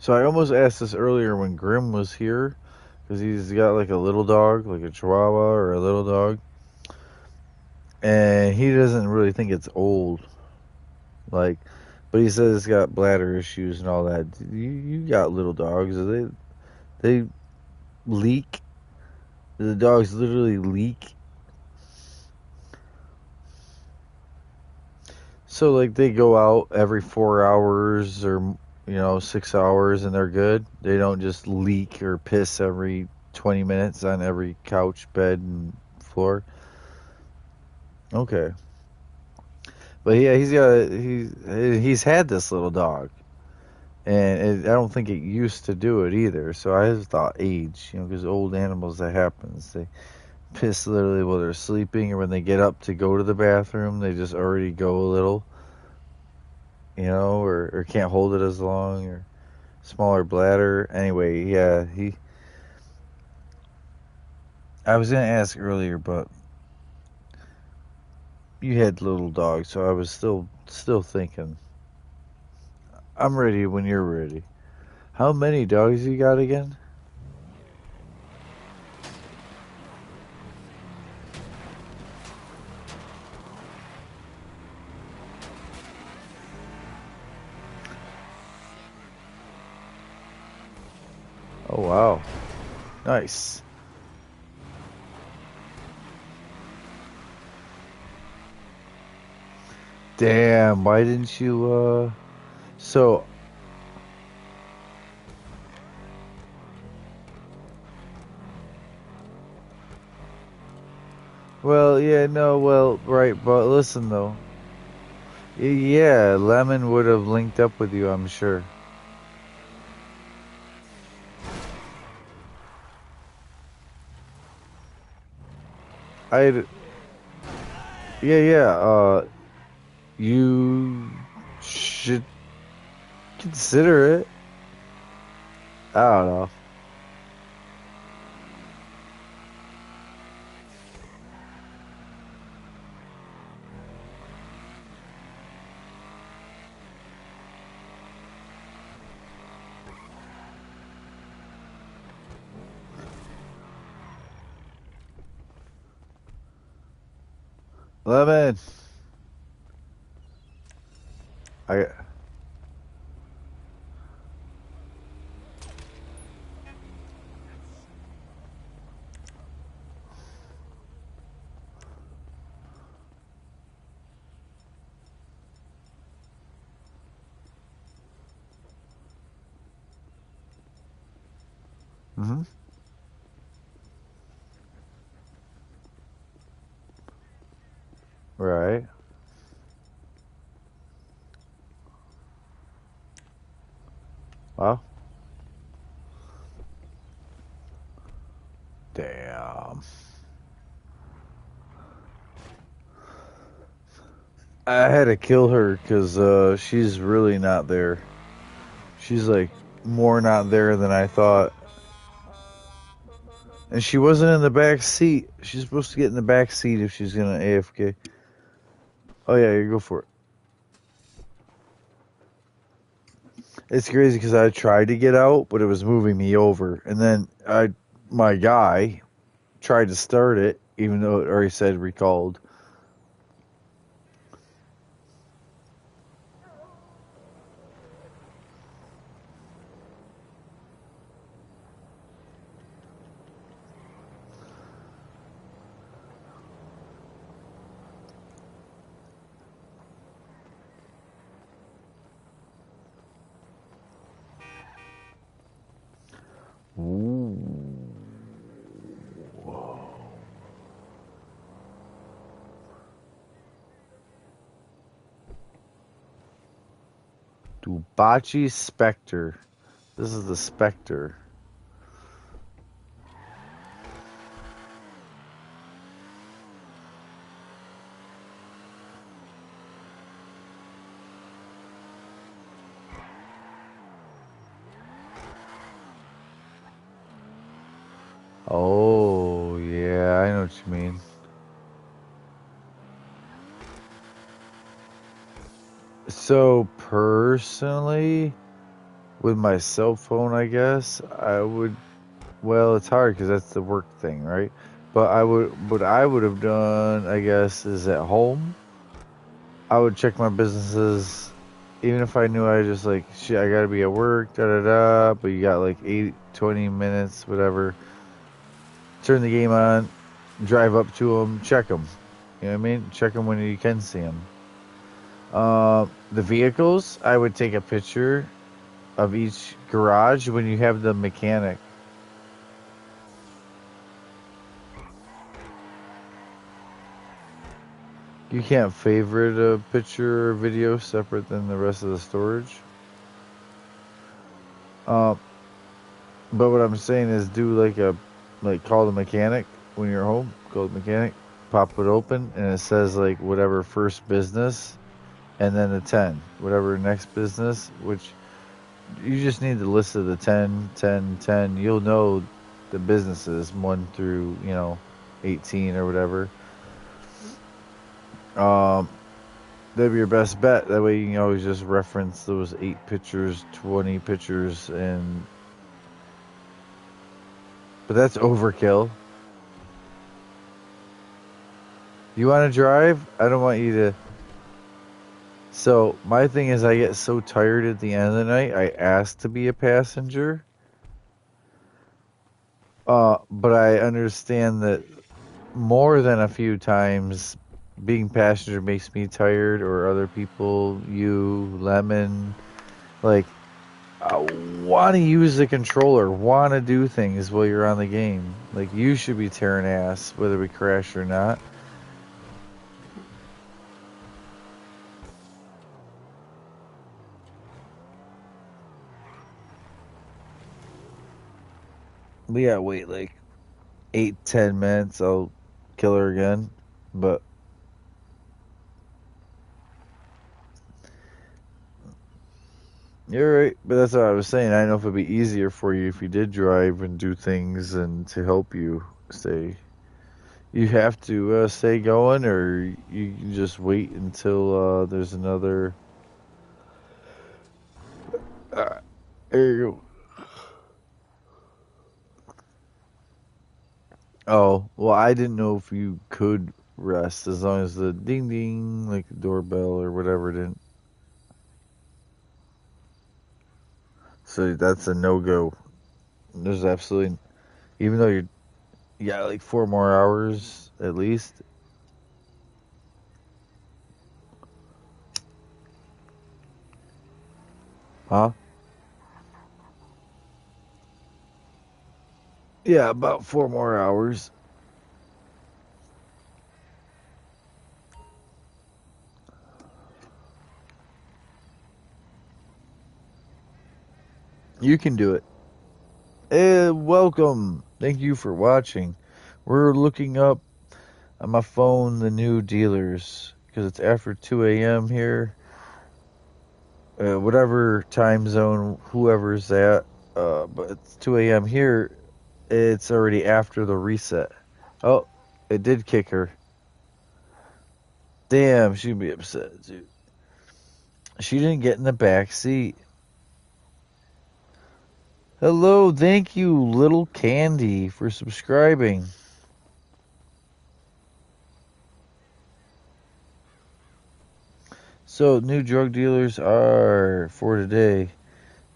So I almost asked this earlier when Grim was here, because he's got like a little dog, like a Chihuahua or a little dog, and he doesn't really think it's old. Like, but he says it's got bladder issues and all that. You got little dogs. They leak. The dogs literally leak. So like they go out every 4 hours or 6 hours and they're good. They don't just leak or piss every 20 minutes on every couch, bed, and floor. Okay. But yeah, he's had this little dog, and I don't think it used to do it either. So I just thought age, because old animals that happens. They piss literally while they're sleeping, or when they get up to go to the bathroom, they just already go a little, or can't hold it as long, or smaller bladder. Anyway, yeah, I was gonna ask earlier, but you had little dogs, so I was still thinking. I'm ready when you're ready. How many dogs you got again? Oh wow, nice. Damn, why didn't you, so, well, yeah, no, well, right, but listen, though. Yeah, Lemon would have linked up with you, I'm sure. I'd, yeah, you should consider it. I don't know. Lemon, I, mm-hmm, right. Well, damn. I had to kill her because she's really not there. She's like more not there than I thought. And she wasn't in the back seat. She's supposed to get in the back seat if she's gonna AFK. Oh yeah, you go for it. It's crazy because I tried to get out, but it was moving me over. And then my guy tried to start it, even though it already said recalled. Ooh. Dubachi Spectre. This is the Spectre. Oh, yeah, I know what you mean. So, personally, with my cell phone, I guess, I would, well, it's hard because that's the work thing, right? But what I would have done, I guess, is at home, I would check my businesses, even if I knew I just like, shit, I gotta be at work, da da da, but you got like 20 minutes, whatever. Turn the game on, drive up to them, check them. You know what I mean? Check them when you can see them. The vehicles, I would take a picture of each garage when you have the mechanic. You can't favorite a picture or video separate than the rest of the storage. Uh, but what I'm saying is do call the mechanic when you're home, call the mechanic, pop it open, and it says like whatever first business, and then the 10, whatever next business, which you just need the list of the 10, 10, 10. You'll know the businesses 1 through, 18 or whatever. That'd be your best bet. That way you can always just reference those 8 pictures, 20 pictures, but that's overkill. You want to drive? I don't want you to. So my thing is, I get so tired at the end of the night. I ask to be a passenger. But I understand that more than a few times being passenger makes me tired, or other people, you, Lemon, like, want to use the controller, want to do things while you're on the game. Like, you should be tearing ass, whether we crash or not. We gotta wait like 8-10 minutes. I'll kill her again, but you're right. But that's what I was saying. I don't know if it'd be easier for you if you did drive and do things and to help you stay. You have to stay going, or you can just wait until there's another. There you go. Oh, well, I didn't know if you could rest as long as the ding ding, like the doorbell or whatever, didn't. So that's a no go. There's absolutely, even though you got like 4 more hours at least. Huh? Yeah, about 4 more hours. You can do it. Hey, welcome. Thank you for watching. We're looking up on my phone the new dealers because it's after 2 a.m. here. Whatever time zone, whoever's at, but it's 2 a.m. here. It's already after the reset. Oh, it did kick her. Damn, she'd be upset, dude. She didn't get in the back seat. Hello, thank you, Little Candy, for subscribing. So, new drug dealers are for today.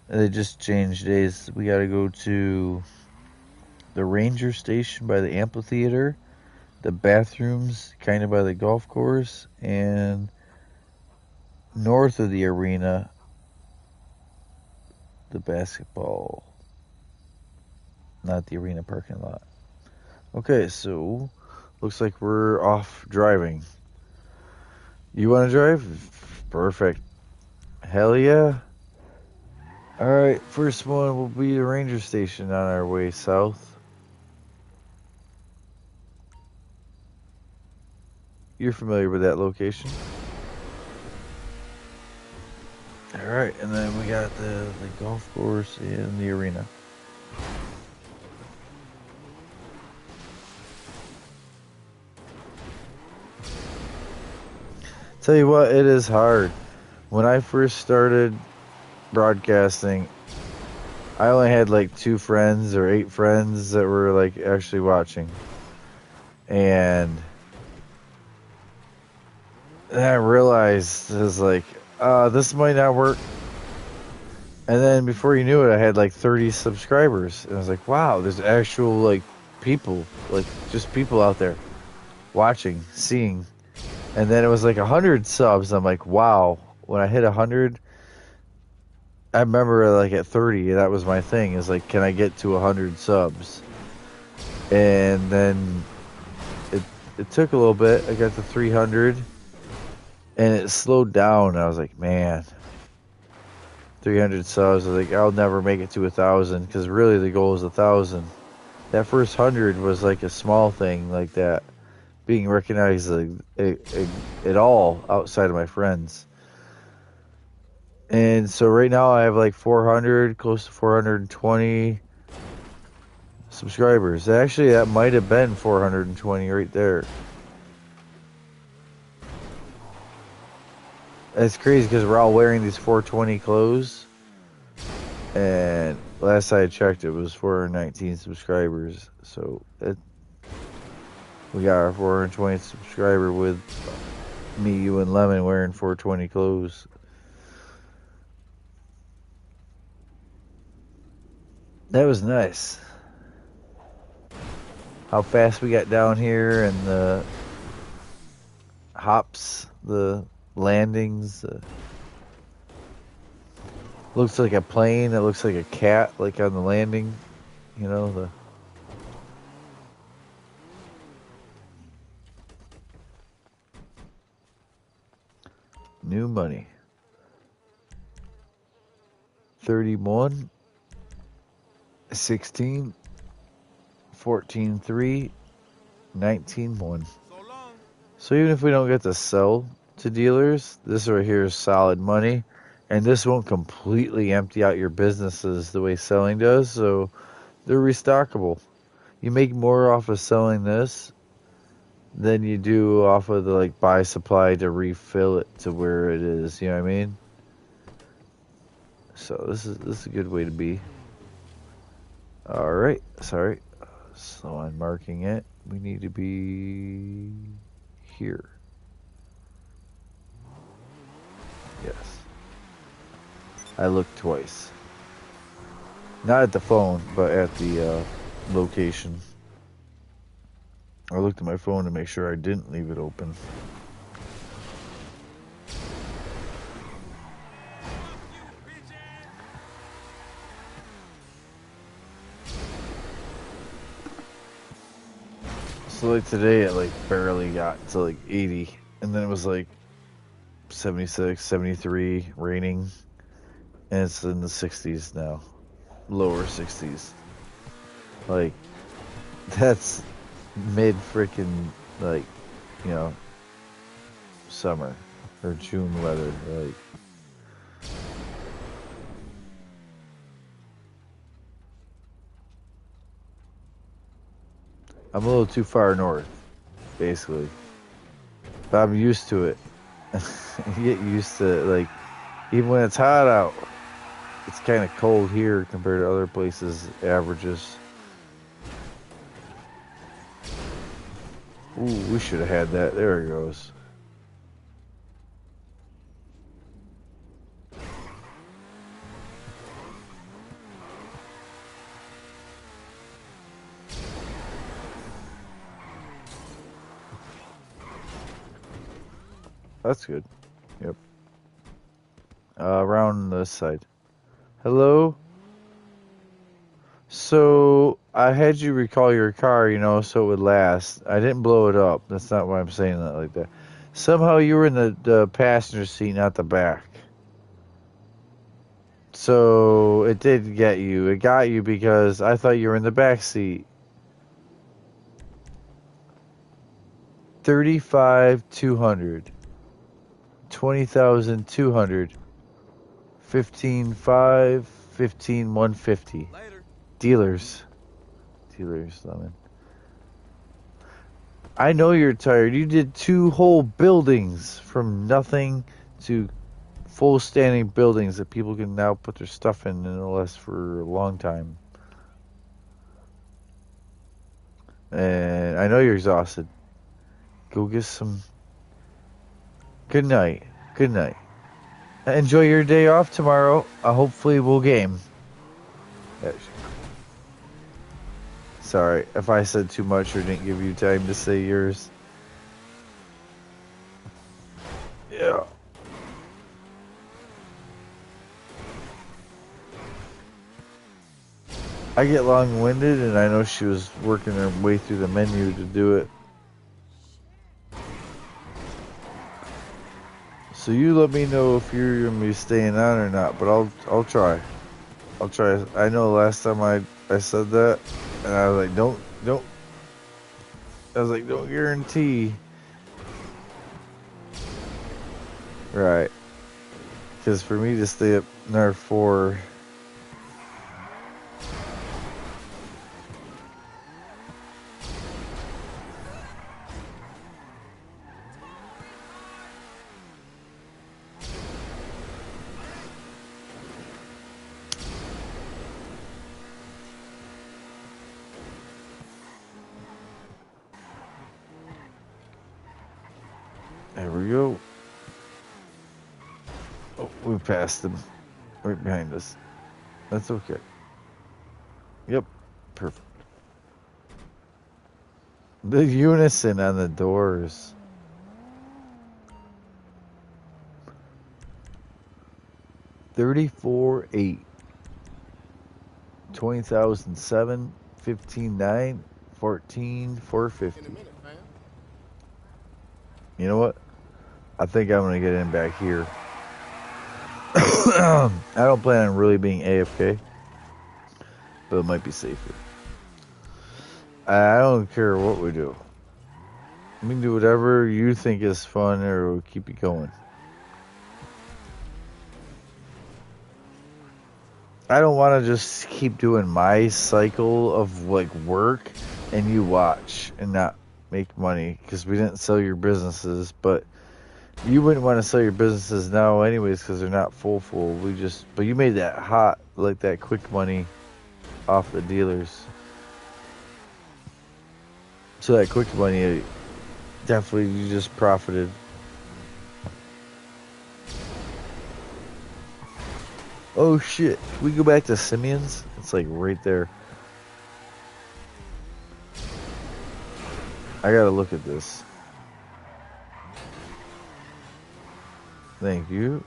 They just changed days. We gotta go to the ranger station by the amphitheater, the bathrooms kind of by the golf course, and north of the arena, the basketball, not the arena parking lot. Okay, so looks like we're off driving. You want to drive? Perfect. Hell yeah. Alright, first one will be the ranger station on our way south. You're familiar with that location. Alright, and then we got the golf course and the arena. Tell you what, it is hard. When I first started broadcasting, I only had like 2 friends or 8 friends that were like actually watching. And I realized it was like, this might not work. And then before you knew it, I had like 30 subscribers. And I was like, wow, there's actual like people, like just people out there watching, seeing. And then it was like 100 subs. I'm like, wow. When I hit 100, I remember like at 30, that was my thing. Is like, can I get to 100 subs? And then it took a little bit. I got to 300, and it slowed down. I was like, man, 300 subs. I was like, I'll never make it to 1,000 because really the goal is 1,000. That first 100 was like a small thing like that, being recognized like, at all outside of my friends. And so right now I have like 400, close to 420 subscribers. Actually, that might have been 420 right there. That's crazy because we're all wearing these 420 clothes. And last I checked, it was 419 subscribers. So we got our 420 subscriber with me, you, and Lemon wearing 420 clothes. That was nice. How fast we got down here and hops, the landings. Looks like a plane. It looks like a cat, like on the landing. You know, the new money. 31, 16, 14, 3, 19, 1. So even if we don't get to sell to dealers, this right here is solid money. And this won't completely empty out your businesses the way selling does. So they're restockable. You make more off of selling this than you do off of the like buy supply to refill it to where it is. You know what I mean? So this is a good way to be. All right, sorry. So I'm marking it. We need to be here. Yes. I looked twice. Not at the phone, but at the location. I looked at my phone to make sure I didn't leave it open. So like today it like barely got to like 80 and then it was like 76, 73 raining and it's in the 60s now. Lower 60s. Like that's mid freaking like, you know, summer or June weather. Like I'm a little too far north, basically. But I'm used to it. You get used to like even when it's hot out, it's kind of cold here compared to other places averages. Ooh, we should have had that. There it goes. That's good. Yep. Around this side. Hello? So, I had you recall your car, you know, so it would last. I didn't blow it up. That's not why I'm saying that like that. Somehow you were in the passenger seat, not the back. So, it did get you. It got you because I thought you were in the back seat. 35,200. 20,200. 15,500. 15,150. Dealers. Dealers, Lemon. I know you're tired. You did 2 whole buildings from nothing to full standing buildings that people can now put their stuff in and it'll last for a long time. And I know you're exhausted. Go get some. Good night. Good night. Enjoy your day off tomorrow. Hopefully we'll game. Sorry if I said too much or didn't give you time to say yours. Yeah. I get long-winded, and I know she was working her way through the menu to do it. So you let me know if you're gonna be staying on or not, but I'll try. I'll try. I know last time I said that, and I was like, don't. I was like, don't guarantee. Right. Because for me to stay up NAR 4. There we go. Oh, we passed them. Right behind us. That's okay. Yep. Perfect. The unison on the doors. 34.8. 20,007. 15.9. 14,450. In a minute, fam. You know what? I think I'm gonna get in back here. I don't plan on really being AFK, but it might be safer. I don't care what we do. We can do whatever you think is fun, or we'll keep it going. I don't want to just keep doing my cycle of like work and you watch and not make money because we didn't sell your businesses, but you wouldn't want to sell your businesses now anyways because they're not full. But you made that hot, like that quick money off the dealers. So that quick money, definitely you just profited. Oh shit, can we go back to Simeon's? It's like right there. I gotta look at this. Thank you.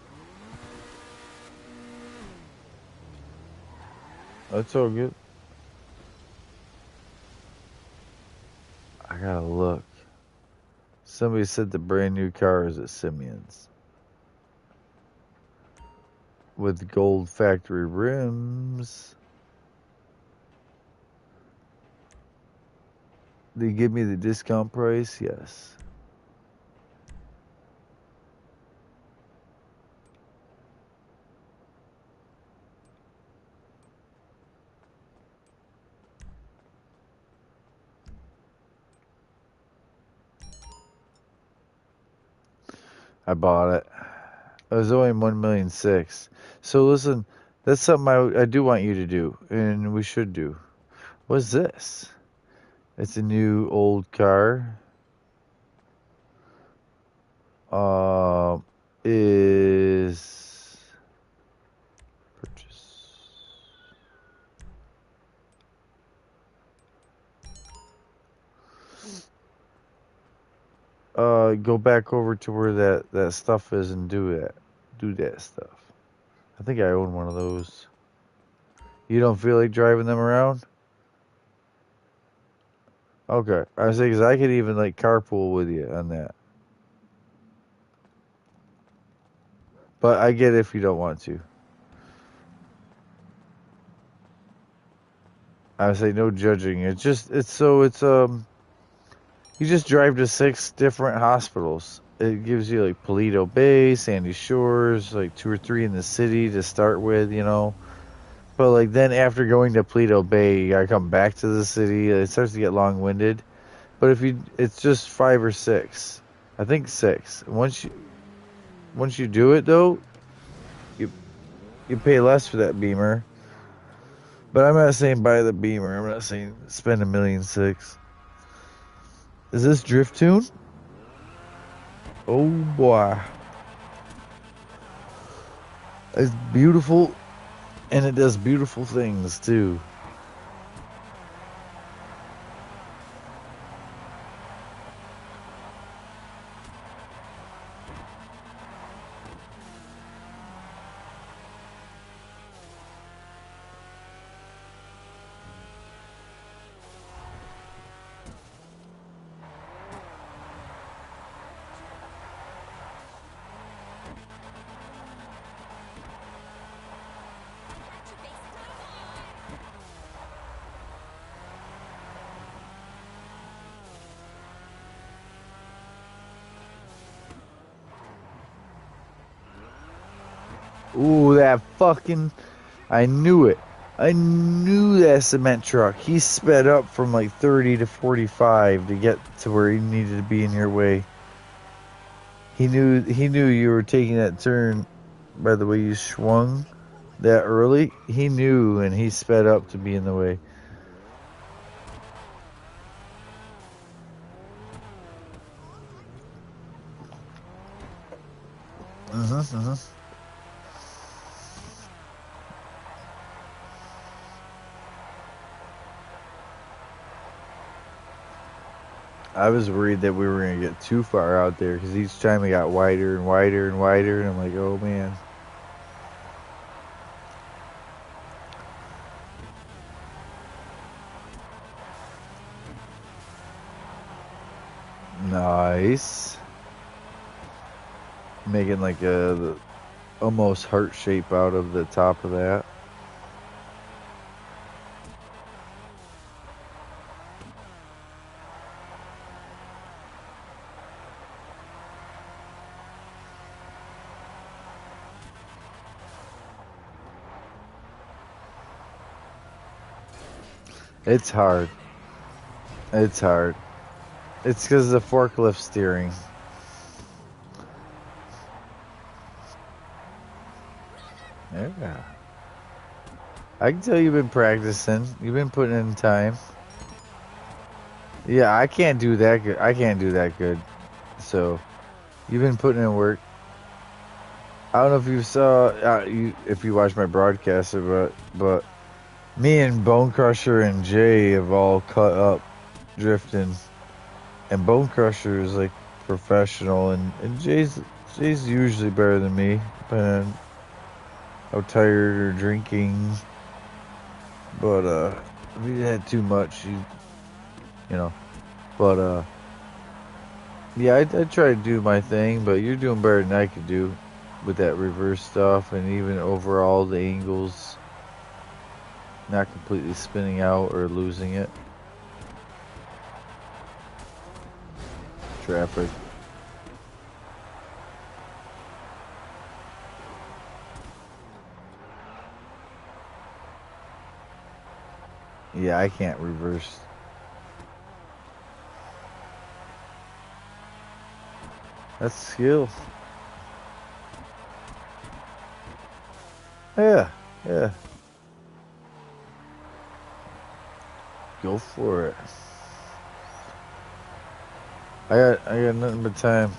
That's all good. I gotta look. Somebody said the brand new car is at Simeon's. With gold factory rims. They give me the discount price? Yes. I bought it. It was only 1,600,000. So listen, that's something I do want you to do, and we should do. What's this? It's a new old car. Is purchase. Go back over to where that stuff is and do that stuff. I think I own one of those. You don't feel like driving them around? Okay. I was saying, because I could even like carpool with you on that. But I get it if you don't want to. I would say no judging. You just drive to 6 different hospitals. It gives you like Paleto Bay, Sandy Shores, like 2 or 3 in the city to start with, you know. But like then after going to Paleto Bay, you gotta come back to the city. It starts to get long-winded. But it's just 5 or 6. I think 6. Once you do it though, you pay less for that Beamer. But I'm not saying buy the Beamer. I'm not saying spend $1.6 million. Is this Drift Tune? Oh boy. It's beautiful, and it does beautiful things too. Ooh, that fucking... I knew it. I knew that cement truck. He sped up from like 30 to 45 to get to where he needed to be in your way. He knew you were taking that turn by the way you swung that early. He knew, and he sped up to be in the way. I was worried that we were going to get too far out there because each time it got wider and wider and wider, and I'm like, oh man. Nice. Making like a almost heart shape out of the top of that. It's hard. It's hard. It's because of the forklift steering. Yeah. I can tell you've been practicing. You've been putting in time. Yeah, I can't do that good. I can't do that good. So, you've been putting in work. I don't know if you saw, if you watched my broadcast, but me and Bone Crusher and Jay have all cut up drifting, and Bone Crusher is like professional, and Jay's usually better than me, depending on how tired or drinking. But if you had too much, you know. But yeah, I try to do my thing, but you're doing better than I could do with that reverse stuff, and even overall the angles, not completely spinning out or losing it. Traffic. Yeah, I can't reverse. That's skill. Yeah, yeah. Go for it. I got nothing but time.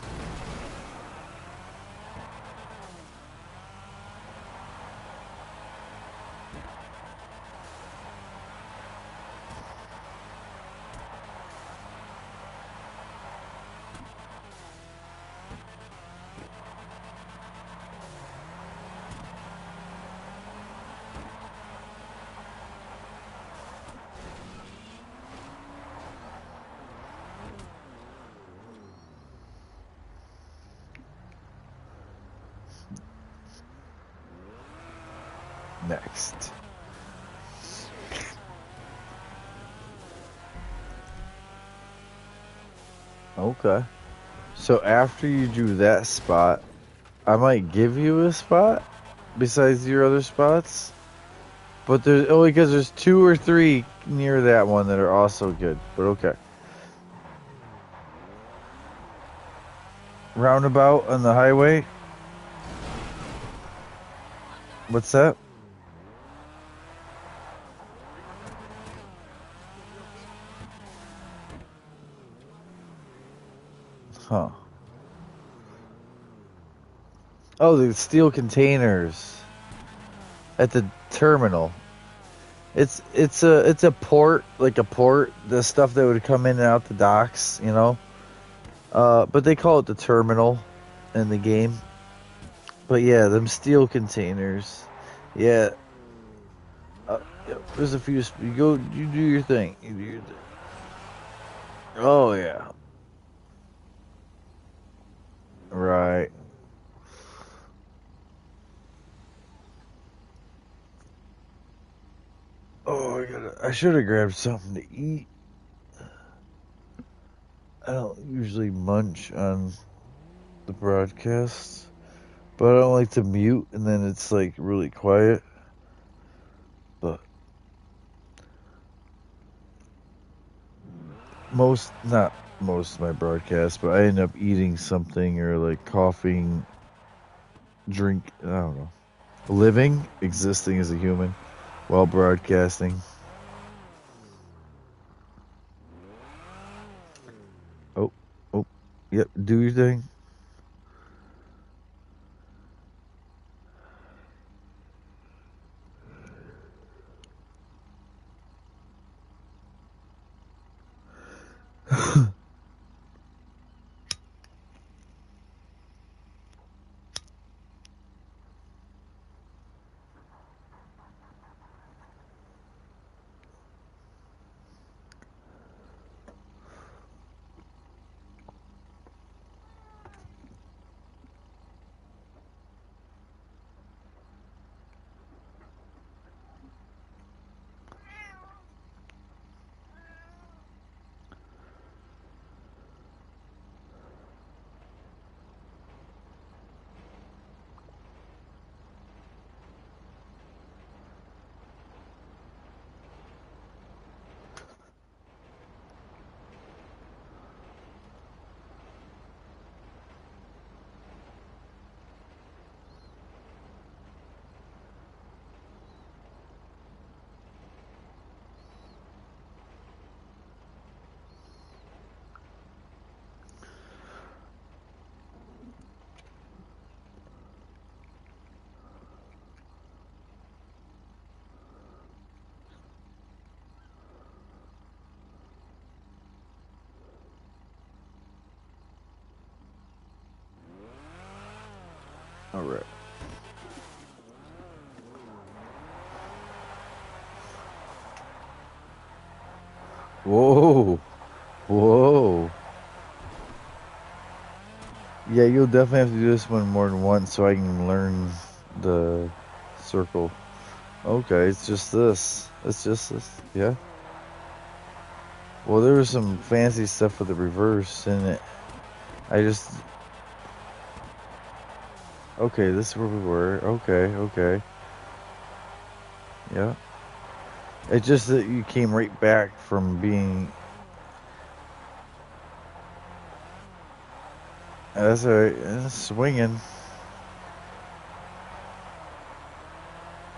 Next. Okay. So after you do that spot, I might give you a spot besides your other spots. But there's only because there's 2 or 3 near that one that are also good. But okay. Roundabout on the highway. What's that? Huh. Oh, the steel containers at the terminal. It's a port, like a port, the stuff that would come in and out the docks, you know. But they call it the terminal in the game. But yeah, them steel containers. Yeah. There's a few. You do your thing. You do your thing. Oh yeah. Right. Oh, I should have grabbed something to eat. I don't usually munch on the broadcast, but I don't like to mute and then it's like really quiet. But not most of my broadcasts, but I end up eating something or like coughing, drink, I don't know. Living, existing as a human while broadcasting. Oh, yep, do your thing. Whoa. Whoa. Yeah, you'll definitely have to do this one more than once so I can learn the circle. Okay, it's just this. It's just this. Yeah. Well, there was some fancy stuff with the reverse in it. Okay, this is where we were. Okay. Yeah. It's just that you came right back from being... That's alright. It's swinging.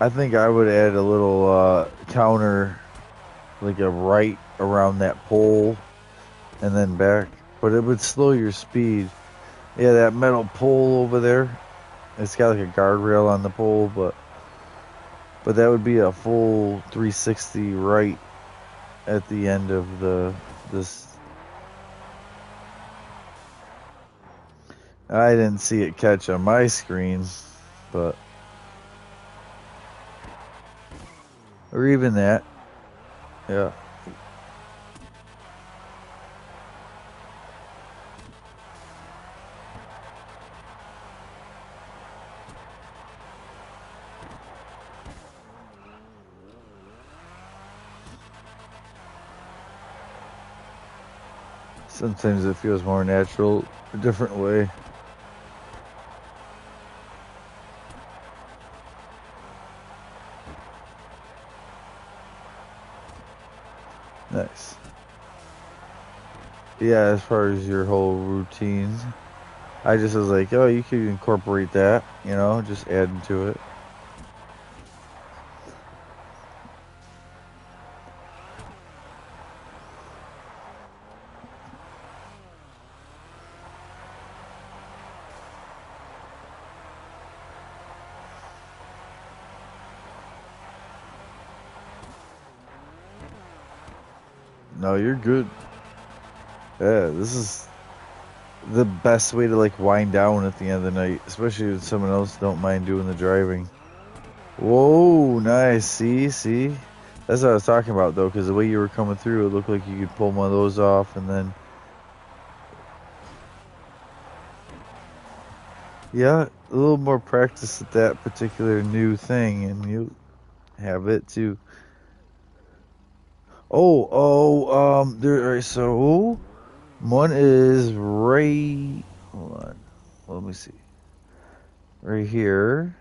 I think I would add a little counter, like a right around that pole, and then back. But it would slow your speed. Yeah, that metal pole over there. It's got like a guardrail on the pole, but that would be a full 360 right at the end of this. I didn't see it catch on my screen, but or even that. Yeah. Sometimes it feels more natural a different way. Nice. Yeah, as far as your whole routine, I just was like, oh, you could incorporate that, just add to it. No, you're good. Yeah, this is the best way to like wind down at the end of the night, especially if someone else don't mind doing the driving. Whoa, nice. See? That's what I was talking about though, because the way you were coming through, it looked like you could pull one of those off and then... Yeah, a little more practice at that particular new thing and you have it too. So one is right, hold on, let me see, right here,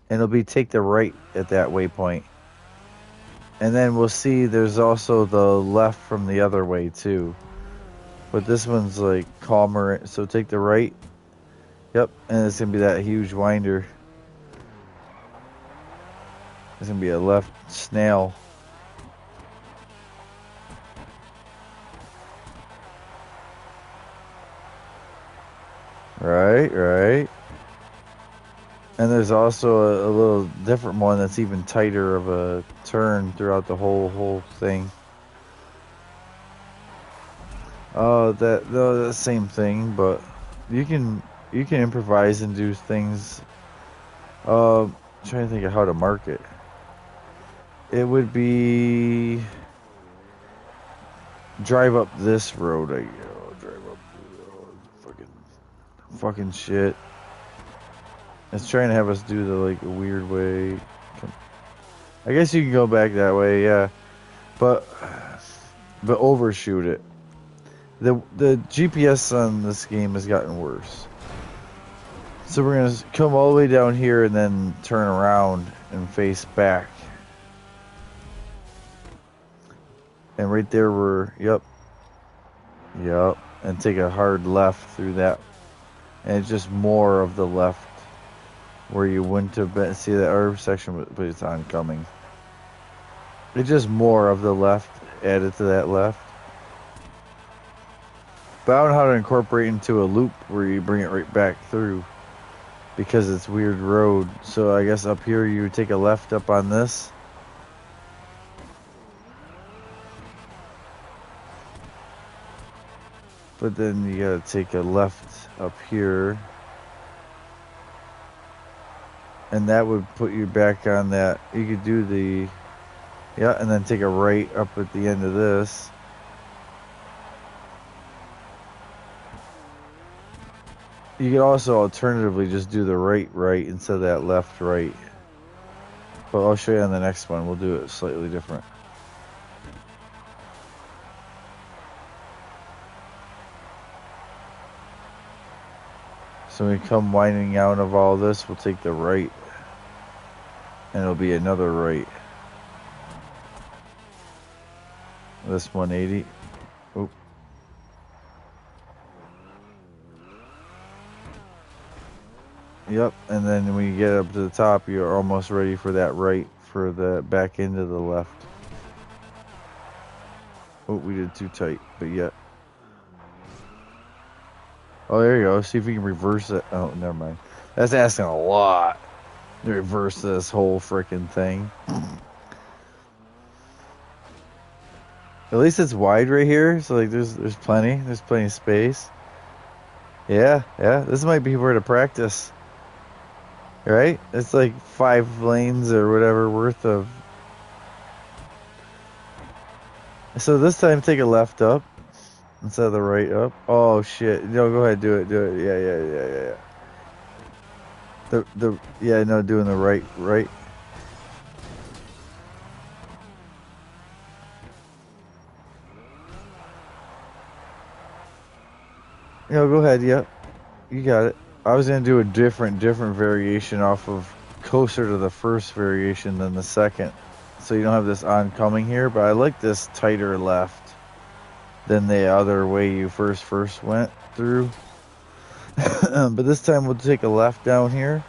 and it'll be take the right at that waypoint, and then we'll see there's also the left from the other way too, but this one's like calmer, so take the right, yep, and it's gonna be that huge winder, it's gonna be a left snail. Right. And there's also a little different one that's even tighter of a turn throughout the whole thing. The same thing, but you can improvise and do things. Trying to think of how to mark it. It would be drive up this road. Drive up the road. Fucking shit. It's trying to have us do the like a weird way. I guess you can go back that way, yeah. But overshoot it. The GPS on this game has gotten worse. So we're gonna come all the way down here and then turn around and face back. And right there yep. And take a hard left through that. And it's just more of the left where you wouldn't have been. See that herb section, but it's oncoming. It's just more of the left added to that left. But I don't know how to incorporate into a loop where you bring it right back through because it's weird road. So I guess up here you take a left up on this. But then you gotta take a left up here. And that would put you back on that. You could do the Yeah, and then take a right up at the end of this. You could also alternatively just do the right instead of that left right. But I'll show you on the next one. We'll do it slightly different. So when we come winding out of all this, we'll take the right. And it'll be another right. This 180. Oop. Yep, and then when you get up to the top, you're almost ready for that right for the back into the left. Oh, we did too tight, but yeah. Oh, there you go. See if we can reverse it. Oh, never mind. That's asking a lot to reverse this whole freaking thing. At least it's wide right here, so like there's plenty of space. Yeah. This might be where to practice. Right? It's like 5 lanes or whatever worth of. So this time take a left up instead of the right up. Oh shit. No, go ahead, do it. Yeah. Doing the right. No, go ahead, yeah. You got it. I was gonna do a different variation off of closer to the first variation than the second. So you don't have this oncoming here, but I like this tighter left than the other way you first went through. But this time we'll take a left down here.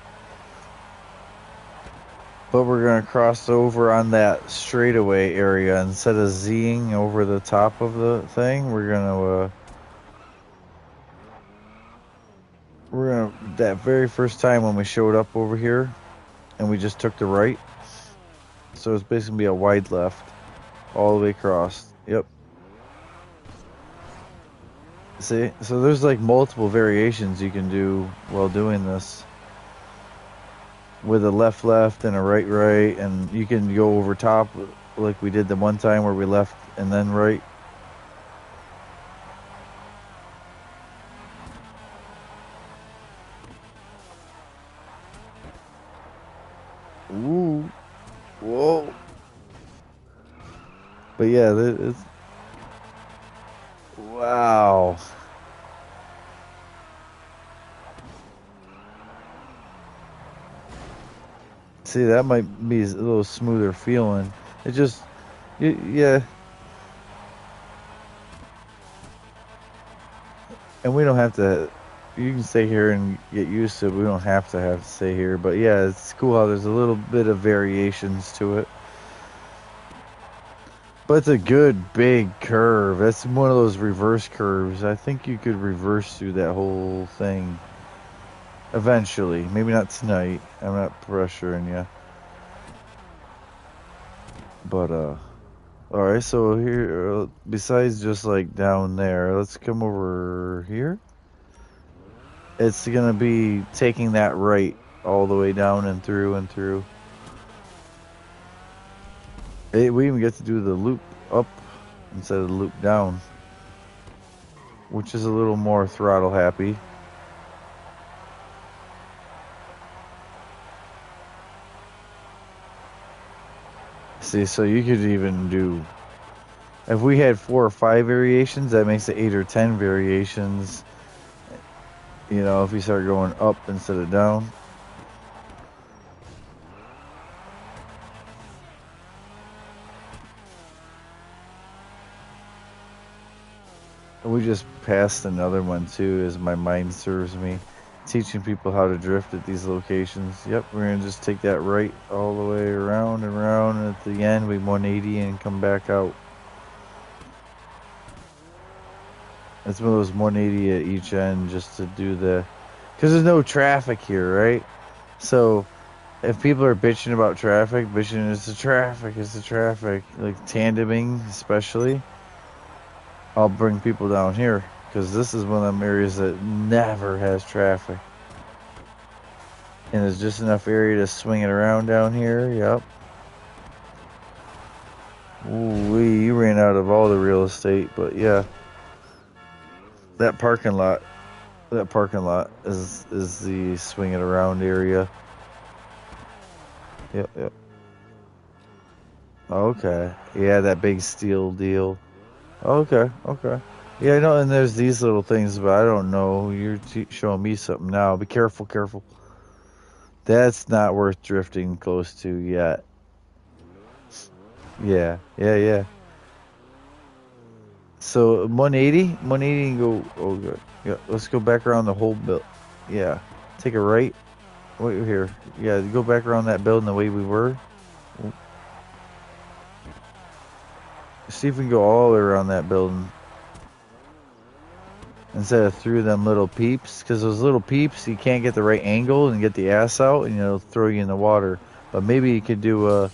But we're going to cross over on that straightaway area. Instead of Zing over the top of the thing, we're going to, that very first time when we showed up over here, and we just took the right. So it's basically going to be a wide left, all the way across. Yep. See? So there's like multiple variations you can do while doing this. With a left and a right, and you can go over top like we did the one time where we left and then right. Ooh. Whoa. But yeah, it's... Wow. See, that might be a little smoother feeling. It just... Yeah. And we don't have to... You can stay here and get used to it. We don't have to stay here. But yeah, it's cool how there's a little bit of variations to it. But it's a good big curve. That's one of those reverse curves. I think you could reverse through that whole thing eventually. Maybe not tonight. I'm not pressuring you. But alright, so here, besides just like down there, let's come over here. It's gonna be taking that right all the way down and through and through. We even get to do the loop up instead of the loop down, which is a little more throttle happy. See, so you could even do, if we had 4 or 5 variations, that makes it 8 or 10 variations. You know, if you start going up instead of down. We just passed another one too, as my mind serves me. Teaching people how to drift at these locations. Yep, we're going to just take that right all the way around and around. And at the end, we 180 and come back out. It's one of those 180 at each end just to do the... Because there's no traffic here, right? So if people are bitching about traffic, it's the traffic. Like tandeming especially. I'll bring people down here. Because this is one of them areas that never has traffic. And there's just enough area to swing it around down here. Yep. Ooh, you ran out of all the real estate, but yeah, that parking lot is the swing it around area. Yep. Okay. Yeah, that big steel deal. Okay. Yeah, I know, and there's these little things, but I don't know. You're showing me something now. Be careful. That's not worth drifting close to yet. Yeah. So 180 and go. Oh, good. Yeah, let's go back around the whole build. Yeah, take a right. Wait here. Yeah, go back around that building the way we were. See if we can go all the way around that building instead of through them little peeps. Because those little peeps, you can't get the right angle and get the ass out, and it'll throw you in the water. But maybe you could do a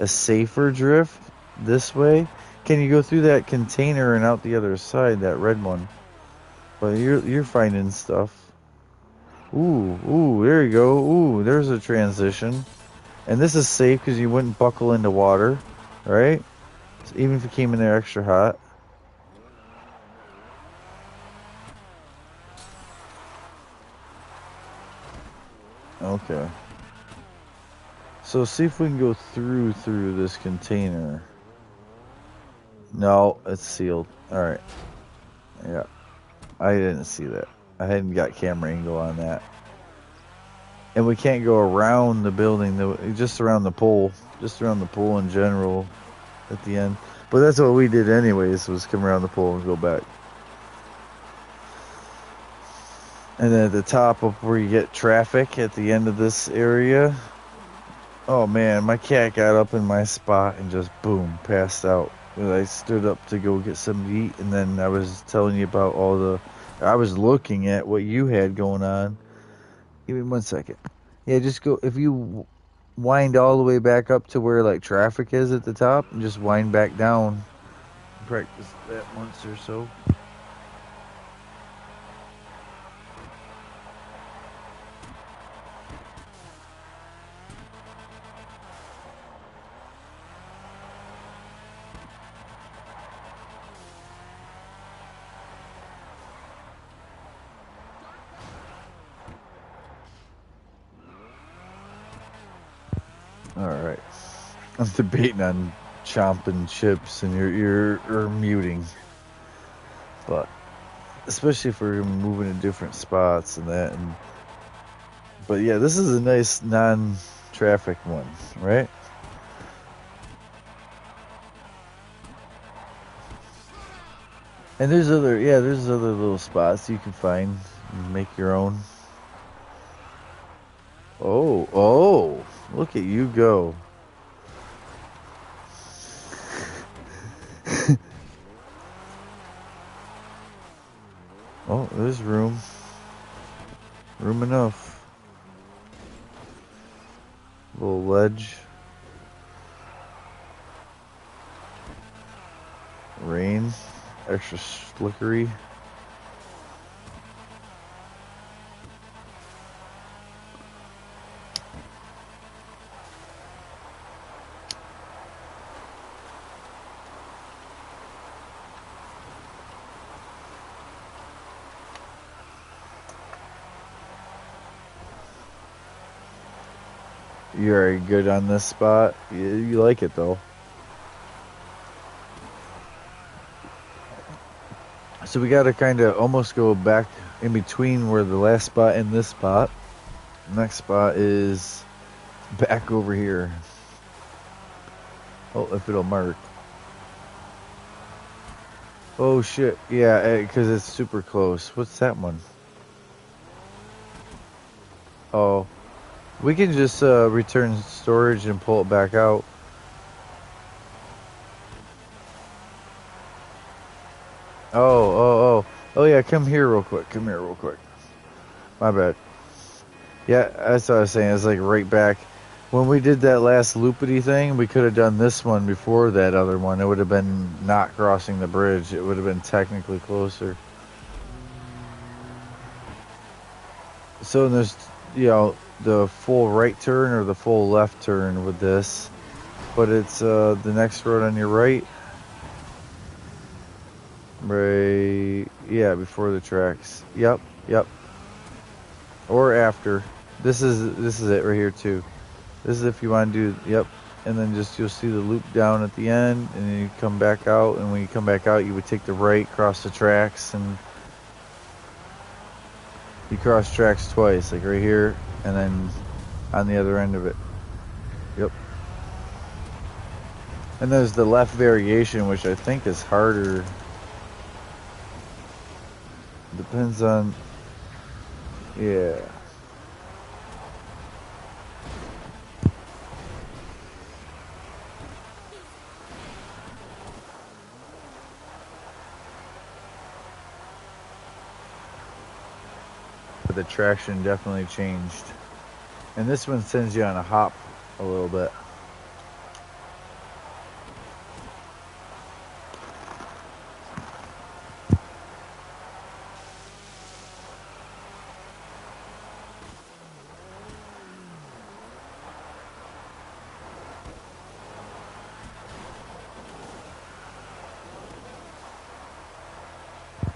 safer drift this way. Can you go through that container and out the other side, that red one? But you're finding stuff. Ooh, there you go. Ooh, there's a transition. And this is safe because you wouldn't buckle into water, right? So even if you came in there extra hot. Okay. So see if we can go through this container. No, it's sealed. All right. Yeah. I didn't see that. I hadn't got camera angle on that. And we can't go around the building, just around the pole. Just around the pole in general at the end. But that's what we did anyways, was come around the pole and go back. And then at the top of where you get traffic at the end of this area. Oh man, my cat got up in my spot and just boom, passed out. I stood up to go get something to eat, and then I was telling you about I was looking at what you had going on. Give me 1 second. Yeah, just go, if you wind all the way back up to where like traffic is at the top, and just wind back down. Practice that once or so. Alright. I'm debating on chomping chips and you're muting. But especially if we're moving to different spots and that, but yeah, this is a nice non-traffic one, right? And there's other little spots you can find and make your own. Oh, look at you go. Oh, there's room. Room enough. Little ledge. Rain. Extra slickery. You're very good on this spot. You like it though. So we got to kind of almost go back in between where the last spot and this spot. Next spot is back over here. Oh, if it'll mark. Oh shit. Yeah, because it's super close. What's that one? Oh. We can just return storage and pull it back out. Oh yeah, come here real quick. My bad. Yeah, that's what I was saying. It's like right back. When we did that last loopity thing, we could have done this one before that other one. It would have been not crossing the bridge. It would have been technically closer. So there's, the full right turn or the full left turn with this. but it's the next road on your right. Right, yeah, before the tracks. Yep, yep. Or after. This is it right here too. This is if you want to do, yep. And then just you'll see the loop down at the end, and then you come back out. And when you come back out, you would take the right, cross the tracks, and you cross tracks twice, like right here, and then on the other end of it. Yep. And there's the left variation, which I think is harder. Depends on, yeah. But the traction definitely changed. And this one sends you on a hop a little bit.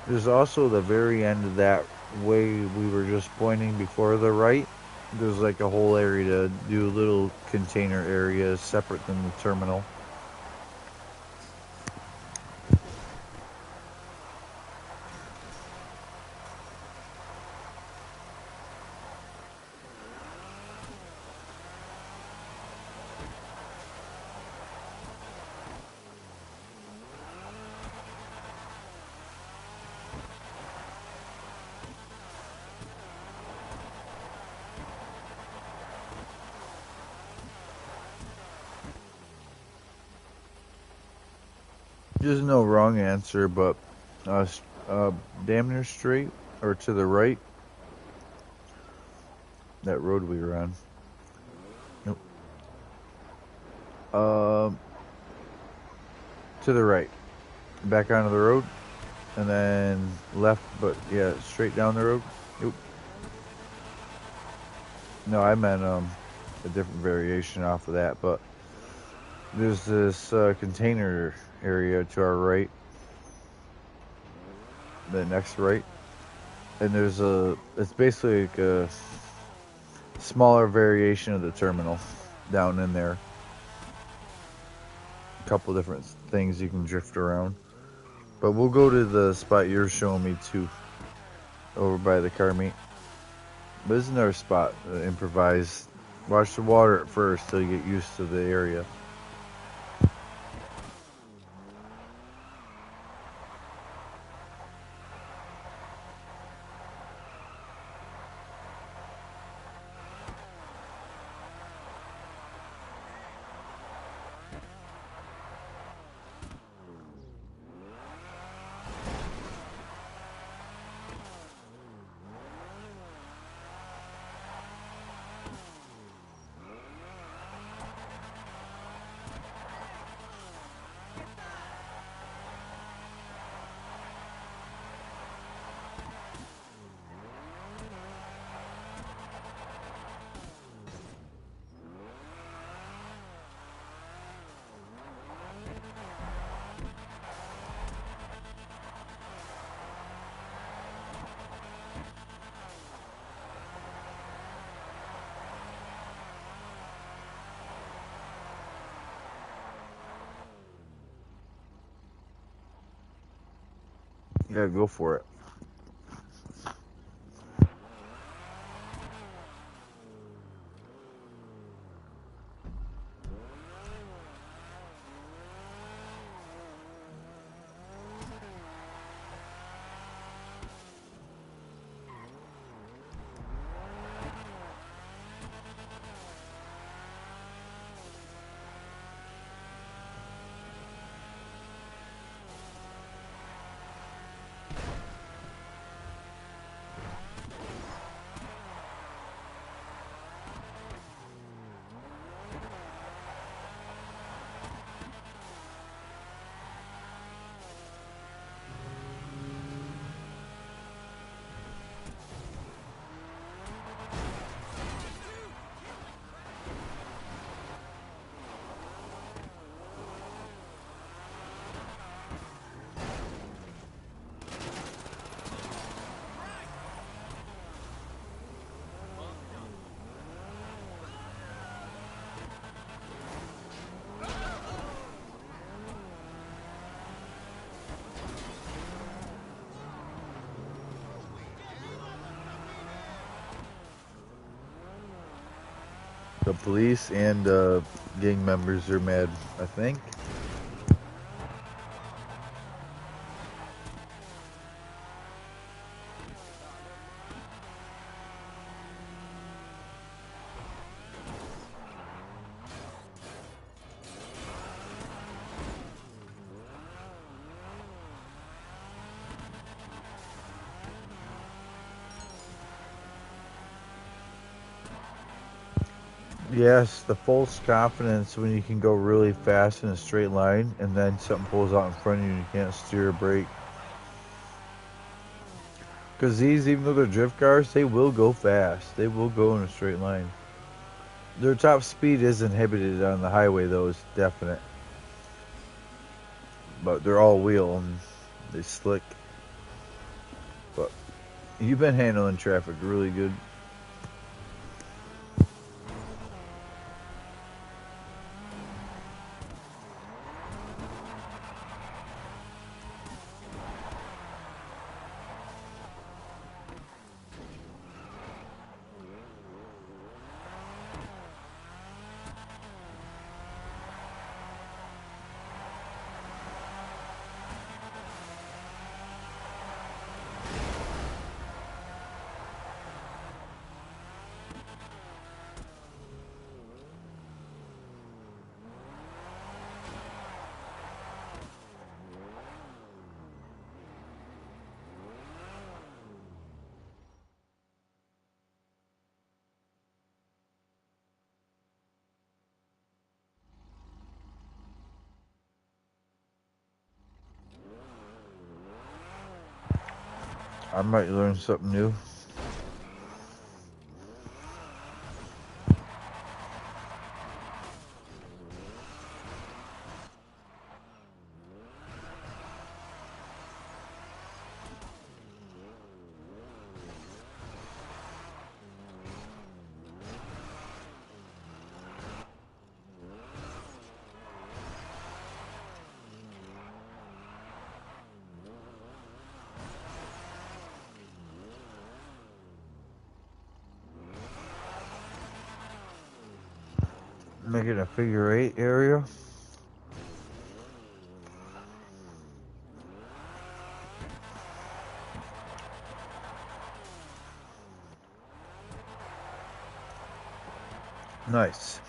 There's also the very end of that way we were just pointing before the right. There's like a whole area to do little container areas separate than the terminal. There's no wrong answer, but damn near straight or to the right. That road we were on. Nope. To the right. Back onto the road. And then left, but yeah, straight down the road. Nope. No, I meant a different variation off of that, but there's this container area to our right. The next right. And there's it's basically like a smaller variation of the terminal down in there. A couple different things you can drift around. But we'll go to the spot you're showing me too, over by the car meet. But this is another spot, improvised. Watch the water at first till you get used to the area. Yeah, go for it. The police and gang members are mad, I think. Yes, the false confidence when you can go really fast in a straight line and then something pulls out in front of you and you can't steer or brake. Because these, even though they're drift cars, they will go fast. They will go in a straight line. Their top speed is inhibited on the highway, though, is definite. But they're all wheel and they slick. But you've been handling traffic really good. I might learn something new. Make it a figure 8 area. Nice.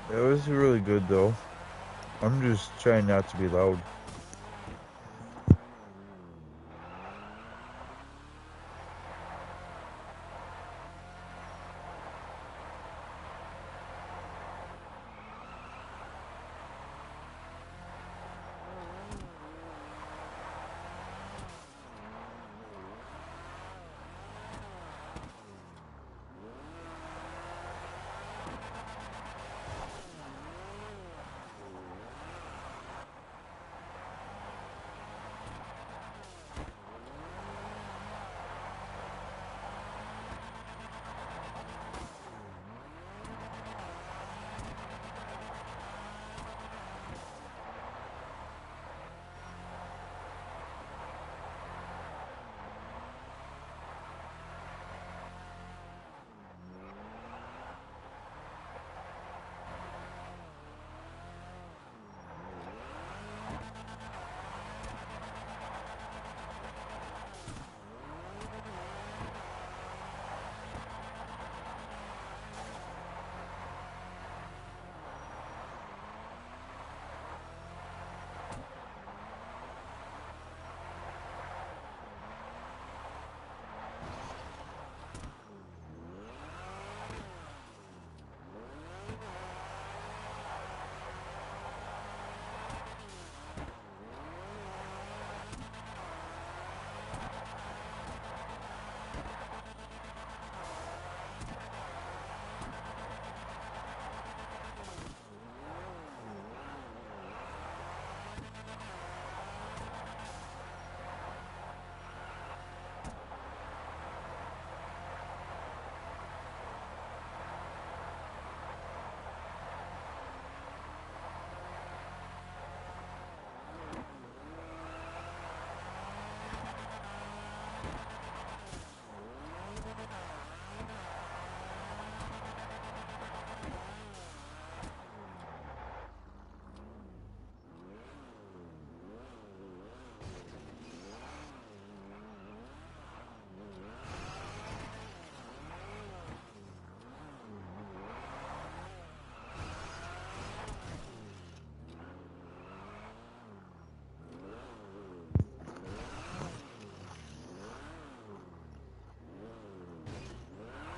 It was really good though. I'm just trying not to be loud.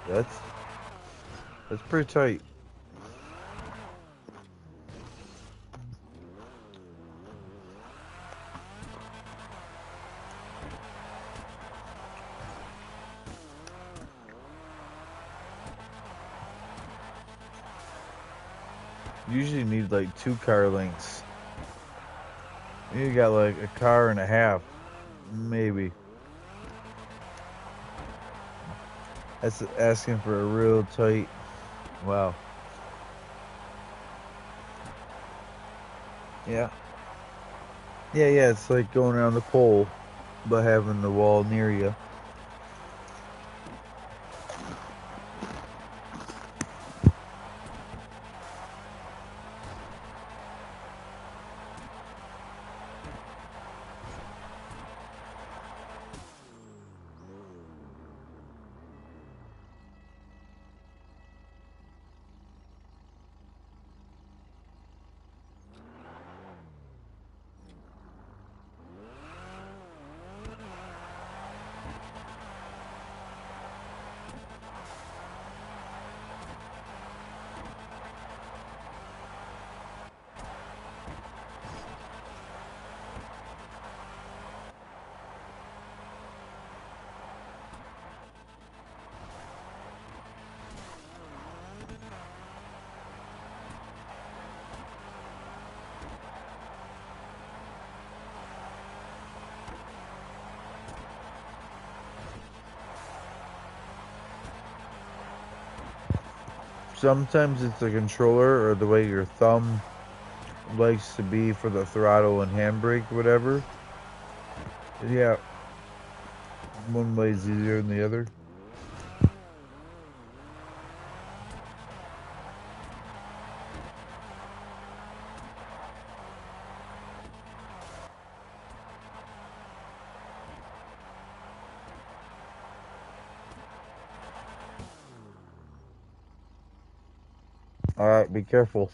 That's pretty tight. Usually need like 2 car lengths. You got like a car and a half, maybe. That's asking for a real tight. Wow. Yeah. Yeah, it's like going around the pole, but having the wall near you. Sometimes it's the controller or the way your thumb likes to be for the throttle and handbrake, whatever. Yeah. One way is easier than the other. Alright, be careful.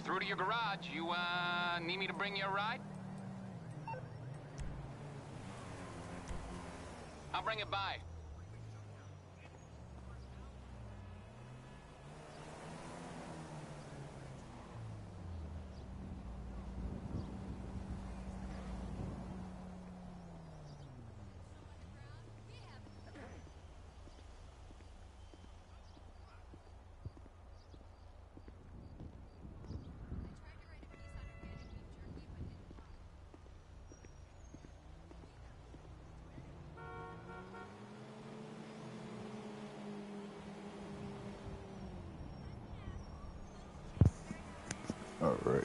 You're through to your garage. You, need me to bring you a ride? I'll bring it by. All right.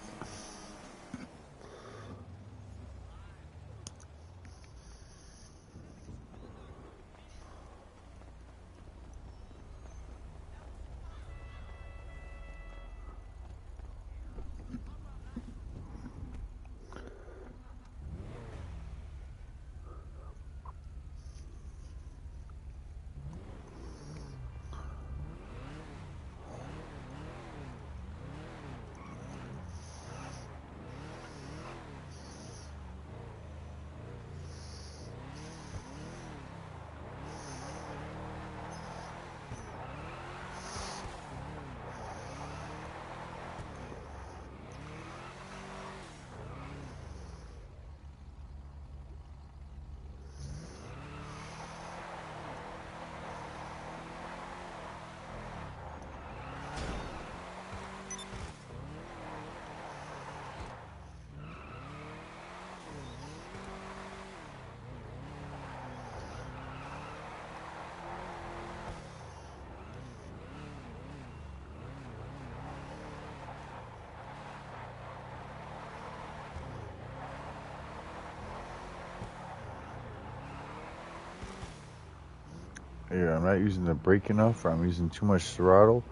Here, I'm not using the brake enough, or I'm using too much throttle.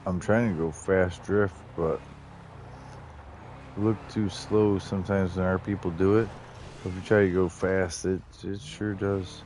I'm trying to go fast drift, but look too slow sometimes when our people do it. If you try to go fast, it sure does.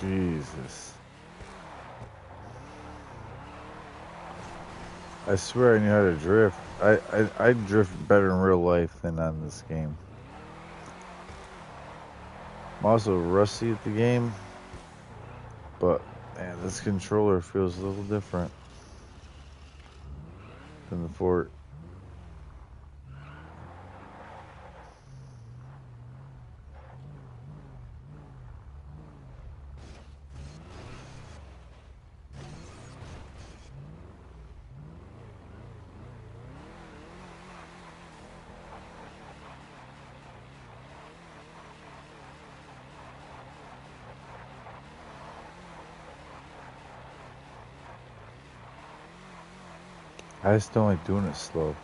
Jesus. I swear I knew how to drift. I drift better in real life than on this game. I'm also rusty at the game, but man, this controller feels a little different than the Fort. I just don't like doing it slow.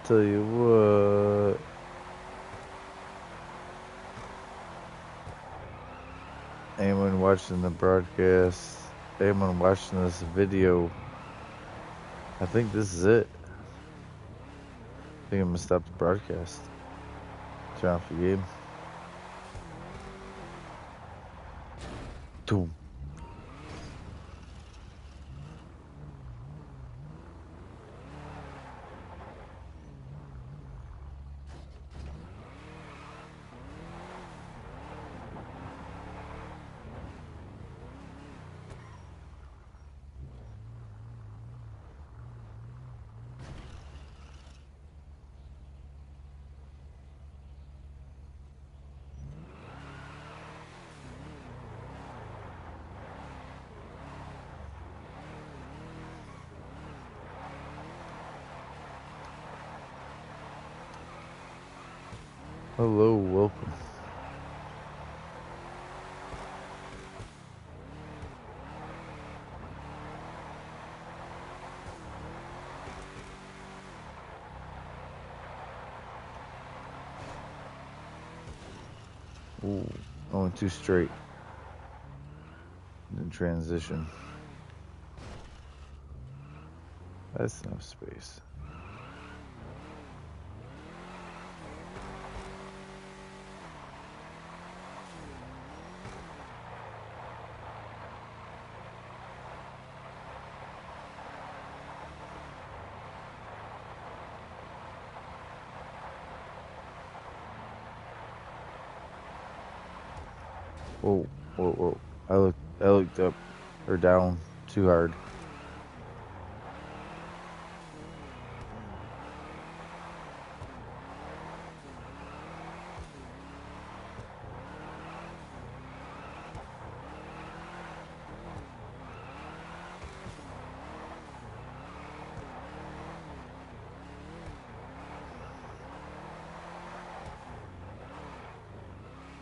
Tell you what. Anyone watching the broadcast, anyone watching this video, I think this is it. I think I'm gonna stop the broadcast. Turn off the game. Boom. Hello, welcome. Ooh, I went too straight. In transition. That's enough space. Whoa, whoa, whoa. I looked up or down too hard.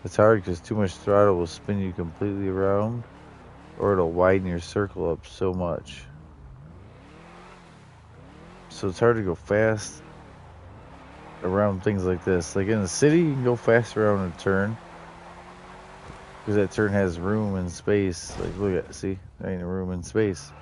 It's hard because too much throttle will spin you completely around, or it'll widen your circle up so much. So it's hard to go fast around things like this. Like in the city, you can go fast around a turn because that turn has room and space. Like look at, see, there ain't a room and space.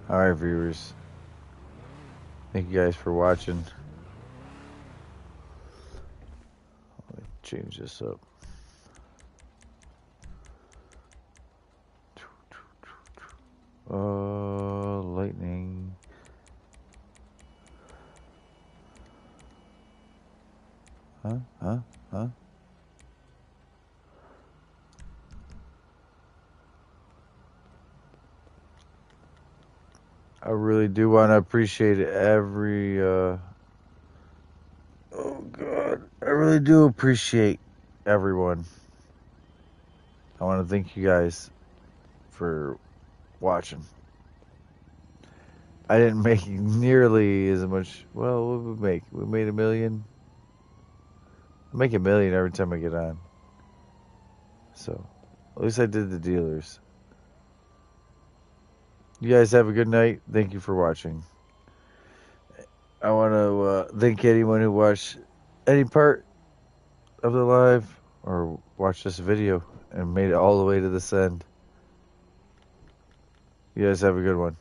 Alright, viewers. Thank you guys for watching. Let me change this up. Lightning. Huh? I really do want to appreciate every, oh God. I really do appreciate everyone. I want to thank you guys for watching. I didn't make nearly as much. Well, what did we make? We made $1 million. I make $1 million every time I get on. So, at least I did the dealers. You guys have a good night. Thank you for watching. I want to thank anyone who watched any part of the live or watched this video and made it all the way to this end. You guys have a good one.